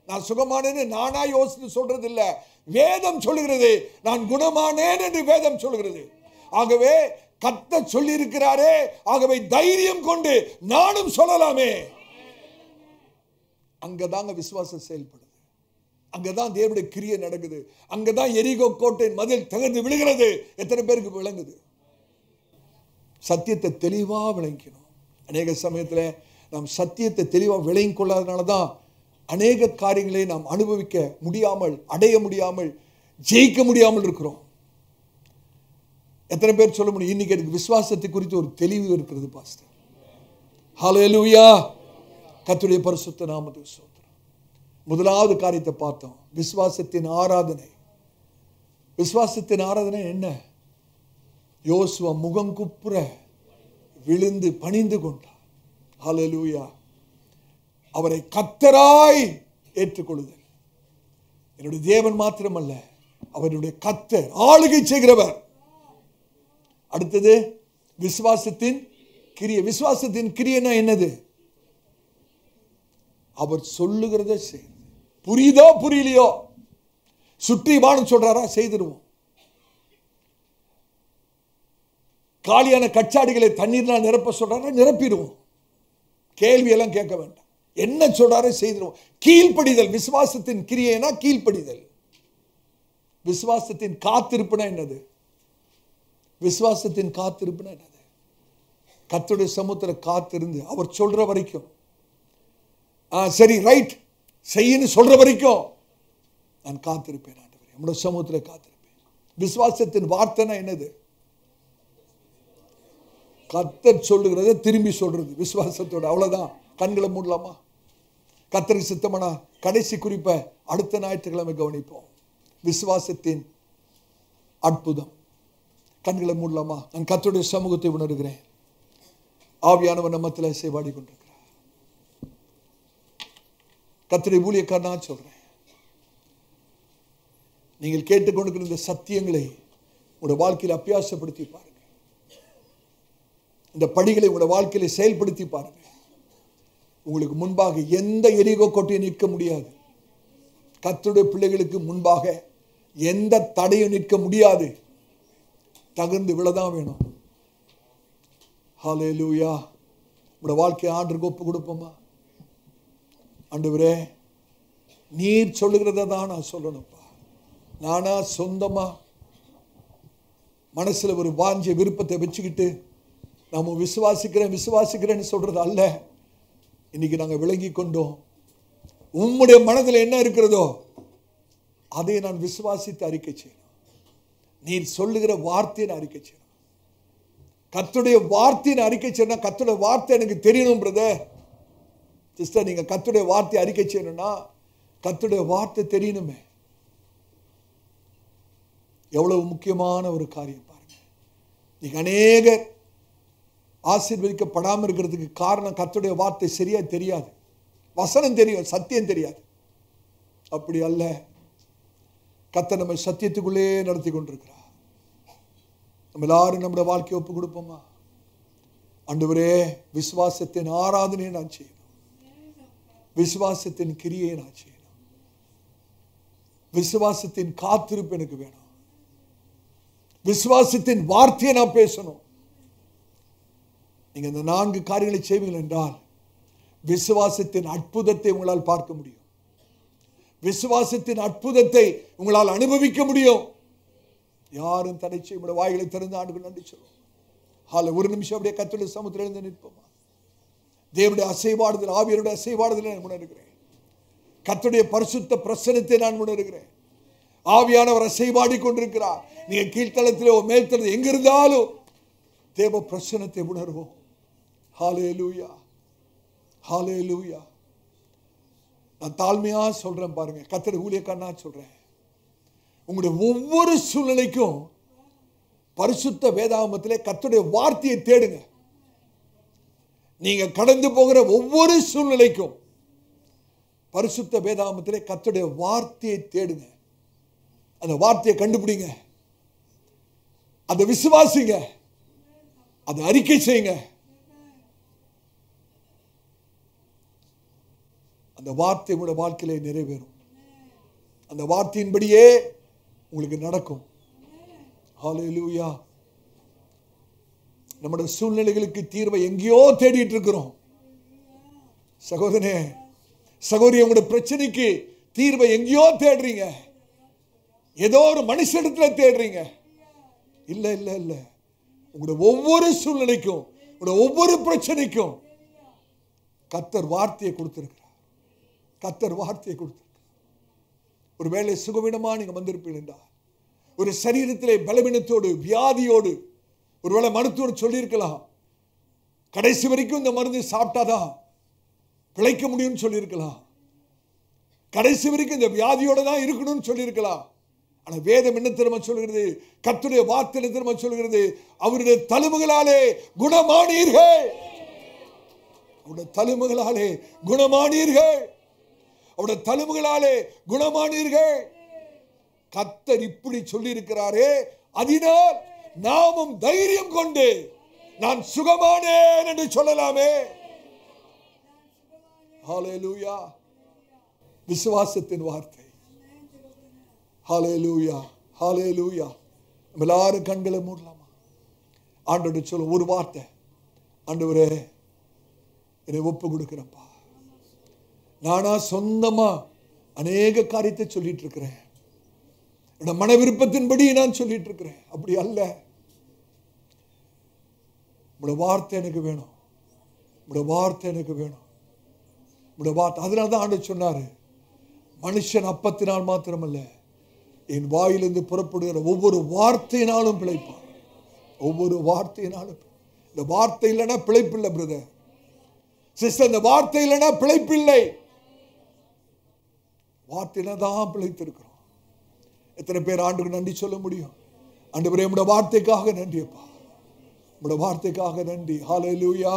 [SPEAKER 1] நான் சுகமானேன்னு நானா யோசித்து சொல்றது இல்லை, வேதம் சொல்லுகிறது. நான் குணமானேன் என்று வேதம் சொல்லுகிறது. ஆகவே கர்த்தர் சொல்லி இருக்கிறாரே, ஆகவே தைரியம் கொண்டு நானும் சொல்லலாமே. அங்கதாங்க விசுவாசம் செயல்படுது, அங்கதான் தேவனுடைய கிரியை நடக்குது, அங்கதான் எரிகோ கோட்டை மதில் தகர்ந்து விழுகிறது. எத்தனை பேருக்கு விளங்குது? சத்தியத்தை தெளிவா விளங்கணும். அநேக சமயத்தில் நாம் சத்தியத்தை தெளிவாக விளங்கிக் கொள்ளாதனால தான் அநேக காரியங்களை நாம் அனுபவிக்க முடியாமல், அடைய முடியாமல், ஜெயிக்க முடியாமல் இருக்கிறோம். எத்தனை பேர் சொல்ல முடியும் இன்னைக்கு எனக்கு விசுவாசத்தை குறித்து ஒரு தெளிவு இருக்கிறது பாஸ்டர்? ஹல்லேலூயா. கர்த்தருடைய பரிசுத்த நாமத்துக்கு ஸ்தோத்திரம். முதலாவது காரியத்தை பார்த்தோம், விசுவாசத்தின் ஆராதனை. விசுவாசத்தின் ஆராதனை என்ன? யோசுவா முகங்குப்புற விழுந்து பணிந்து கொண்டார். ஹல்லேலூயா. அவரை கர்த்தராய் ஏற்றுக்கொள்ளுதல். என்னுடைய தேவன் மாத்திரமல்ல, அவருடைய கர்த்தர், ஆளுகை செய்கிறவர். அடுத்தது விசுவாசத்தின் கிரியை. விசுவாசத்தின் கிரியைனா என்னது? அவர் சொல்லுகிறத செய்யுது. புரியுதோ புரியலையோ, சுற்றி வான்னு சொல்றாரா, செய்திருவோம். காலியான கச்சாடிகளை தண்ணீர்னால் நிரப்ப சொல்றாரா, நிரப்பிடுவோம். கேள்வி எல்லாம் கேட்க வேண்டாம், என்ன சொல்றாரோ செய்திருவோம். கீழ்ப்படிதல். விசுவாசத்தின் கிரியைனா கீழ்ப்படிதல். விசுவாசத்தின் காத்திருப்புனா என்னது? விசுவாசத்தின் காத்திருப்புனா என்னது? கர்த்தருடைய சமூகத்தில் காத்திருந்து அவர் சொல்ற வரைக்கும், சரி ரைட் செய்யன்னு சொல்ற வரைக்கும் நான் காத்திருப்பேன். நம்முடைய சமூகத்தில் காத்திருப்பேன். விசுவாசத்தின் வார்த்தைனா என்னது? கர்த்தர் சொல்லுகிறத திரும்பி சொல்றது விசுவாசத்தோட. அவ்வளவுதான். கண்களை மூடலாமா? கர்த்தருக்கு சித்தமானா கடைசி குறிப்பை அடுத்த ஞாயிற்றுக்கிழமை கவனிப்போம். விசுவாசத்தின் அற்புதம். கண்களை மூடலாமா? நான் கர்த்தருடைய சமூகத்தை உணர்கிறேன். ஆவியானவர் நம்மத்தில் சேவாடி கொண்டிருக்கிறார். கர்த்தருடைய ஊழியக்காரனா சொல்றேன், நீங்கள் கேட்டுக்கொண்டிருக்கிற இந்த சத்தியங்களை உங்களுடைய வாழ்க்கையில் அபியாசப்படுத்தி பாருங்க. இந்த படிகளை உங்களுடைய வாழ்க்கையில செயல்படுத்தி பாருங்க. உங்களுக்கு முன்பாக எந்த எரிகோ கோட்டையும் நிற்க முடியாது. கர்த்தருடைய பிள்ளைகளுக்கு முன்பாக எந்த தடையும் நிற்க முடியாது. தகர்ந்து விழதான் வேணும். ஹல்லேலூயா. உங்களுடைய வாழ்க்கையை ஆண்டவருக்கு ஒப்பு கொடுப்போமா? ஆண்டவரே, நீர் சொல்லுகிறத தான் நான் சொல்லணும்ப்பா. நானா சொந்தமா மனசுல ஒரு வாஞ்சிய விருப்பத்தை வச்சுக்கிட்டு நாம விசுவாசிக்கிறேன்னு சொல்றது அல்ல. இன்னைக்கு நாங்கள் விளங்கி கொண்டோம், உம்முடைய மனதில் என்ன இருக்கிறதோ அதை நான் விசுவாசித்து அறிக்கை செய்யணும். நீர் சொல்லுகிற வார்த்தையை நான் அறிக்கை செய்யணும். கர்த்தருடைய வார்த்தையை அறிக்கை செய்யணும். கர்த்தருடைய வார்த்தை எனக்கு தெரியணும் பிரதர் சிஸ்டர். நீங்க கர்த்தருடைய வார்த்தையை அறிக்கை செய்யணும்னா கர்த்தருடைய வார்த்தை தெரியணுமே. எவ்வளவு முக்கியமான ஒரு காரியம் பாருங்க. நீங்க அநேகர் ஆசீர்வதிக்கப்படாமல் இருக்கிறதுக்கு காரணம் கர்த்தருடைய வார்த்தை சரியா தெரியாது. வசனம் தெரியும், சத்தியம் தெரியாது. அப்படி அல்ல. கர்த்தர் நம்மை சத்தியத்துக்குள்ளே நடத்தி கொண்டிருக்கிறார். நம்ம எல்லாரும் நம்முடைய வாழ்க்கையை ஒப்பு கொடுப்போமா? ஆண்டவரே, விசுவாசத்தின் ஆராதனையை நான் செய்யணும். விசுவாசத்தின் கிரியை நான் செய்யணும். விசுவாசத்தின் காத்திருப்பு எனக்கு வேணும். விசுவாசத்தின் வார்த்தையை நான் பேசணும். நீங்க இந்த 4 காரியங்களை செய்வீர்கள் என்றால் விசுவாசத்தின் அற்புதத்தை உங்களால் பார்க்க முடியும். விசுவாசத்தின் அற்புதத்தை உங்களால் அனுபவிக்க முடியும். யாரும் தடை செய்ய முடியும். வாய்களை திறந்து ஆண்டுக்கு நன்றி சொல்லுவோம். ஒரு நிமிஷம் அப்படியே கர்த்தருடைய சமூகத்தில் எழுந்து நிற்போமா? தேவனுடைய அசைவாடுதல், ஆவியருடைய அசைவாடுதலை நான் உணர்கிறேன். கர்த்தருடைய பரிசுத்த பிரசன்னத்தை நான் உணர்கிறேன். ஆவியானவர் அசைவாடி கொண்டிருக்கிறார். நீங்க கீழ்த்தளத்திலோ மேல்தளத்தில் எங்க இருந்தாலும் தேவ பிரசன்னத்தை உணர்வோம். ஹல்லேலூயா, ஹல்லேலூயா. நான் தாழ்மையா சொல்றேன் பாருங்க, கர்த்தருடைய ஊழியக்காரனா சொல்றேன். உங்களுடைய ஒவ்வொரு சூழ்நிலைக்கும் பரிசுத்த வேதாகமத்திலே கர்த்தருடைய வார்த்தையை தேடுங்க. நீங்க கடந்து போகிற ஒவ்வொரு சூழ்நிலைக்கும் பரிசுத்த வேதாகமத்திலே கர்த்தருடைய வார்த்தையை தேடுங்க. அந்த வார்த்தையை கண்டுபிடிங்க, அதை விசுவாசிங்க, அதை அறிக்கை செய்யுங்க. அந்த வார்த்தை உங்களுடைய வாழ்க்கையிலே நிறைவேறும். அந்த வார்த்தையின்படியே உங்களுக்கு நடக்கும். ஹல்லேலூயா. நம்முடைய சூழ்நிலைகளுக்கு தீர்வை எங்கேயோ தேடிட்டு இருக்கிறோம். சகோதரனே, சகோதரி, உங்களுடைய பிரச்சனைக்கு தீர்வை எங்கேயோ தேடுறீங்க. ஏதோ ஒரு மனுஷனிடத்துல தேடுறீங்க. இல்ல இல்ல இல்ல. உங்களுடைய ஒவ்வொரு சூழ்நிலைக்கும், உங்களுடைய ஒவ்வொரு பிரச்சனைக்கும் கர்த்தர் வார்த்தையை கொடுத்திருக்கிறார். கர்த்தர் வார்த்தையை கொடுத்திருக்கிறார். ஒருவேளை சுகவீனமா நீங்க வந்திருப்பீர்கள் என்றால், ஒரு சரீரத்திலே பலவீனத்தோடு வியாதியோடு ஒருவேளை மருத்துவர் சொல்லியிருக்கலாம், கடைசி வரைக்கும் இந்த மருந்து சாப்பிட்டாதான் பிழைக்க முடியும்னு சொல்லியிருக்கலாம், கடைசி வரைக்கும் இந்த வியாதியோட தான் இருக்கணும்னு சொல்லியிருக்கலாம். ஆனா வேதம் என்ன திரும்ப சொல்கிறது? கர்த்தருடைய வார்த்தை என்ன திரும்ப சொல்கிறது? அவருடைய தழும்புகளாலே குணமானீர்கள். அவருடைய தழும்புகளாலே குணமானீர்கள். அவருடைய தழும்புகளாலே குணமானீர்கள். கர்த்தர் இப்படி சொல்லி இருக்கிறாரே, அதனால் நாமும் தைரியம் கொண்டு நான் சுகமானேன் என்று சொல்லலாமே. ஹல்லேலூயா. விசுவாசத்தின் வார்த்தை. ஹல்லேலூயா, ஹல்லேலூயா. நம்ம எல்லாரும் கண்களை மூடலாமா? ஆண்டவர்கிட்ட சொல்ல ஒரு வார்த்தை, ஆண்டவரே என்னை ஒப்பு கொடுக்கிறப்பா. நானா சொந்தமா அநேக காரியத்தை சொல்லிட்டு இருக்கிறேன், என்னோட மன விருப்பத்தின்படி நான் சொல்லிட்டு இருக்கிறேன். அப்படி அல்ல, உங்களோட வார்த்தை எனக்கு வேணும், உங்களோட வார்த்தை எனக்கு வேணும், உங்களோட வார்த்தை. அதனால்தான் ஆண்டவர் சொன்னாரு, மனுஷன் அப்பத்தினால் மாத்திரமல்ல, என் வாயிலிருந்து புறப்படுகிற ஒவ்வொரு வார்த்தையினாலும் பிழைப்பான். ஒவ்வொரு வார்த்தையினாலும். இந்த வார்த்தை இல்லைன்னா பிழைப்பு இல்லை பிரதர், சிஸ்டர். இந்த வார்த்தை இல்லைன்னா பிழைப்பு இல்லை. வார்த்தையில தான் பிழைத்திருக்கிறோம். எத்தனை பேர் ஆண்டுக்கு நன்றி சொல்ல முடியும்? ஆண்டவரே உம்முடைய வார்த்தைக்காக நன்றியப்பா, உம்முடைய வார்த்தைக்காக நன்றி. ஹல்லேலூயா,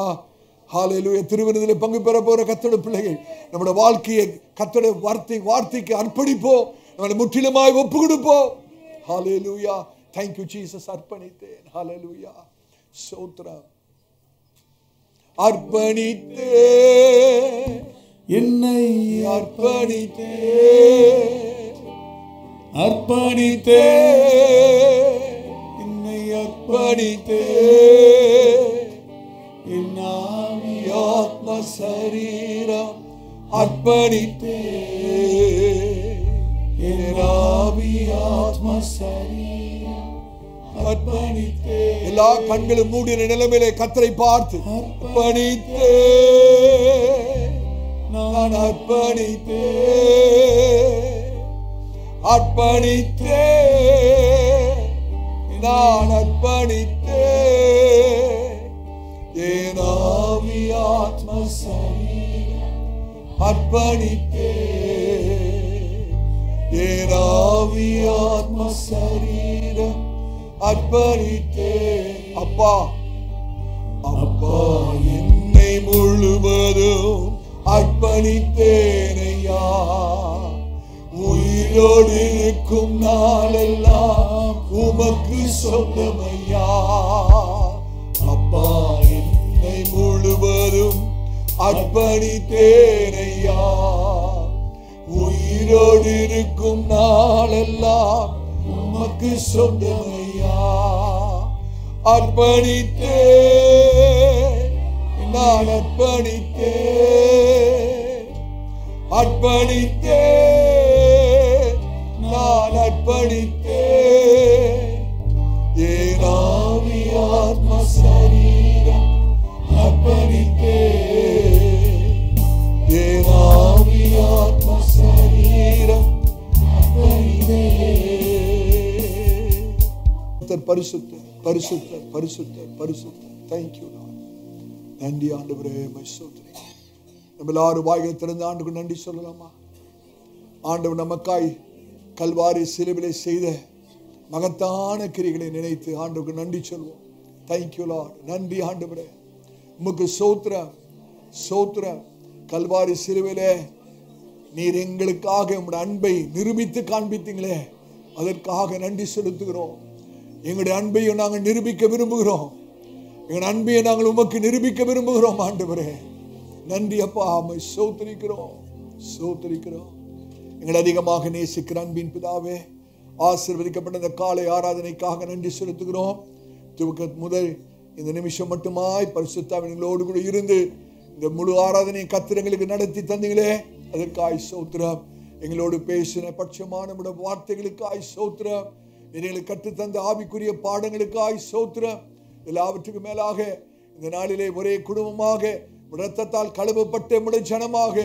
[SPEAKER 1] ஹல்லேலூயா. திருவிருந்திலே பங்கு பெற போற கர்த்தருடைய பிள்ளைகள், நம்முடைய வாழ்க்கையை கர்த்தருடைய வார்த்தைக்கு அர்ப்பணிப்போம், நம்மளை முற்றிலுமாய் ஒப்பு கொடுப்போம். ஹல்லேலூயா. Thank you Jesus. அர்ப்பணித்தேன். ஹல்லேலூயா. ஸ்தோத்திரம். அர்ப்பணித்தேன், என்னை அர்ப்பணித்தேன், அர்ப்பணித்தேன், என்னை அர்ப்பணித்தேன், என் ஆவி ஆத்ம சரீரம் அர்ப்பணித்தேன், என் ஆவி ஆத்ம சரீரம் அர்ப்பணித்தேன். எல்லா கண்களும் மூடின நிலைமையிலே கர்த்தரை பார்த்து அர்ப்பணித்தேன், நான் அர்ப்பணித்தேன், அர்ப்பணித்தேன், நான் அர்ப்பணித்தேன், என் ஆவி ஆத்ம சரீரம் அர்ப்பணித்தேன், என் ஆவி ஆத்ம சரீரம் அர்ப்பணித்தேன். அப்பா, அப்பா என்னை முழுவதும் அர்ப்பணித்தேன் ஐயா, உயிரோடு இருக்கும் நாளெல்லாம் உமக்கு சொந்தம் ஐயா. அப்பா என்னை முழுவதும் அர்ப்பணித்தேன் ஐயா, உயிரோடு இருக்கும் நாளெல்லாம் உமக்கு சொந்தம் ஐயா. அர்ப்பணித்தேன், நான் அர்ப்பணித்தேன், அர்ப்பணித்தேன், நான் அர்ப்பணித்தேன், என் ஆவி ஆத்ம சரீரம் அர்ப்பணித்தேன், என் ஆவி ஆத்ம சரீரம் அர்ப்பணித்தேன். பரிசுத்தர், பரிசுத்தர், பரிசுத்தர், பரிசுத்தர். Thank you Lord. நன்றி ஆண்டவரே, மகிமை. நம்ம எல்லாரும் வாய்களை திறந்து ஆண்டுக்கு நன்றி சொல்லலாமா? ஆண்டவர் நமக்காய் கல்வாரி சிலுவிலே செய்த மகத்தான கிரிகளை நினைத்து ஆண்டவருக்கு நன்றி சொல்வோம். Thank you Lord. நன்றி ஆண்டவரே, உமக்கு ஸ்தோத்திரம், ஸ்தோத்திரம். கல்வாரி சிலுவிலே நீர் எங்களுக்காக உம்முடைய அன்பை நிரூபித்து காண்பித்தீங்களே, அதற்காக நன்றி செலுத்துகிறோம். எங்களுடைய அன்பையும் நாங்கள் நிரூபிக்க விரும்புகிறோம், எங்கள் அன்பையை நாங்கள் உமக்கு நிரூபிக்க விரும்புகிறோம் ஆண்டவரே. நன்றி அப்பா, உம்மை ஸ்தோத்திரிக்கிறோம், ஸ்தோத்திரிக்கிறோம். எங்களை அதிகமாக நேசிக்கிற அன்பின் பிதாவே, ஆசீர்வதிக்கப்பட்ட இந்த காலை ஆராதனைக்காக நன்றி செலுத்துகிறோம். துவக்க முதல் இந்த நிமிஷம் மட்டுமாய் பரிசுத்தாவின் எங்களோடு கூட இருந்து இந்த முழு ஆராதனை கத்திரங்களுக்கு நடத்தி தந்தீங்களே, அதற்காய் ஸ்தோத்திரம். எங்களோடு பேசின பட்சமான வார்த்தைகளுக்காய் ஸ்தோத்திரம். எங்களுக்கு கற்றுத்தந்த ஆவிக்குரிய பாடங்களுக்காய் ஸ்தோத்திரம். எல்லாவற்றுக்கும் மேலாக இந்த நாளிலே ஒரே குடும்பமாக இரத்தத்தால் கழுவப்பட்ட உம்முடைய ஜனமாக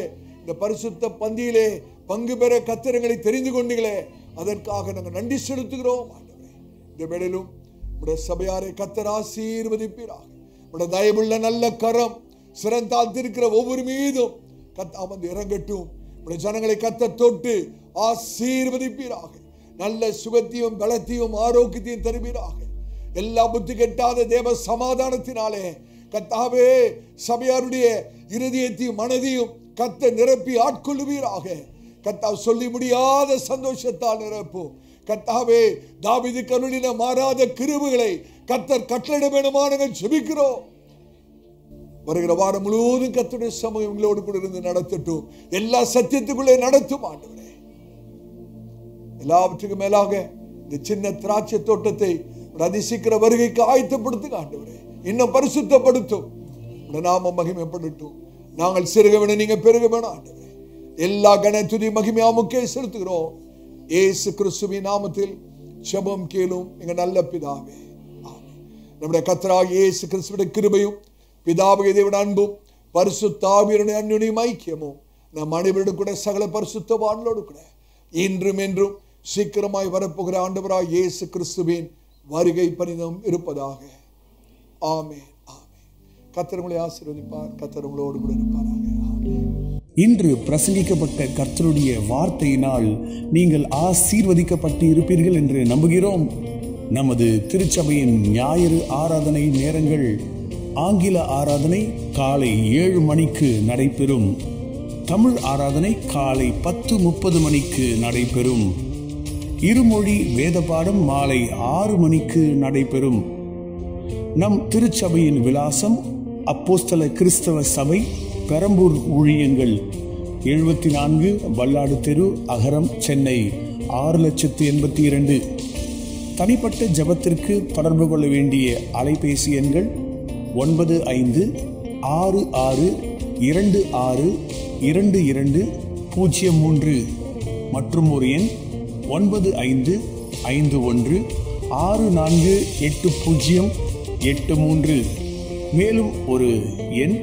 [SPEAKER 1] இந்த பரிசுத்த பந்தியிலே பங்கு பெற கர்த்தர்களை தெரிந்து கொண்டீங்களே, அதற்காக நாங்கள் நன்றி செலுத்துகிறோம் ஆண்டவரே. இந்த வேளையிலும் உம்முடைய சபையாரை கர்த்தர் ஆசீர்வதிப்பீராக. உம்முடைய தயவுள்ள நல்ல கரம் சிறந்தாழ்த்திருக்கிற ஒவ்வொரு மீதும் கர்த்தர் வந்து இறங்கட்டும். உம்முடைய ஜனங்களை கர்த்தர் தொட்டு ஆசீர்வதிப்பீராக. நல்ல சுகத்தையும் பலத்தையும் ஆரோக்கியத்தையும் தருவீராக. எல்லா புத்தி கெட்டாத தேவ சமாதானத்தினாலே கர்த்தாவே சபையாருடைய இருதயத்தையும் மனதையும் கர்த்தர் நிரப்பி ஆட்கொள்ளுவீராக. கர்த்தாவே சொல்லி முடியாத சந்தோஷத்தால் நிரப்பும். கர்த்தாவே தாவீது அருளின மாறாத கிருபைகளை கர்த்தர் கட்டளையிட வேண்டுமா நாங்கள் ஜெபிக்கிறோம். வருகிற வாரம் முழுவதும் கர்த்தருடைய சமூகம் எங்களோடு கூட இருந்து நடத்தட்டும். எல்லா சத்தியத்துக்குள்ளே நடத்தும் ஆண்டவரே. எல்லாவற்றுக்கும் மேலாக இந்த சின்ன திராட்சை தோட்டத்தை அதிசீக்கிர வருகைக்கு ஆயத்தப்படுத்துங்க ஆண்டவரே. இன்னும் பரிசுத்தப்படுத்தும். நாம மகிமைப்படட்டும். நாங்கள் சிறுக வேணும், நீங்க பெருக வேணும் ஆண்டவரே. எல்லா கன துதி மகிமையாமுக்கே செலுத்துகிறோம். இயேசு கிறிஸ்துவின் நாமத்தில் ஜெபம் கேளும் எங்க நல்ல பிதாவே. ஆமென். நம்முடைய கர்த்தராகிய இயேசு கிறிஸ்துவின் கிருபையும் பிதாவுடைய தேவனுடைய அன்பும் பரிசுத்த ஆவியானவருடைய அன்யோன்ய ஐக்கியமும் நம் அனைவரோடு கூட சகல பரிசுத்தவான்களோடு கூட இன்றும் என்றும் சீக்கிரமாய் வரப்போகிற ஆண்டவராகிய இயேசு கிறிஸ்துவின் வருகை பரிதம் இருப்பதாக. ஆமென். ஆமென். கர்த்தர் உங்களை ஆசீர்வதிப்பார். கர்த்தர் உங்களோடு கூட இருப்பாராக. ஆமென்.
[SPEAKER 4] இன்று பிரசங்கிக்கப்பட்ட கர்த்தருடைய வார்த்தையினால் நீங்கள் ஆசீர்வதிக்கப்பட்டு இருப்பீர்கள் என்று நம்புகிறோம். நமது திருச்சபையின் ஞாயிறு ஆராதனை நேரங்கள்: ஆங்கில ஆராதனை காலை 7 மணிக்கு நடைபெறும். தமிழ் ஆராதனை காலை 10:30 மணிக்கு நடைபெறும். இருமொழி வேத பாடம் மாலை 6 மணிக்கு நடைபெறும். நம் திருச்சபையின் விலாசம்: அப்போஸ்தல கிறிஸ்தவ சபை, பெரம்பூர் ஊழியங்கள், 74 வல்லாடு தெரு, அகரம், சென்னை 6,82,000. தனிப்பட்ட ஜெபத்திற்கு தொடர்பு கொள்ள வேண்டிய அலைபேசி எண்கள் 9566262203 மற்றும் ஒரு எண் 9551648083. மேலும் ஒரு எண்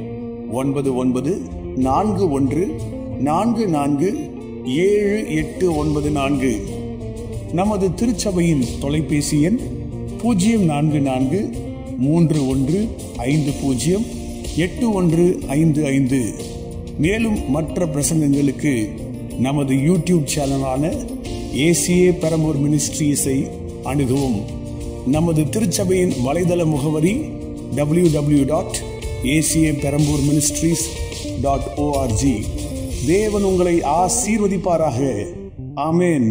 [SPEAKER 4] 9941447894. நமது திருச்சபையின் தொலைபேசி எண் 04431508155. மேலும் மற்ற பிரசங்கங்களுக்கு நமது யூடியூப் சேனலான ஏசிஏ பெரம்பூர் மினிஸ்ட்ரீஸை அணுகவும். நமது திருச்சபையின் வலைதள முகவரி www.acaperambourministries.org. தேவன் உங்களை ஆசீர்வதிப்பாராக. ஆமென்.